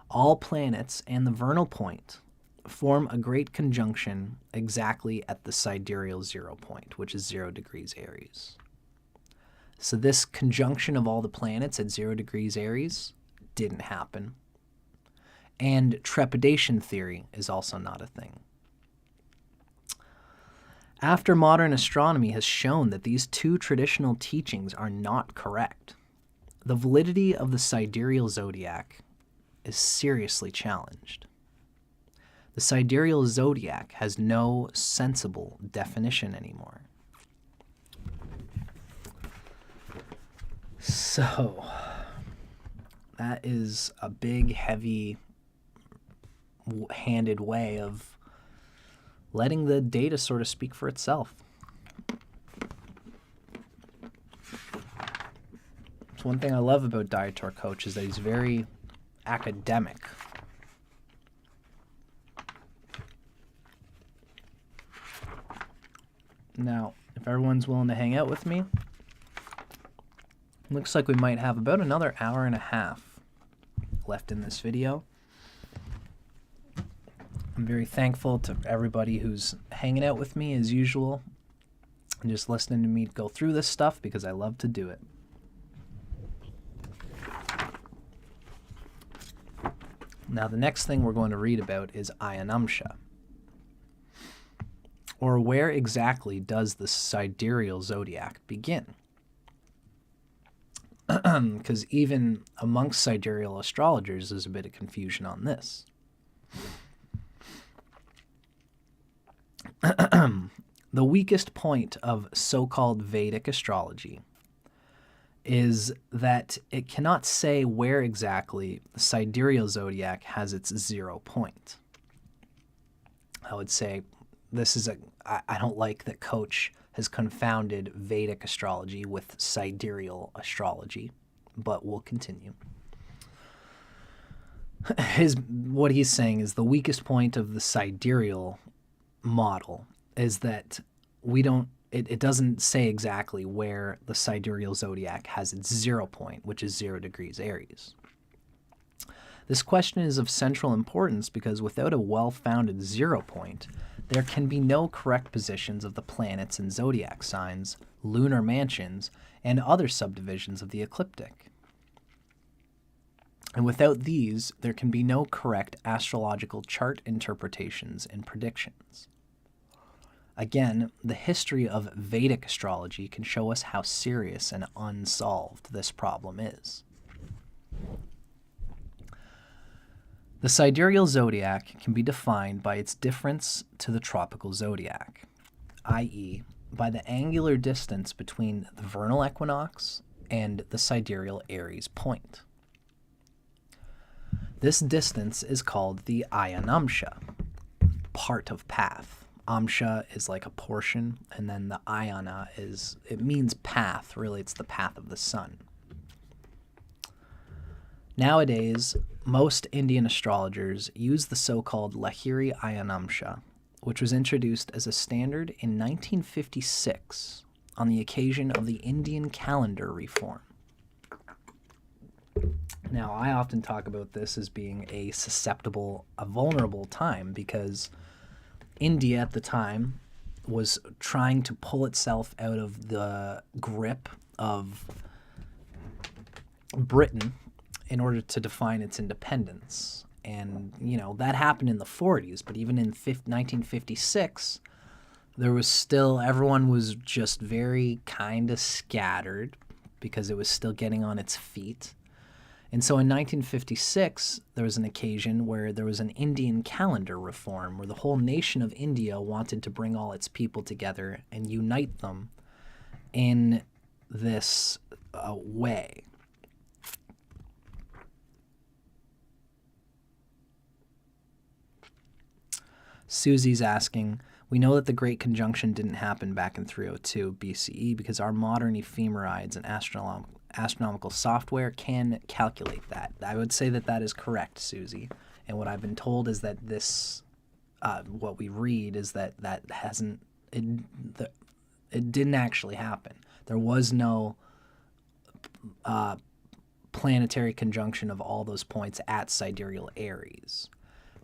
all planets and the vernal point form a great conjunction exactly at the sidereal 0 point, which is 0 degrees Aries. So this conjunction of all the planets at 0 degrees Aries didn't happen. And trepidation theory is also not a thing. After modern astronomy has shown that these two traditional teachings are not correct, the validity of the sidereal zodiac is seriously challenged. The sidereal zodiac has no sensible definition anymore. So, that is a big, heavy-handed way of letting the data sort of speak for itself. It's one thing I love about Dr. Koch is that he's very academic. Now, if everyone's willing to hang out with me, looks like we might have about another hour and a half left in this video. I'm very thankful to everybody who's hanging out with me as usual and just listening to me go through this stuff because I love to do it. Now, the next thing we're going to read about is Ayanamsha. Or where exactly does the sidereal zodiac begin? Because even amongst sidereal astrologers, there's a bit of confusion on this. The weakest point of so-called Vedic astrology is that it cannot say where exactly the sidereal zodiac has its 0 point. I would say this is I don't like that Koch has confounded Vedic astrology with sidereal astrology, but we'll continue. What he's saying is the weakest point of the sidereal model is that it doesn't say exactly where the sidereal zodiac has its 0 point, which is 0 degrees Aries. This question is of central importance because without a well-founded 0 point, there can be no correct positions of the planets and zodiac signs, lunar mansions, and other subdivisions of the ecliptic. And without these, there can be no correct astrological chart interpretations and predictions. Again, the history of Vedic astrology can show us how serious and unsolved this problem is. The sidereal zodiac can be defined by its difference to the tropical zodiac, i.e., by the angular distance between the vernal equinox and the sidereal Aries point. This distance is called the Ayanamsha, part of path. Amsha is like a portion, and then the Ayana it means path. Really, it's the path of the sun. Nowadays, most Indian astrologers use the so-called Lahiri Ayanamsha, which was introduced as a standard in 1956 on the occasion of the Indian calendar reform. Now, I often talk about this as being a vulnerable time because India at the time was trying to pull itself out of the grip of Britain in order to define its independence. And, that happened in the 40s, but even in 1956, there was still, everyone was just very kind of scattered because it was still getting on its feet. And so in 1956, there was an occasion where there was an Indian calendar reform where the whole nation of India wanted to bring all its people together and unite them in this way. Susie's asking, we know that the Great Conjunction didn't happen back in 302 BCE because our modern ephemerides and astronomical software can calculate that. I would say that that is correct, Susie. And what I've been told is that this, what we read is that it didn't actually happen. There was no planetary conjunction of all those points at sidereal Aries.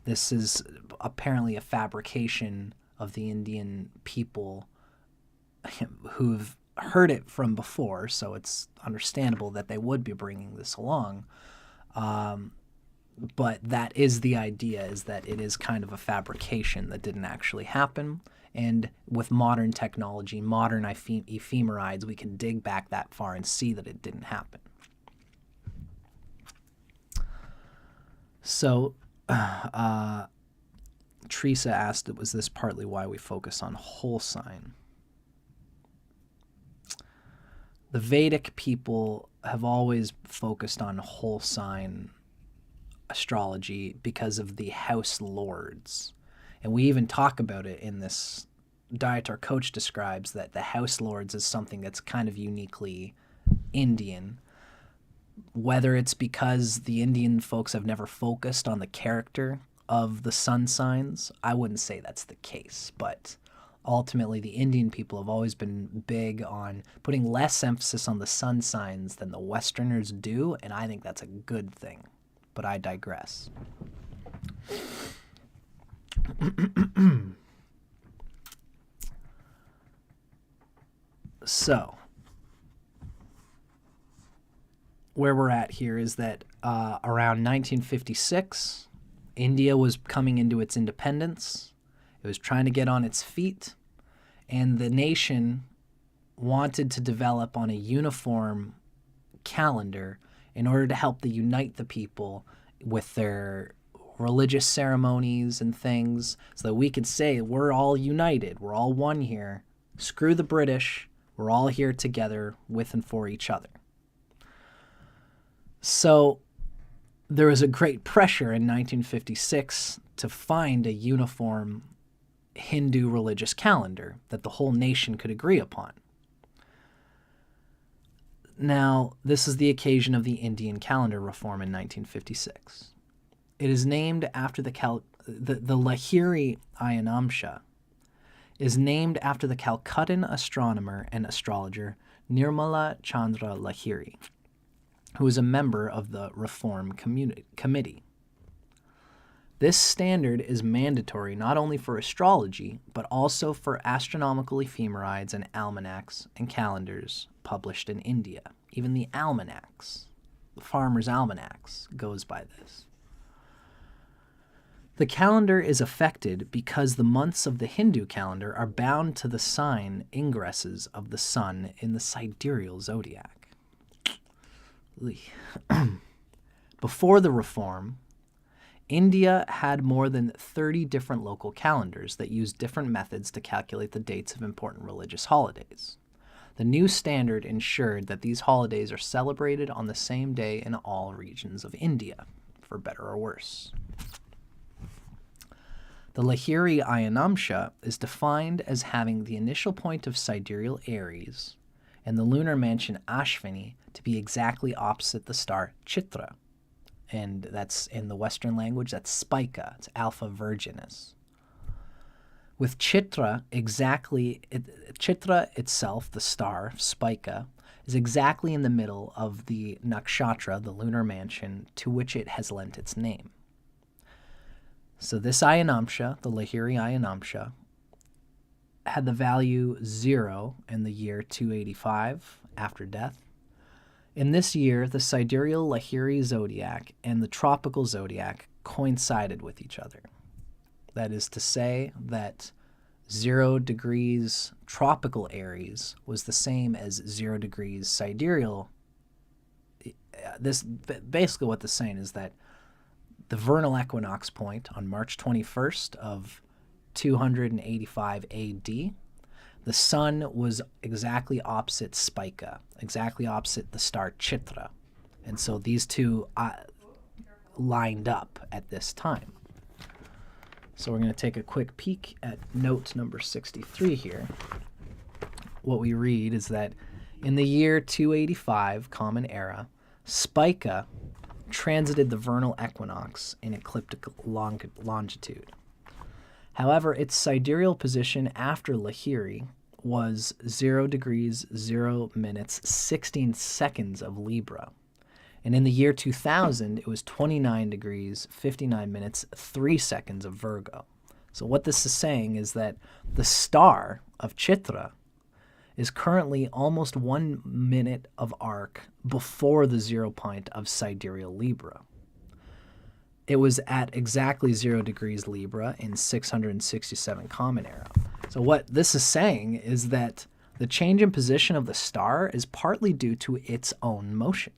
This is apparently a fabrication of the Indian people who've heard it from before, so it's understandable that they would be bringing this along. But that is the idea, is that it is kind of a fabrication that didn't actually happen. And with modern technology, modern ephemerides, we can dig back that far and see that it didn't happen. So Teresa asked, was this partly why we focus on whole sign? The Vedic people have always focused on whole sign astrology because of the house lords. And we even talk about it in this diet. Koch describes that the house lords is something that's kind of uniquely Indian. Whether it's because the Indian folks have never focused on the character of the sun signs, I wouldn't say that's the case. But ultimately, the Indian people have always been big on putting less emphasis on the sun signs than the Westerners do, and I think that's a good thing. But I digress. So, where we're at here is that around 1956, India was coming into its independence. It was trying to get on its feet, and the nation wanted to develop on a uniform calendar in order to help unite the people with their religious ceremonies and things, so that we could say we're all united, we're all one here. Screw the British, we're all here together with and for each other. So there was a great pressure in 1956 to find a uniform Hindu religious calendar that the whole nation could agree upon. Now, this is the occasion of the Indian calendar reform in 1956. It is named after the Lahiri Ayanamsha is named after the Calcuttan astronomer and astrologer Nirmala Chandra Lahiri, who was a member of the Reform Committee. This standard is mandatory not only for astrology, but also for astronomical ephemerides and almanacs and calendars published in India. Even the almanacs, the farmers' almanacs, goes by this. The calendar is affected because the months of the Hindu calendar are bound to the sign ingresses of the sun in the sidereal zodiac. Before the reform, India had more than 30 different local calendars that used different methods to calculate the dates of important religious holidays. The new standard ensured that these holidays are celebrated on the same day in all regions of India, for better or worse. The Lahiri Ayanamsha is defined as having the initial point of sidereal Aries and the lunar mansion Ashvini to be exactly opposite the star Chitra. And that's, in the Western language, that's Spica. It's Alpha Virginis. With Chitra Chitra itself, the star, Spica, is exactly in the middle of the Nakshatra, the lunar mansion, to which it has lent its name. So this Ayanamsha, the Lahiri Ayanamsha, had the value 0 in the year 285 after death. In this year, the sidereal Lahiri zodiac and the tropical zodiac coincided with each other. That is to say that 0 degrees tropical Aries was the same as 0 degrees sidereal. This basically what this is saying is that the vernal equinox point on March 21st of 285 AD, the sun was exactly opposite Spica, exactly opposite the star Chitra. And so these two lined up at this time. So we're going to take a quick peek at note number 63 here. What we read is that in the year 285 Common Era, Spica transited the vernal equinox in ecliptic longitude. However, its sidereal position after Lahiri was 0 degrees 0 minutes 16 seconds of Libra. And in the year 2000, it was 29 degrees 59 minutes 3 seconds of Virgo. So what this is saying is that the star of Chitra is currently almost 1 minute of arc before the 0 point of sidereal Libra. It was at exactly 0 degrees Libra in 667 Common Era. So what this is saying is that the change in position of the star is partly due to its own motion.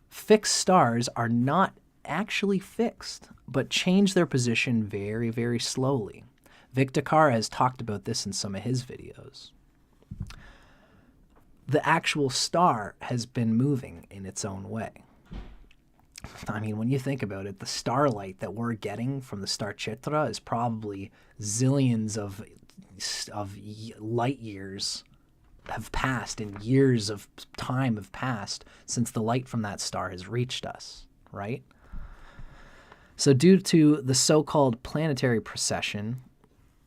Fixed stars are not actually fixed, but change their position very, very slowly. Vic Dakar has talked about this in some of his videos. The actual star has been moving in its own way. I mean, when you think about it, the starlight that we're getting from the star Chitra is probably zillions of light years have passed, and years of time have passed since the light from that star has reached us, right? So due to the so-called planetary precession,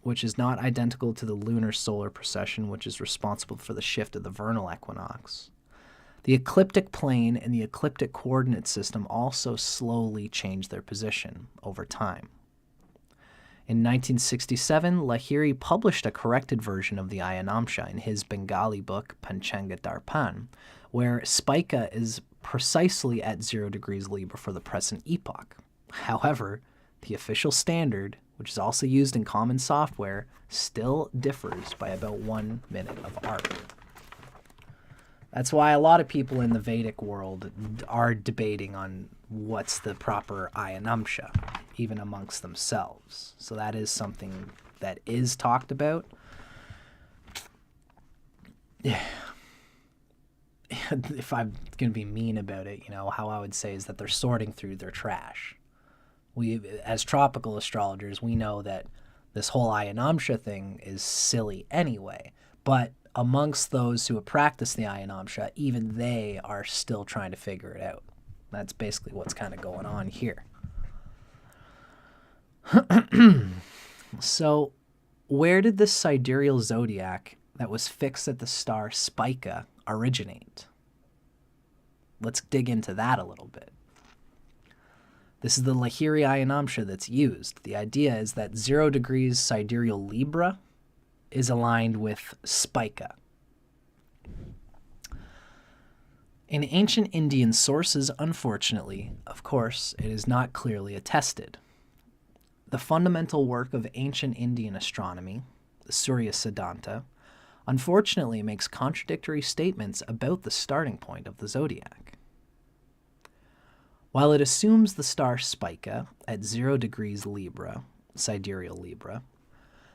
which is not identical to the lunar solar precession, which is responsible for the shift of the vernal equinox, the ecliptic plane and the ecliptic coordinate system also slowly change their position over time. In 1967, Lahiri published a corrected version of the Ayanamsha in his Bengali book Panchanga Darpan, where Spica is precisely at 0 degrees Libra for the present epoch. However, the official standard, which is also used in common software, still differs by about 1 minute of arc. That's why a lot of people in the Vedic world are debating on what's the proper Ayanamsha, even amongst themselves. So that is something that is talked about. If I'm going to be mean about it, how I would say is that they're sorting through their trash. We, as tropical astrologers, we know that this whole Ayanamsha thing is silly anyway, but amongst those who have practiced the Ayanamsha, even they are still trying to figure it out. That's basically what's kind of going on here. So, where did this sidereal zodiac that was fixed at the star Spica originate? Let's dig into that a little bit. This is the Lahiri Ayanamsha that's used. The idea is that 0 degrees sidereal Libra is aligned with Spica. In ancient Indian sources, unfortunately, of course, it is not clearly attested. The fundamental work of ancient Indian astronomy, the Surya Siddhanta, unfortunately makes contradictory statements about the starting point of the zodiac. While it assumes the star Spica at 0 degrees Libra, sidereal Libra,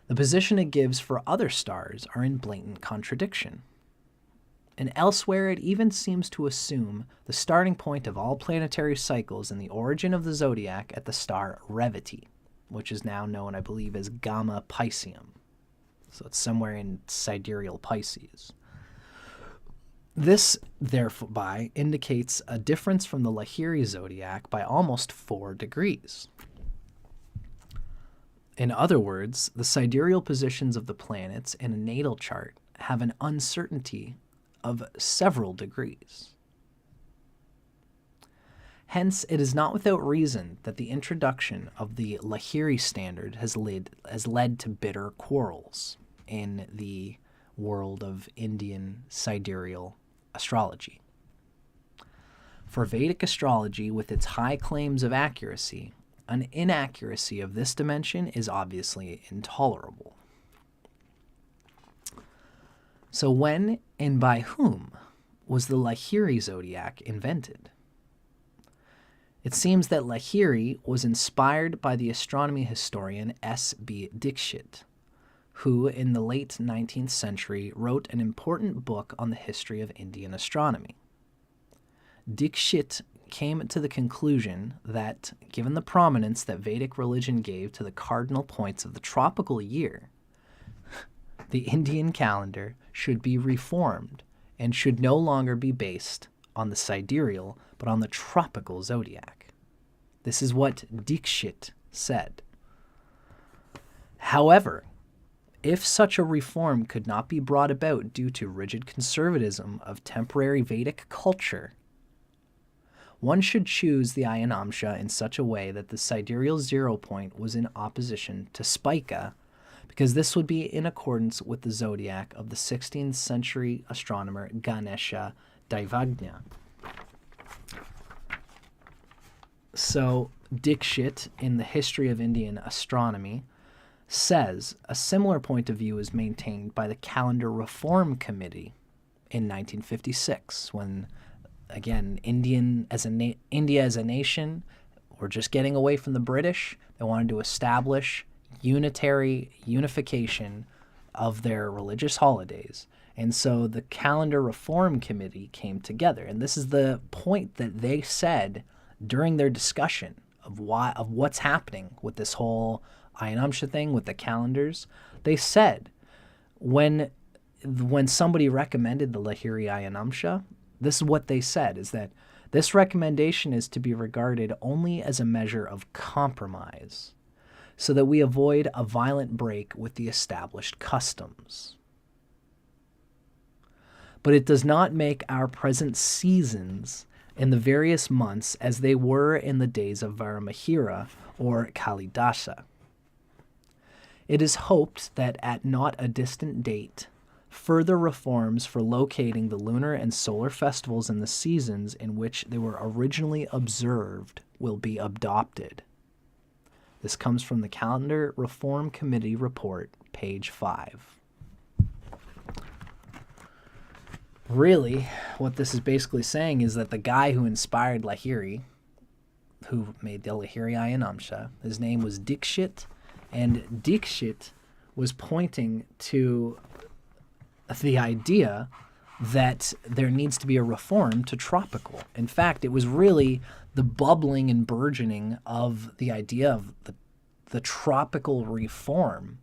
the position it gives for other stars are in blatant contradiction. And elsewhere, it even seems to assume the starting point of all planetary cycles and the origin of the zodiac at the star Revati, which is now known, I believe, as Gamma Piscium. So it's somewhere in sidereal Pisces. This, thereby, indicates a difference from the Lahiri zodiac by almost 4 degrees. In other words, the sidereal positions of the planets in a natal chart have an uncertainty of several degrees. Hence, it is not without reason that the introduction of the Lahiri standard has led to bitter quarrels in the world of Indian sidereal astrology. For Vedic astrology, with its high claims of accuracy, an inaccuracy of this dimension is obviously intolerable. So when and by whom was the Lahiri zodiac invented? It seems that Lahiri was inspired by the astronomy historian S.B. Dikshit, who in the late 19th century wrote an important book on the history of Indian astronomy. Dikshit came to the conclusion that, given the prominence that Vedic religion gave to the cardinal points of the tropical year, the Indian calendar should be reformed and should no longer be based on the sidereal, but on the tropical zodiac. This is what Dikshit said. However, if such a reform could not be brought about due to rigid conservatism of temporary Vedic culture, one should choose the Ayanamsha in such a way that the sidereal 0 point was in opposition to Spica, because this would be in accordance with the zodiac of the 16th century astronomer Ganesha Daivagnya. So Dikshit, in the History of Indian Astronomy, says a similar point of view is maintained by the Calendar Reform Committee in 1956, when, again, India as a nation were just getting away from the British. They wanted to establish unification of their religious holidays. And so the Calendar Reform Committee came together. And this is the point that they said during their discussion of what's happening with this whole Ayanamsha thing with the calendars. They said when somebody recommended the Lahiri Ayanamsha, this is what they said, is that this recommendation is to be regarded only as a measure of compromise, so that we avoid a violent break with the established customs. But it does not make our present seasons in the various months as they were in the days of Varamahira or Kalidasa. It is hoped that at not a distant date, further reforms for locating the lunar and solar festivals in the seasons in which they were originally observed will be adopted. This comes from the Calendar Reform Committee report, page 5. Really, what this is basically saying is that the guy who inspired Lahiri, who made the Lahiri Ayanamsha, his name was Dikshit, and Dikshit was pointing to the idea that there needs to be a reform to tropical. In fact, it was really the bubbling and burgeoning of the idea of the tropical reform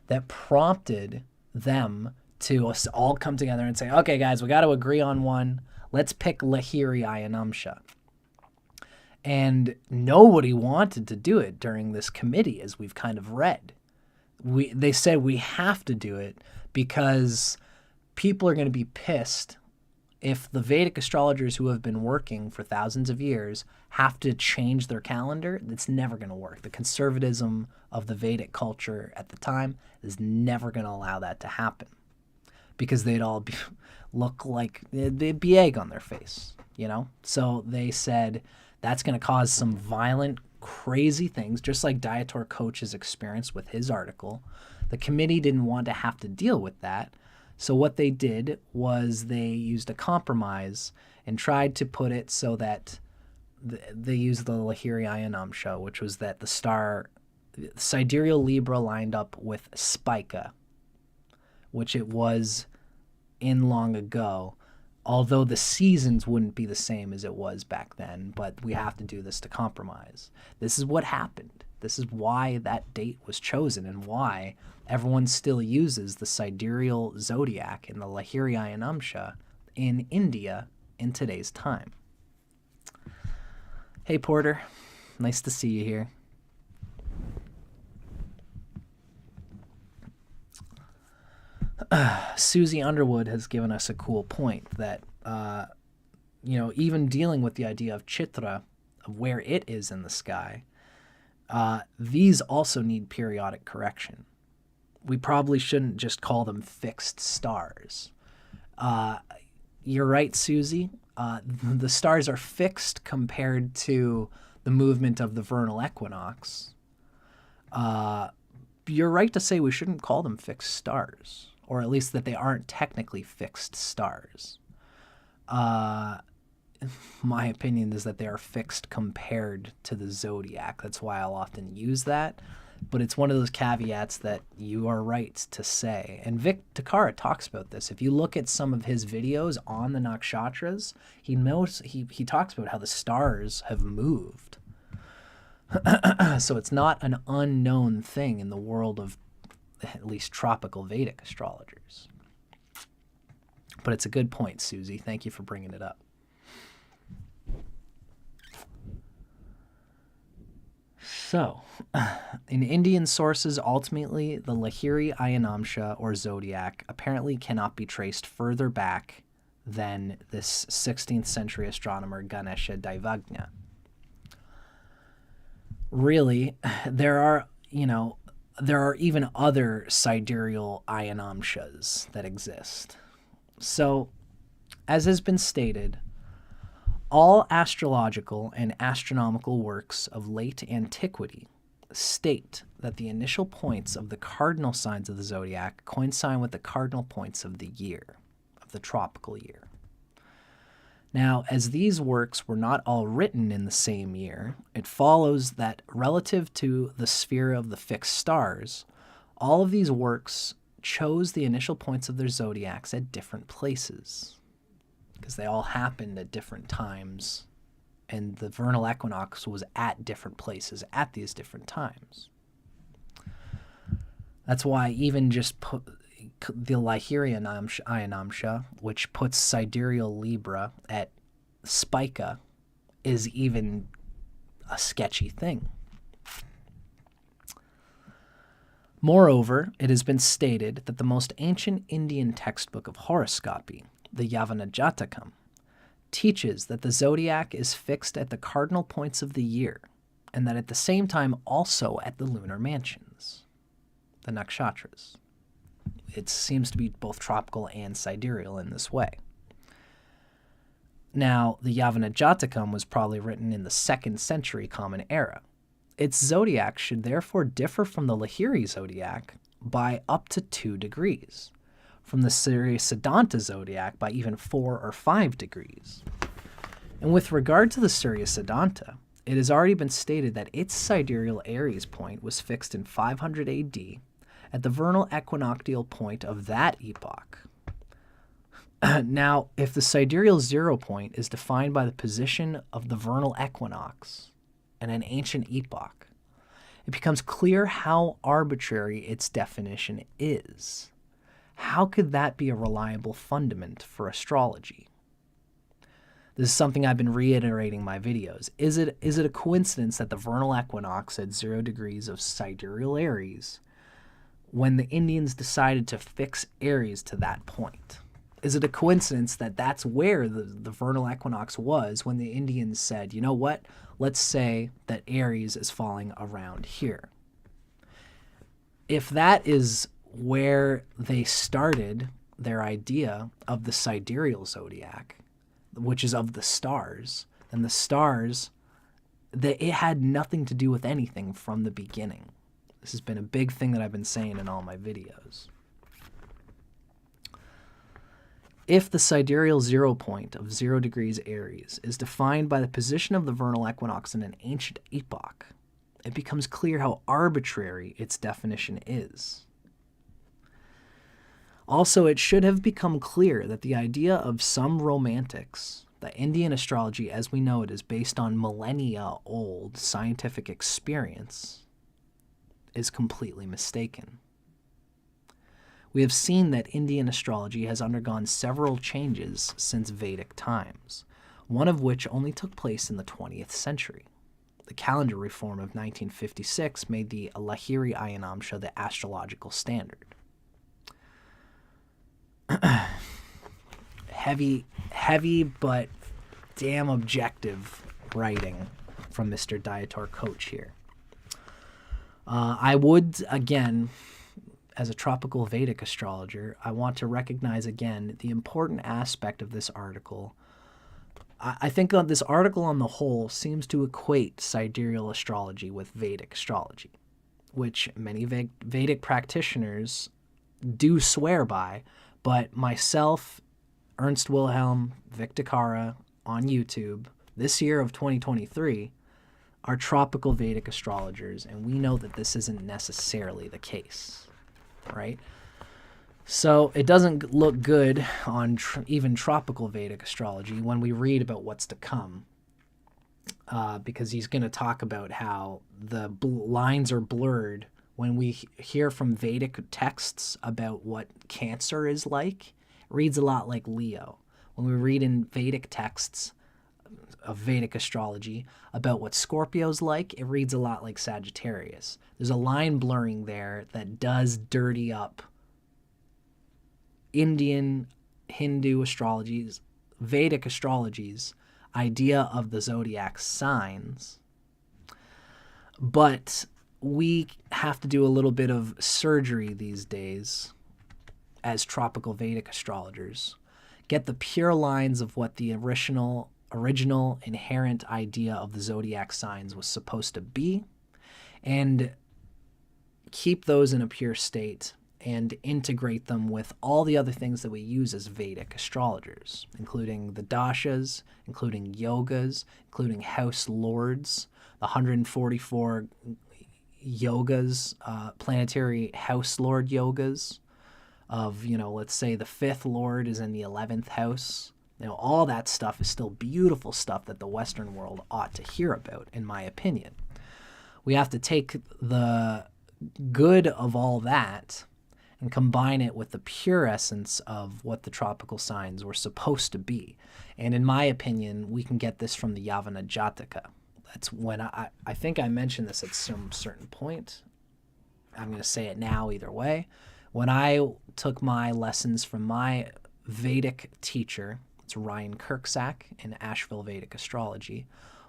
that prompted them to us all come together and say, okay, guys, we got to agree on one. Let's pick Lahiri Ayanamsha. And nobody wanted to do it during this committee, as we've kind of read. They said we have to do it because people are going to be pissed if the Vedic astrologers who have been working for thousands of years have to change their calendar. It's never going to work. The conservatism of the Vedic culture at the time is never going to allow that to happen, because they'd all look like they'd be egg on their face, you know? So they said that's going to cause some violent, crazy things, just like Dietor Koch has experienced with his article. The committee didn't want to have to deal with that. So what they did was they used a compromise and tried to put it so that they used the Lahiri Ayanamsha, which was that the star sidereal Libra lined up with Spica, which it was in long ago, although the seasons wouldn't be the same as it was back then, but we have to do this to compromise. This is what happened. This is why that date was chosen and why everyone still uses the sidereal zodiac in the Lahiri Ayanamsha in India in today's time. Hey, Porter. Nice to see you here. Susie Underwood has given us a cool point that, even dealing with the idea of Chitra, of where it is in the sky, these also need periodic correction. We probably shouldn't just call them fixed stars. You're right, Susie. The stars are fixed compared to the movement of the vernal equinox, you're right to say we shouldn't call them fixed stars, or at least that they aren't technically fixed stars. My opinion is that they are fixed compared to the zodiac. That's why I'll often use that. But it's one of those caveats that you are right to say. And Vic Takara talks about this. If you look at some of his videos on the Nakshatras, he talks about how the stars have moved. So it's not an unknown thing in the world of at least tropical Vedic astrologers. But it's a good point, Susie. Thank you for bringing it up. So, in Indian sources, ultimately, the Lahiri Ayanamsha, or Zodiac, apparently cannot be traced further back than this 16th century astronomer Ganesha Daivagnya. Really, there are even other sidereal Ayanamshas that exist. So, as has been stated, all astrological and astronomical works of late antiquity state that the initial points of the cardinal signs of the zodiac coincide with the cardinal points of the year, of the tropical year. Now, as these works were not all written in the same year, it follows that relative to the sphere of the fixed stars, all of these works chose the initial points of their zodiacs at different places, because they all happened at different times, and the vernal equinox was at different places at these different times. That's why even just put the Lahiri Ayanamsha, which puts sidereal Libra at Spica, is even a sketchy thing. Moreover, it has been stated that the most ancient Indian textbook of horoscopy, the Yavanajjatakam, teaches that the zodiac is fixed at the cardinal points of the year, and that at the same time also at the lunar mansions, the Nakshatras. It seems to be both tropical and sidereal in this way. Now, the Yavanajjatakam was probably written in the 2nd century Common Era. Its zodiac should therefore differ from the Lahiri zodiac by up to 2 degrees, from the Surya-Siddhanta zodiac by even 4 or 5 degrees. And with regard to the Surya-Siddhanta, it has already been stated that its sidereal Aries point was fixed in 500 AD at the vernal equinoctial point of that epoch. Now, if the sidereal 0 point is defined by the position of the vernal equinox in an ancient epoch, it becomes clear how arbitrary its definition is. How could that be a reliable fundament for astrology? This is something I've been reiterating in my videos. Is it a coincidence that the vernal equinox at 0 degrees of sidereal Aries, when the Indians decided to fix Aries to that point? Is it a coincidence that that's where the vernal equinox was when the Indians said, you know what, let's say that Aries is falling around here? If that is where they started their idea of the sidereal zodiac, which is of the stars, and the stars, it had nothing to do with anything from the beginning. This has been a big thing that I've been saying in all my videos. If the sidereal 0 point of 0 degrees Aries is defined by the position of the vernal equinox in an ancient epoch, it becomes clear how arbitrary its definition is. Also, it should have become clear that the idea of some romantics, that Indian astrology as we know it is based on millennia-old scientific experience, is completely mistaken. We have seen that Indian astrology has undergone several changes since Vedic times, one of which only took place in the 20th century. The calendar reform of 1956 made the Lahiri Ayanamsha the astrological standard. heavy, but damn objective writing from Mr. Dyator Koch here. I would, again, as a tropical Vedic astrologer, I want to recognize again the important aspect of this article I think that this article on the whole seems to equate sidereal astrology with Vedic astrology, which many Vedic practitioners do swear by, but myself, Ernst Wilhelm, Victor Kara on YouTube, this year of 2023, are tropical Vedic astrologers, and we know that this isn't necessarily the case, right? So it doesn't look good on even tropical Vedic astrology when we read about what's to come, because he's going to talk about how the lines are blurred when we hear from Vedic texts about what Cancer is like. It reads a lot like Leo. When we read in Vedic texts of Vedic astrology about what Scorpio's like, it reads a lot like Sagittarius. There's a line blurring there that does dirty up Indian, Hindu astrology's, Vedic astrology's idea of the zodiac signs. But we have to do a little bit of surgery these days as tropical Vedic astrologers. Get the pure lines of what the original inherent idea of the zodiac signs was supposed to be, and keep those in a pure state and integrate them with all the other things that we use as Vedic astrologers, including the dashas, including yogas, including house lords, the 144 yogas, planetary house lord yogas of, let's say the 5th lord is in the 11th house. All that stuff is still beautiful stuff that the Western world ought to hear about, in my opinion. We have to take the good of all that and combine it with the pure essence of what the tropical signs were supposed to be. And in my opinion, we can get this from the Yavana Jataka. That's when I think I mentioned this at some certain point. I'm going to say it now either way. When I took my lessons from my Vedic teacher, it's Ryan Kirksack in Asheville Vedic Astrology,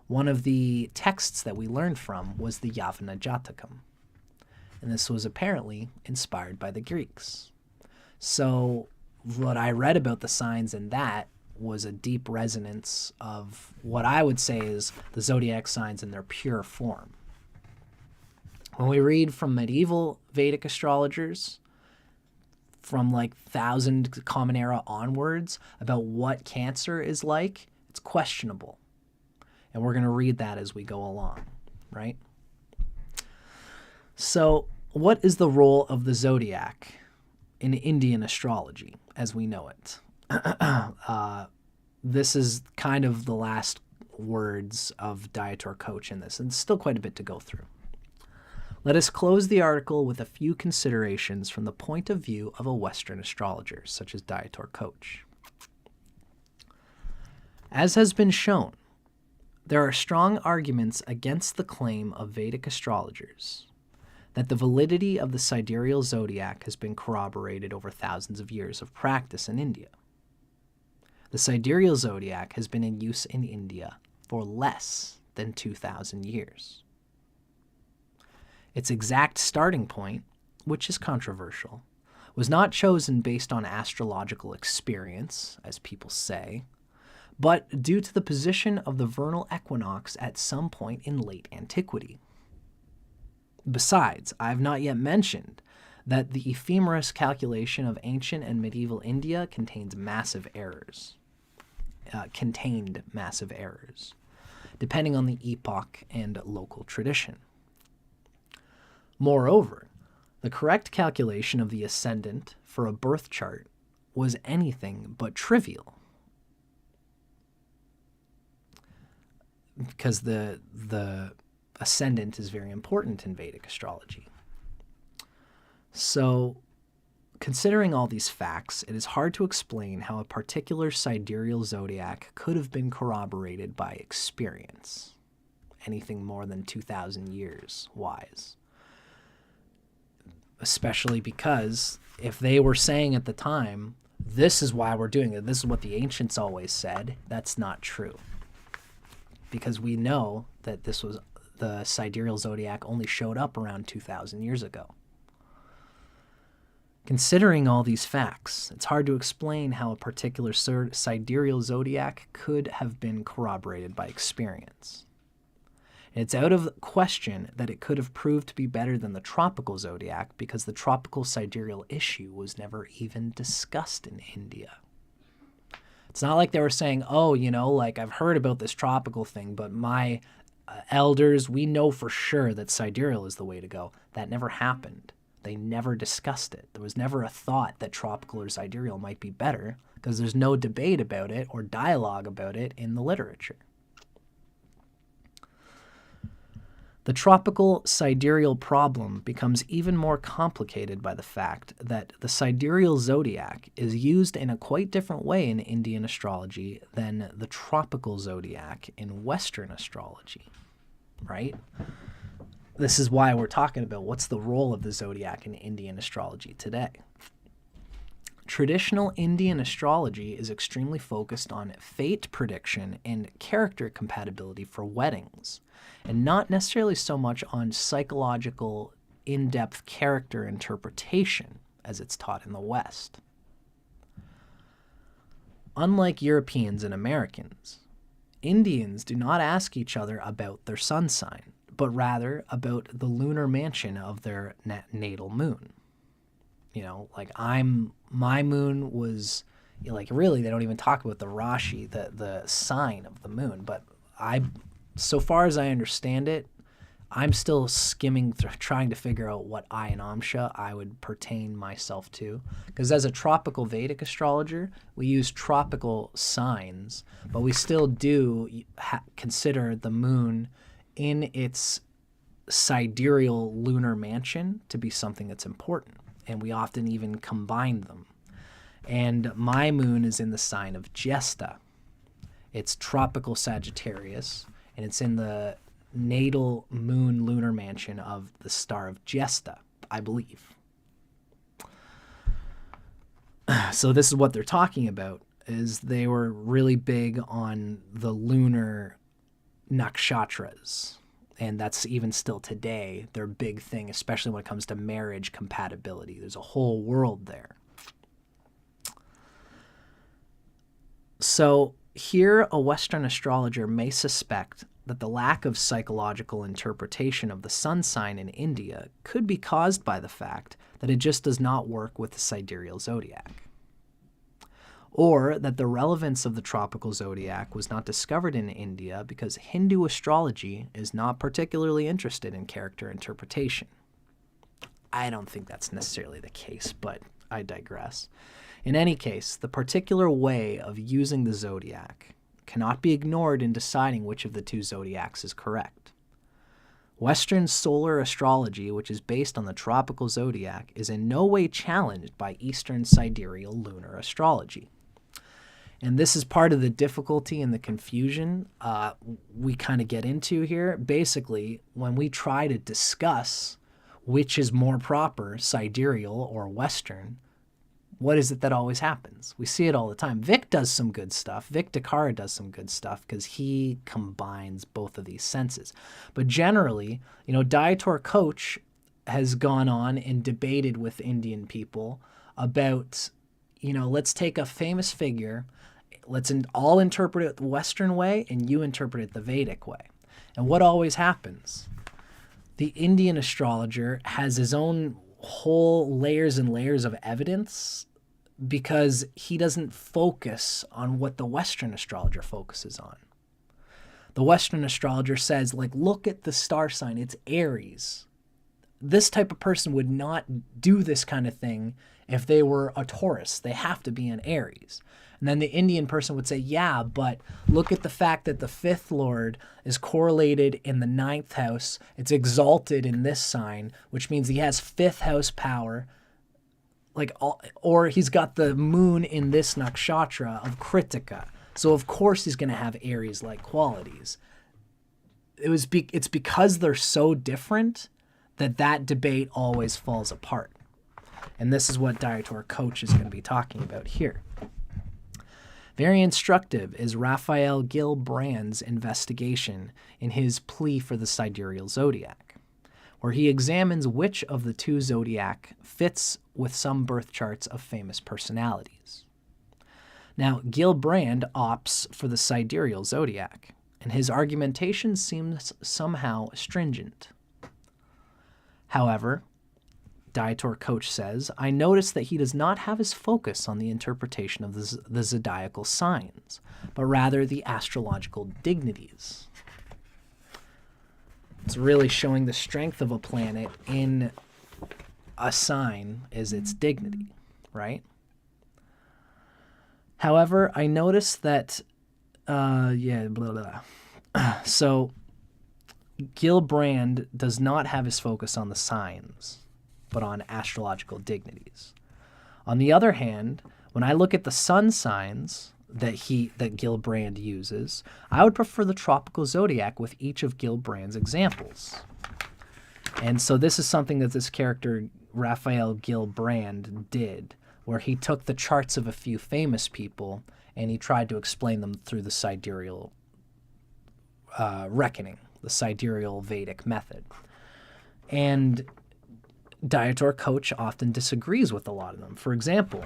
one of the texts that we learned from was the Yavana Jatakam. And this was apparently inspired by the Greeks. So what I read about the signs in that was a deep resonance of what I would say is the zodiac signs in their pure form. When we read from medieval Vedic astrologers, from like 1000 Common Era onwards, about what Cancer is like, it's questionable. And we're going to read that as we go along, right? So, what is the role of the zodiac in Indian astrology as we know it? This is kind of the last words of Dr. Koch in this, and it's still quite a bit to go through. Let us close the article with a few considerations from the point of view of a Western astrologer, such as Dr. Koch. As has been shown, there are strong arguments against the claim of Vedic astrologers that the validity of the sidereal zodiac has been corroborated over thousands of years of practice in India. The sidereal zodiac has been in use in India for less than 2,000 years. Its exact starting point, which is controversial, was not chosen based on astrological experience, as people say, but due to the position of the vernal equinox at some point in late antiquity. Besides, I have not yet mentioned that the ephemeris calculation of ancient and medieval India contained massive errors, depending on the epoch and local tradition. Moreover, the correct calculation of the ascendant for a birth chart was anything but trivial, because the ascendant is very important in Vedic astrology. So, considering all these facts, it is hard to explain how a particular sidereal zodiac could have been corroborated by experience, anything more than 2,000 years wise. Especially because if they were saying at the time, this is why we're doing it, this is what the ancients always said, that's not true. Because we know that this was the sidereal zodiac only showed up around 2,000 years ago. Considering all these facts, it's hard to explain how a particular sidereal zodiac could have been corroborated by experience. It's out of question that it could have proved to be better than the tropical zodiac because the tropical sidereal issue was never even discussed in India. It's not like they were saying, oh, like I've heard about this tropical thing, but my elders, we know for sure that sidereal is the way to go. That never happened. They never discussed it. There was never a thought that tropical or sidereal might be better because there's no debate about it or dialogue about it in the literature. The tropical sidereal problem becomes even more complicated by the fact that the sidereal zodiac is used in a quite different way in Indian astrology than the tropical zodiac in Western astrology, right? This is why we're talking about what's the role of the zodiac in Indian astrology today. Traditional Indian astrology is extremely focused on fate prediction and character compatibility for weddings, and not necessarily so much on psychological, in-depth character interpretation as it's taught in the West. Unlike Europeans and Americans, Indians do not ask each other about their sun sign, but rather about the lunar mansion of their natal moon. My moon was, really they don't even talk about the Rashi, the sign of the moon, but so far as I understand it, I'm still skimming through, trying to figure out what Ayanamsha I would pertain myself to. Because as a tropical Vedic astrologer, we use tropical signs, but we still do consider the moon in its sidereal lunar mansion to be something that's important. And we often even combine them. And my moon is in the sign of Jesta. It's tropical Sagittarius, and it's in the natal moon lunar mansion of the star of Jesta, I believe. So this is what they're talking about, is they were really big on the lunar Nakshatras. And that's even still today their big thing, especially when it comes to marriage compatibility. There's a whole world there. So here a Western astrologer may suspect that the lack of psychological interpretation of the sun sign in India could be caused by the fact that it just does not work with the sidereal zodiac. Or that the relevance of the tropical zodiac was not discovered in India because Hindu astrology is not particularly interested in character interpretation. I don't think that's necessarily the case, but I digress. In any case, the particular way of using the zodiac cannot be ignored in deciding which of the two zodiacs is correct. Western solar astrology, which is based on the tropical zodiac, is in no way challenged by Eastern sidereal lunar astrology. And this is part of the difficulty and the confusion we kind of get into here. Basically, when we try to discuss which is more proper, sidereal or Western, what is it that always happens? We see it all the time. Vic does some good stuff. Vic Dakara does some good stuff because he combines both of these senses. But generally, Dietor Koch has gone on and debated with Indian people about, let's take a famous figure, let's all interpret it the Western way, and you interpret it the Vedic way. And what always happens? The Indian astrologer has his own whole layers and layers of evidence because he doesn't focus on what the Western astrologer focuses on. The Western astrologer says, look at the star sign, it's Aries. This type of person would not do this kind of thing if they were a Taurus. They have to be an Aries. And then the Indian person would say, yeah, but look at the fact that the fifth lord is correlated in the ninth house. It's exalted in this sign, which means he has fifth house power. Or he's got the moon in this nakshatra of Krittika. So of course he's going to have Aries-like qualities. It's because they're so different that debate always falls apart. And this is what Dietor Koch is going to be talking about here. Very instructive is Raphael Gil Brand's investigation in his plea for the sidereal zodiac, where he examines which of the two zodiac fits with some birth charts of famous personalities. Now, Gilbrand opts for the sidereal zodiac, and his argumentation seems somehow stringent. However, Dieter Koch says, I notice that he does not have his focus on the interpretation of the zodiacal signs, but rather the astrological dignities. It's really showing the strength of a planet in a sign is its dignity, right? However, I noticed that, So, Gilbrand does not have his focus on the signs, but on astrological dignities. On the other hand, when I look at the sun signs that Gilbrand uses, I would prefer the tropical zodiac with each of Gilbrand's examples. And so this is something that this character, Raphael Gilbrand, did, where he took the charts of a few famous people and he tried to explain them through the sidereal reckoning, the sidereal Vedic method. And Dieter Koch often disagrees with a lot of them. For example,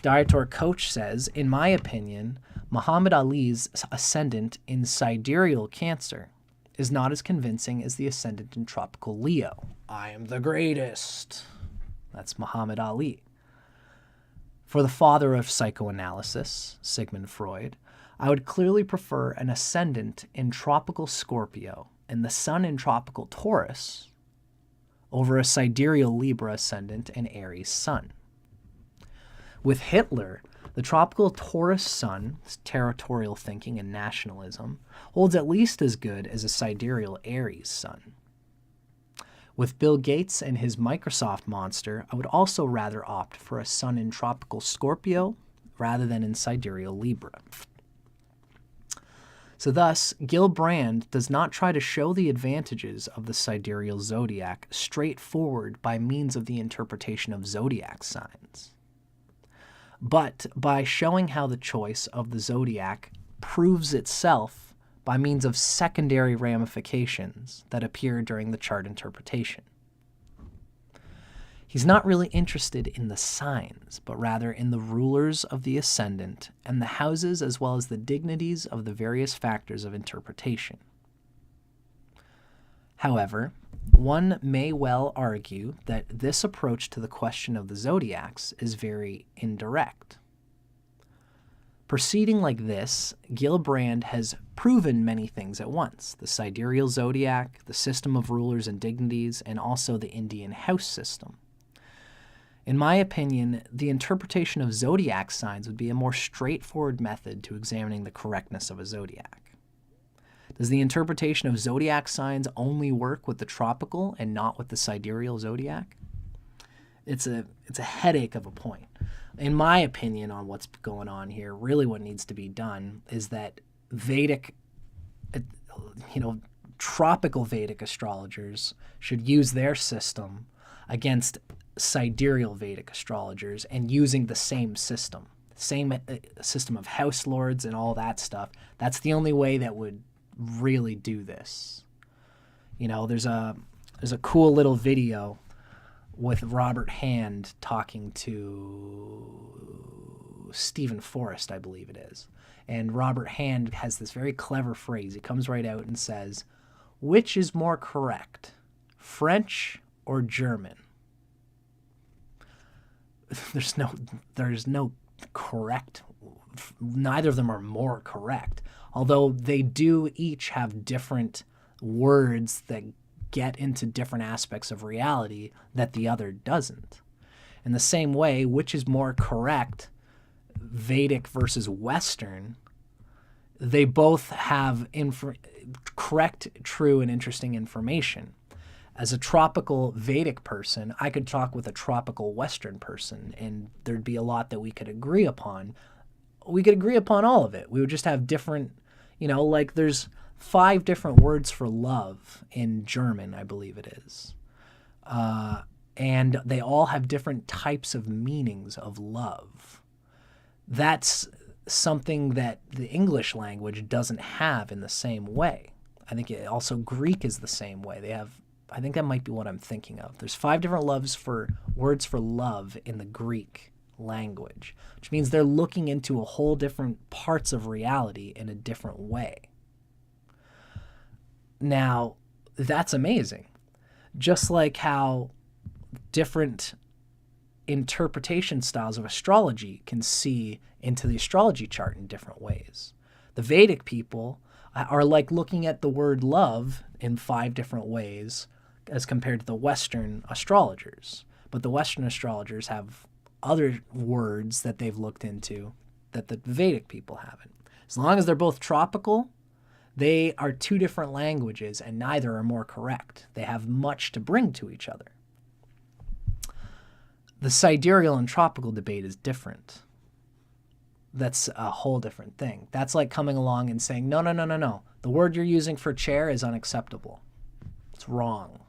Dieter Koch says, in my opinion, Muhammad Ali's ascendant in sidereal Cancer is not as convincing as the ascendant in tropical Leo. I am the greatest. That's Muhammad Ali. For the father of psychoanalysis, Sigmund Freud, I would clearly prefer an ascendant in tropical Scorpio and the sun in tropical Taurus over a sidereal Libra ascendant and Aries sun. With Hitler, the tropical Taurus sun, territorial thinking and nationalism, holds at least as good as a sidereal Aries sun. With Bill Gates and his Microsoft monster, I would also rather opt for a sun in tropical Scorpio rather than in sidereal Libra. So thus, Gilbrand does not try to show the advantages of the sidereal zodiac straightforward by means of the interpretation of zodiac signs, but by showing how the choice of the zodiac proves itself by means of secondary ramifications that appear during the chart interpretation. He's not really interested in the signs, but rather in the rulers of the ascendant and the houses as well as the dignities of the various factors of interpretation. However, one may well argue that this approach to the question of the zodiacs is very indirect. Proceeding like this, Gilbrand has proven many things at once: the sidereal zodiac, the system of rulers and dignities, and also the Indian house system. In my opinion, the interpretation of zodiac signs would be a more straightforward method to examining the correctness of a zodiac. Does the interpretation of zodiac signs only work with the tropical and not with the sidereal zodiac? It's a headache of a point. In my opinion on what's going on here, really what needs to be done is that tropical Vedic astrologers should use their system against sidereal Vedic astrologers and using the same system of house lords and all that stuff. That's the only way that would really do this. There's a cool little video with Robert Hand talking to Stephen Forrest, I believe it is. And Robert Hand has this very clever phrase. He comes right out and says, which is more correct, French or German? There's no correct. Neither of them are more correct, although they do each have different words that get into different aspects of reality that the other doesn't. In the same way, which is more correct, Vedic versus Western, they both have correct, true, and interesting information. As a tropical Vedic person, I could talk with a tropical Western person, and there'd be a lot that we could agree upon. We could agree upon all of it. We would just have different, like there's 5 different words for love in German, I believe it is. And they all have different types of meanings of love. That's something that the English language doesn't have in the same way. I think also Greek is the same way. They have I think that might be what I'm thinking of. There's 5 different words for love in the Greek language, which means they're looking into a whole different parts of reality in a different way. Now, that's amazing. Just like how different interpretation styles of astrology can see into the astrology chart in different ways. The Vedic people are like looking at the word love in 5 different ways as compared to the Western astrologers. But the Western astrologers have other words that they've looked into that the Vedic people haven't. As long as they're both tropical, they are 2 different languages, and neither are more correct. They have much to bring to each other. The sidereal and tropical debate is different. That's a whole different thing. That's like coming along and saying, no. The word you're using for chair is unacceptable. It's wrong.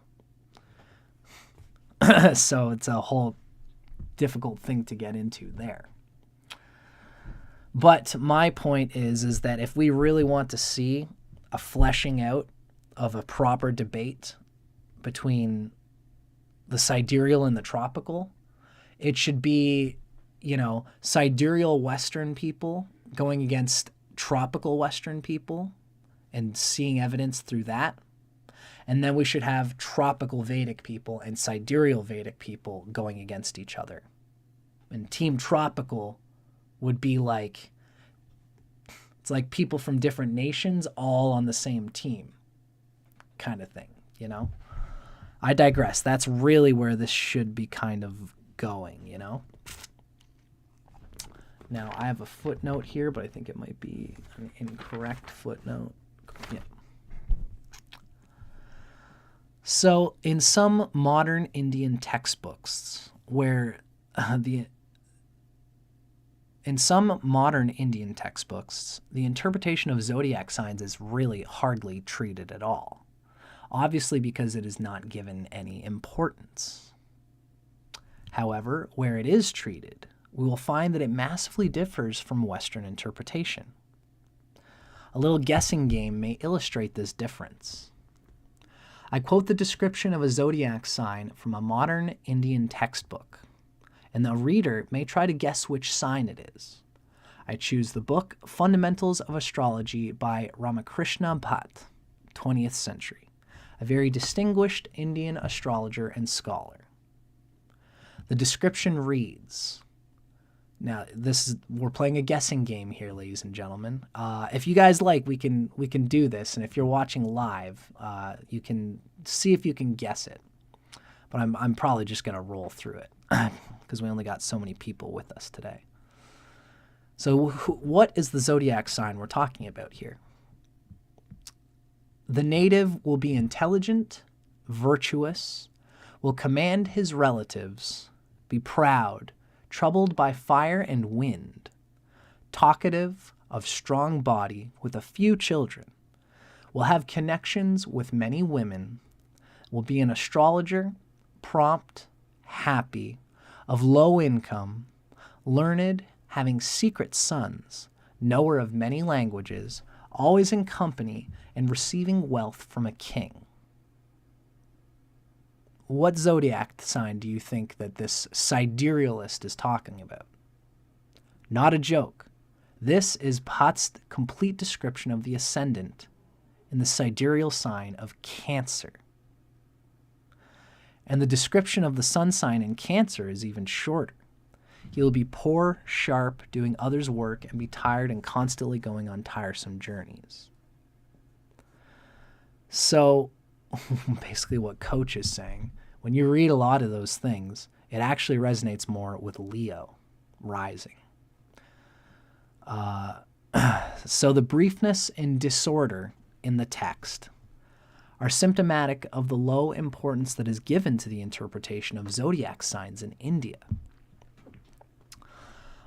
So it's a whole difficult thing to get into there. But my point is that if we really want to see a fleshing out of a proper debate between the sidereal and the tropical, it should be, sidereal Western people going against tropical Western people and seeing evidence through that. And then we should have tropical Vedic people and sidereal Vedic people going against each other. And Team Tropical would be like, it's like people from different nations all on the same team kind of thing, I digress. That's really where this should be kind of going, Now, I have a footnote here, but I think it might be an incorrect footnote. Yeah. So, in some modern Indian textbooks, the interpretation of zodiac signs is really hardly treated at all, obviously because it is not given any importance. However, where it is treated, we will find that it massively differs from Western interpretation. A little guessing game may illustrate this difference. I quote the description of a zodiac sign from a modern Indian textbook, and the reader may try to guess which sign it is. I choose the book Fundamentals of Astrology by Ramakrishna Bhatt, 20th century, a very distinguished Indian astrologer and scholar. The description reads, now we're playing a guessing game here, ladies and gentlemen. If you guys like, we can do this, and if you're watching live, you can see if you can guess it. But I'm probably just gonna roll through it because we only got so many people with us today. So what is the zodiac sign we're talking about here? The native will be intelligent, virtuous, will command his relatives, be proud, troubled by fire and wind, talkative, of strong body, with a few children, will have connections with many women, will be an astrologer, prompt, happy, of low income, learned, having secret sons, knower of many languages, always in company, and receiving wealth from a king. What zodiac sign do you think that this siderealist is talking about? Not a joke. This is Bhatt's complete description of the ascendant in the sidereal sign of Cancer. And the description of the sun sign in Cancer is even shorter. He will be poor, sharp, doing others' work, and be tired and constantly going on tiresome journeys. So, basically what Koch is saying, when you read a lot of those things, it actually resonates more with Leo rising. So the briefness and disorder in the text are symptomatic of the low importance that is given to the interpretation of zodiac signs in India.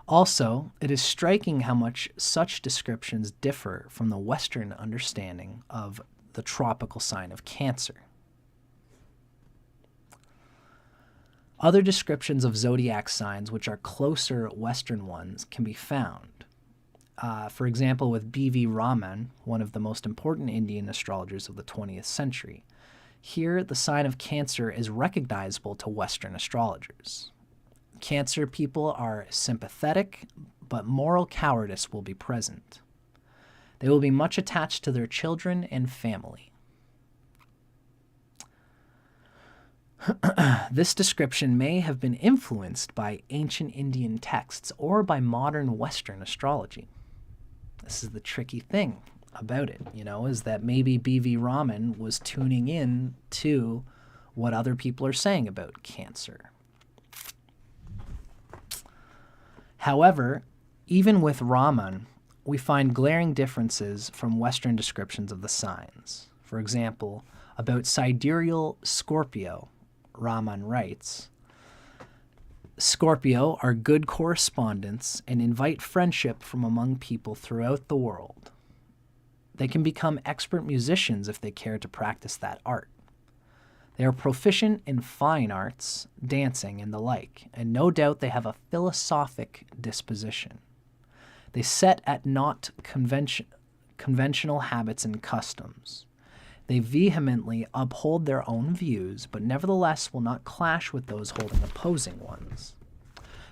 Also, it is striking how much such descriptions differ from the Western understanding of the tropical sign of Cancer. Other descriptions of zodiac signs, which are closer Western ones, can be found. For example, with B.V. Raman, one of the most important Indian astrologers of the 20th century. Here, the sign of Cancer is recognizable to Western astrologers. Cancer people are sympathetic, but moral cowardice will be present. They will be much attached to their children and family. This description may have been influenced by ancient Indian texts or by modern Western astrology. This is the tricky thing about it, is that maybe B.V. Raman was tuning in to what other people are saying about Cancer. However, even with Raman, we find glaring differences from Western descriptions of the signs. For example, about sidereal Scorpio, Raman writes, Scorpio are good correspondents and invite friendship from among people throughout the world. They can become expert musicians if they care to practice that art. They are proficient in fine arts, dancing, and the like, and no doubt they have a philosophic disposition. They set at naught conventional habits and customs. They vehemently uphold their own views, but nevertheless will not clash with those holding opposing ones.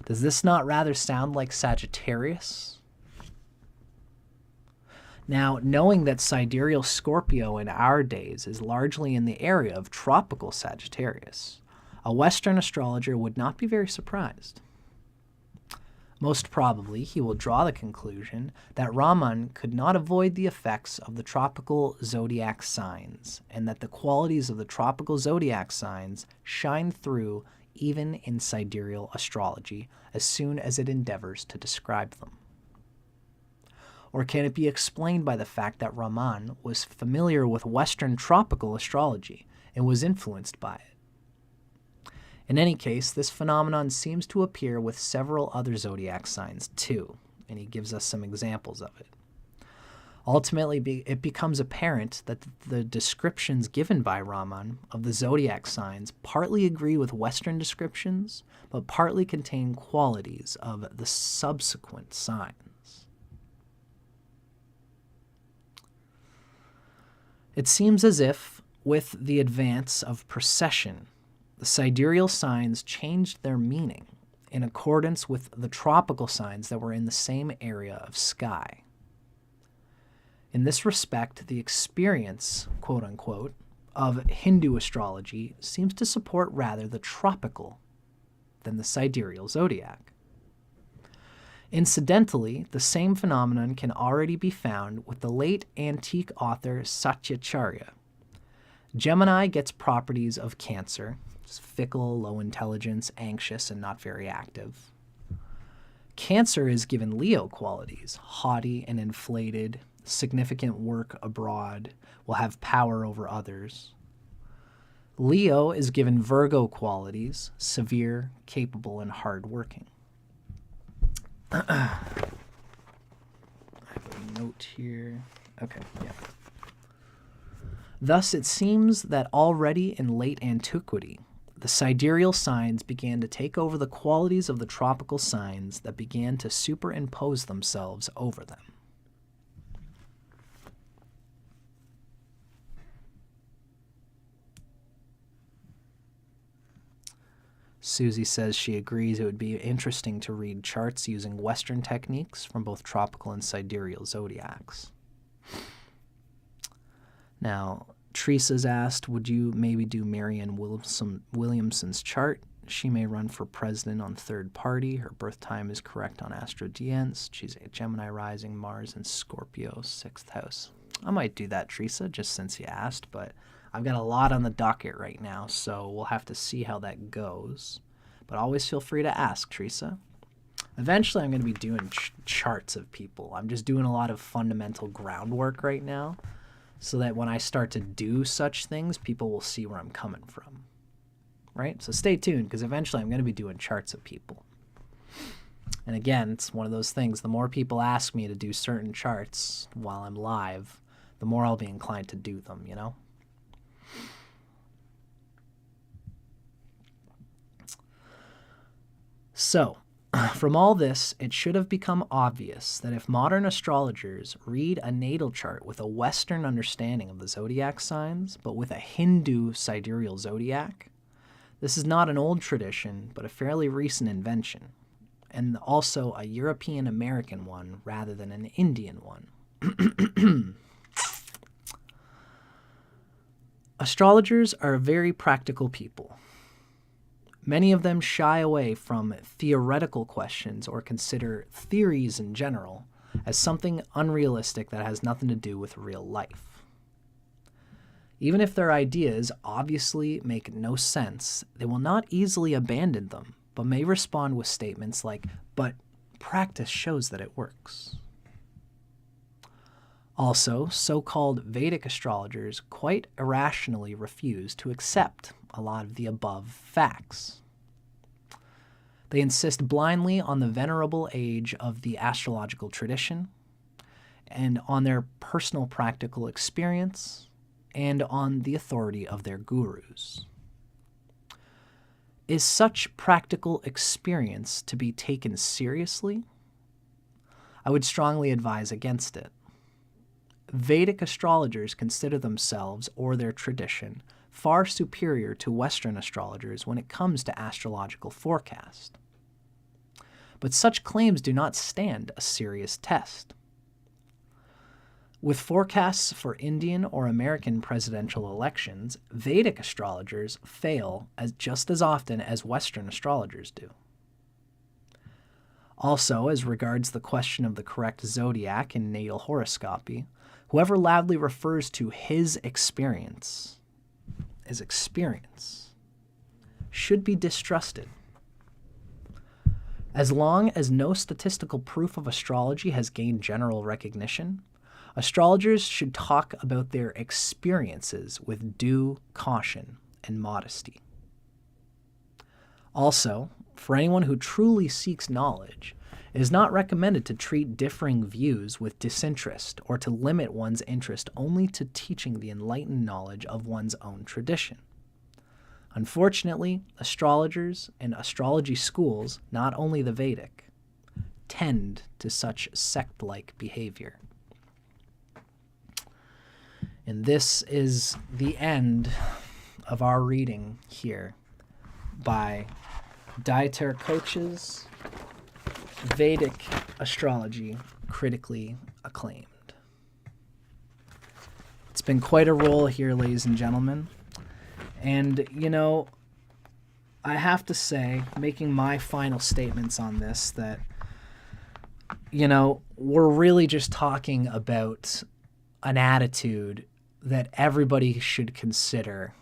Does this not rather sound like Sagittarius? Now, knowing that sidereal Scorpio in our days is largely in the area of tropical Sagittarius, a Western astrologer would not be very surprised. Most probably, he will draw the conclusion that Raman could not avoid the effects of the tropical zodiac signs, and that the qualities of the tropical zodiac signs shine through even in sidereal astrology as soon as it endeavors to describe them. Or can it be explained by the fact that Raman was familiar with Western tropical astrology and was influenced by it? In any case, this phenomenon seems to appear with several other zodiac signs too, and he gives us some examples of it. Ultimately, it becomes apparent that the descriptions given by Raman of the zodiac signs partly agree with Western descriptions, but partly contain qualities of the subsequent signs. It seems as if, with the advance of precession, the sidereal signs changed their meaning in accordance with the tropical signs that were in the same area of sky. In this respect, the experience, quote-unquote, of Hindu astrology seems to support rather the tropical than the sidereal zodiac. Incidentally, the same phenomenon can already be found with the late antique author Satyacharya. Gemini gets properties of Cancer, fickle, low intelligence, anxious, and not very active. Cancer is given Leo qualities, haughty and inflated, significant work abroad, will have power over others. Leo is given Virgo qualities, severe, capable, and hardworking. I have a note here. Okay, yeah. Thus, it seems that already in late antiquity, the sidereal signs began to take over the qualities of the tropical signs that began to superimpose themselves over them. Susie says she agrees it would be interesting to read charts using Western techniques from both tropical and sidereal zodiacs. Now, Teresa's asked, would you maybe do Marianne Williamson's chart? She may run for president on third party. Her birth time is correct on Astrodiense. She's a Gemini rising, Mars and Scorpio, 6th house. I might do that, Teresa, just since you asked, but I've got a lot on the docket right now, so we'll have to see how that goes. But always feel free to ask, Teresa. Eventually, I'm going to be doing charts of people. I'm just doing a lot of fundamental groundwork right now, so that when I start to do such things, people will see where I'm coming from. Right? So stay tuned, because eventually I'm going to be doing charts of people. And again, it's one of those things. The more people ask me to do certain charts while I'm live, the more I'll be inclined to do them, you know? So, From all this, it should have become obvious that if modern astrologers read a natal chart with a Western understanding of the zodiac signs, but with a Hindu sidereal zodiac, this is not an old tradition, but a fairly recent invention, and also a European-American one rather than an Indian one. Astrologers are very practical people. Many of them shy away from theoretical questions or consider theories in general as something unrealistic that has nothing to do with real life. Even if their ideas obviously make no sense, they will not easily abandon them, but may respond with statements like, "But practice shows that it works." Also, so-called Vedic astrologers quite irrationally refuse to accept a lot of the above facts. They insist blindly on the venerable age of the astrological tradition, and on their personal practical experience, and on the authority of their gurus. Is such practical experience to be taken seriously? I would strongly advise against it. Vedic astrologers consider themselves, or their tradition, far superior to Western astrologers when it comes to astrological forecast. But such claims do not stand a serious test. With forecasts for Indian or American presidential elections, Vedic astrologers fail just as often as Western astrologers do. Also, as regards the question of the correct zodiac in natal horoscopy, whoever loudly refers to his experience should be distrusted. As long as no statistical proof of astrology has gained general recognition, astrologers should talk about their experiences with due caution and modesty. Also, for anyone who truly seeks knowledge, it is not recommended to treat differing views with disinterest or to limit one's interest only to teaching the enlightened knowledge of one's own tradition. Unfortunately, astrologers and astrology schools, not only the Vedic, tend to such sect-like behavior. And this is the end of our reading here by Dieter Koch's Vedic Astrology Critically Acclaimed. It's been quite a roll here, ladies and gentlemen. And, I have to say, making my final statements on this, that, we're really just talking about an attitude that everybody should consider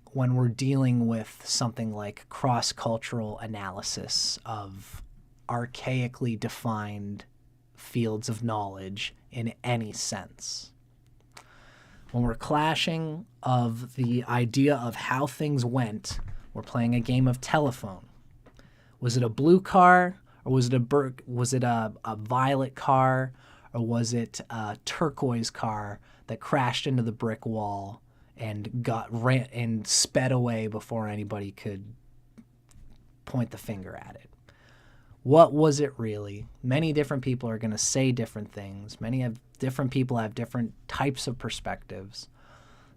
when we're dealing with something like cross-cultural analysis of archaically defined fields of knowledge in any sense. When we're clashing of the idea of how things went, we're playing a game of telephone. Was it a blue car, or was it a violet car, or was it a turquoise car that crashed into the brick wall and ran and sped away before anybody could point the finger at it? What was it really? Many different people are going to say different things. Different people have different types of perspectives.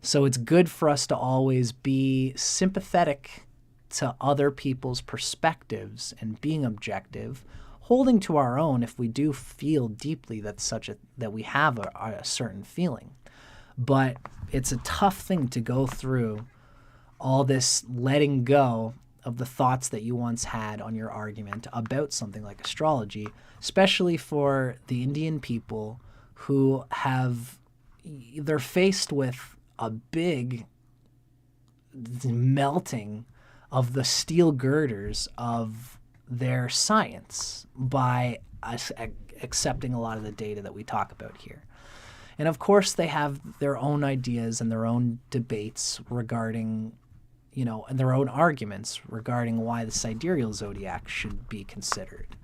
So it's good for us to always be sympathetic to other people's perspectives and being objective, holding to our own if we do feel deeply that we have a certain feeling. But it's a tough thing to go through all this letting go of the thoughts that you once had on your argument about something like astrology, especially for the Indian people who they're faced with a big melting of the steel girders of their science by accepting a lot of the data that we talk about here. And of course, they have their own ideas and their own debates regarding, and their own arguments regarding why the sidereal zodiac should be considered.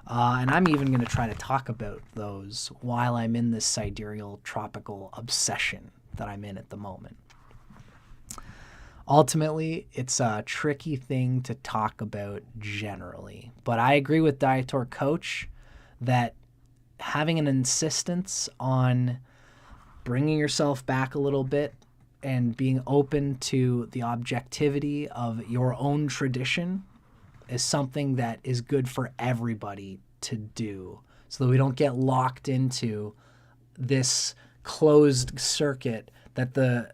And I'm even going to try to talk about those while I'm in this sidereal tropical obsession that I'm in at the moment. Ultimately, it's a tricky thing to talk about generally. But I agree with Dr. Koch that having an insistence on bringing yourself back a little bit and being open to the objectivity of your own tradition is something that is good for everybody to do, so that we don't get locked into this closed circuit that the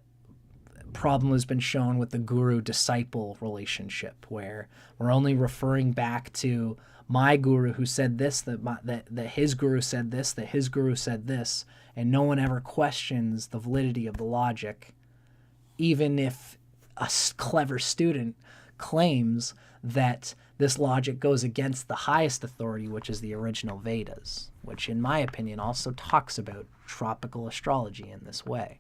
problem has been shown with the guru-disciple relationship, where we're only referring back to my guru who said this, that his guru said this, that his guru said this, and no one ever questions the validity of the logic, even if a clever student claims that this logic goes against the highest authority, which is the original Vedas, which in my opinion also talks about tropical astrology in this way.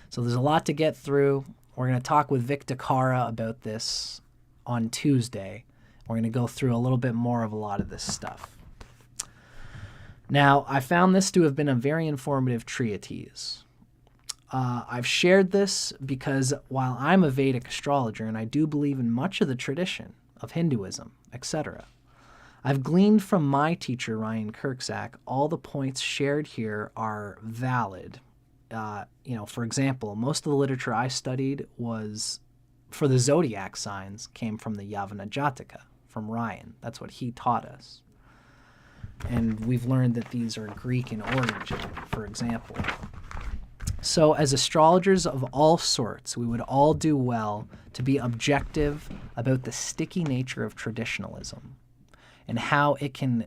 So there's a lot to get through. We're going to talk with Vic Takara about this on Tuesday. We're going to go through a little bit more of a lot of this stuff. Now, I found this to have been a very informative treatise. I've shared this because while I'm a Vedic astrologer and I do believe in much of the tradition of Hinduism, etc., I've gleaned from my teacher, Ryan Kirkzak, all the points shared here are valid. For example, most of the literature I studied was for the zodiac signs came from the Yavana Jataka, from Ryan. That's what he taught us. And we've learned that these are Greek in origin, for example. So as astrologers of all sorts, we would all do well to be objective about the sticky nature of traditionalism and how it can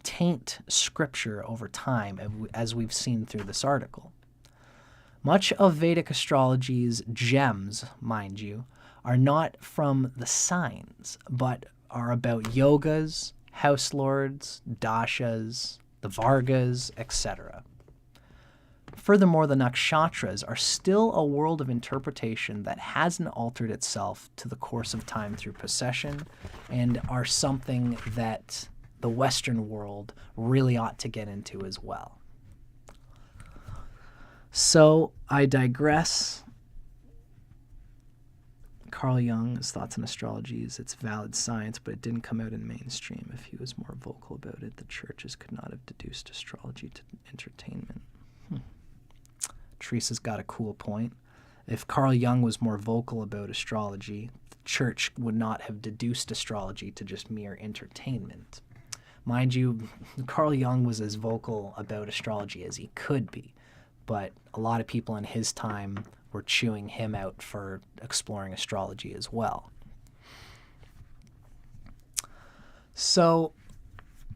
taint scripture over time, as we've seen through this article. Much of Vedic astrology's gems, mind you, are not from the signs, but are about yogas, house lords, dashas, the vargas, etc. Furthermore, the nakshatras are still a world of interpretation that hasn't altered itself to the course of time through precession, and are something that the Western world really ought to get into as well. So I digress. Carl Jung's thoughts on astrology is it's valid science, but it didn't come out in mainstream. If he was more vocal about it, the churches could not have deduced astrology to entertainment. Teresa's got a cool point. If Carl Jung was more vocal about astrology, the church would not have deduced astrology to just mere entertainment. Mind you, Carl Jung was as vocal about astrology as he could be, but a lot of people in his time were chewing him out for exploring astrology as well. So,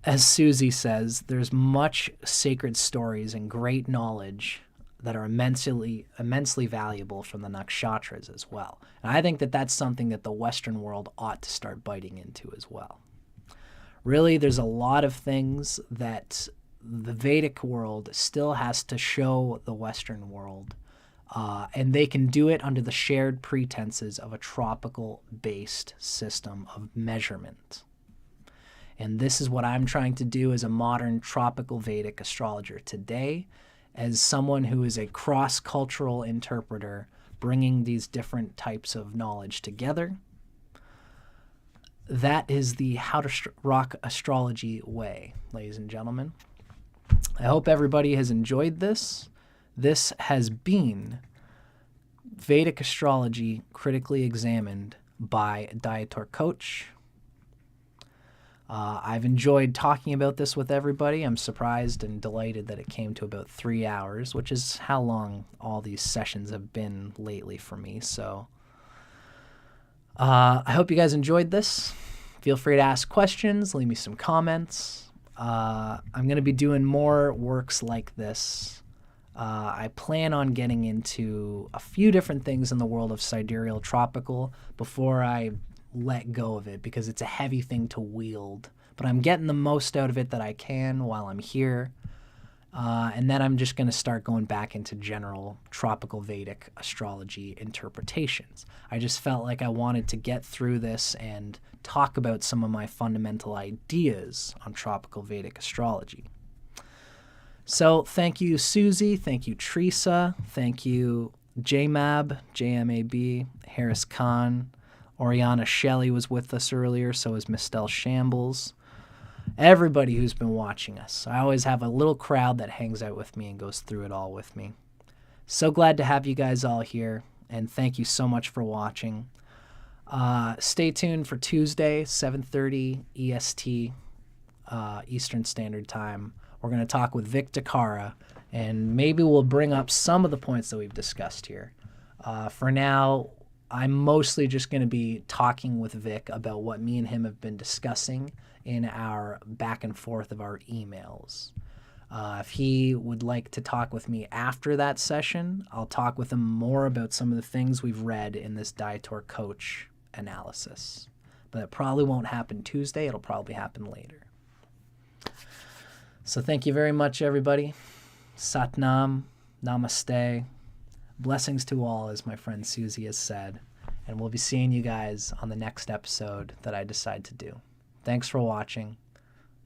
as Susie says, there's much sacred stories and great knowledge that are immensely valuable from the nakshatras as well. And I think that that's something that the Western world ought to start biting into as well. Really, there's a lot of things that the Vedic world still has to show the Western world, and they can do it under the shared pretenses of a tropical-based system of measurement. And this is what I'm trying to do as a modern tropical Vedic astrologer today, as someone who is a cross-cultural interpreter bringing these different types of knowledge together. That is the How to Rock Astrology way, ladies and gentlemen. I hope everybody has enjoyed this. This has been Vedic Astrology Critically Examined by Dr. Koch. I've enjoyed talking about this with everybody. I'm surprised and delighted that it came to about 3 hours, which is how long all these sessions have been lately for me. So I hope you guys enjoyed this. Feel free to ask questions, leave me some comments. I'm going to be doing more works like this. I plan on getting into a few different things in the world of sidereal tropical before I let go of it, because it's a heavy thing to wield. But I'm getting the most out of it that I can while I'm here. And then I'm just going to start going back into general tropical Vedic astrology interpretations. I just felt like I wanted to get through this and talk about some of my fundamental ideas on tropical Vedic astrology. So thank you, Susie. Thank you, Teresa. Thank you, JMAB, JMAB, Harris Khan. Oriana Shelley was with us earlier, so is Mistel Shambles. Everybody who's been watching us. I always have a little crowd that hangs out with me and goes through it all with me. So glad to have you guys all here, and thank you so much for watching. Stay tuned for Tuesday, 7:30 EST, Eastern Standard Time. We're going to talk with Vic DeCara, and maybe we'll bring up some of the points that we've discussed here. For now, I'm mostly just going to be talking with Vic about what me and him have been discussing in our back and forth of our emails. If he would like to talk with me after that session, I'll talk with him more about some of the things we've read in this Dietor Koch analysis. But it probably won't happen Tuesday. It'll probably happen later. So thank you very much, everybody. Satnam, namaste. Blessings to all, as my friend Susie has said. And we'll be seeing you guys on the next episode that I decide to do. Thanks for watching.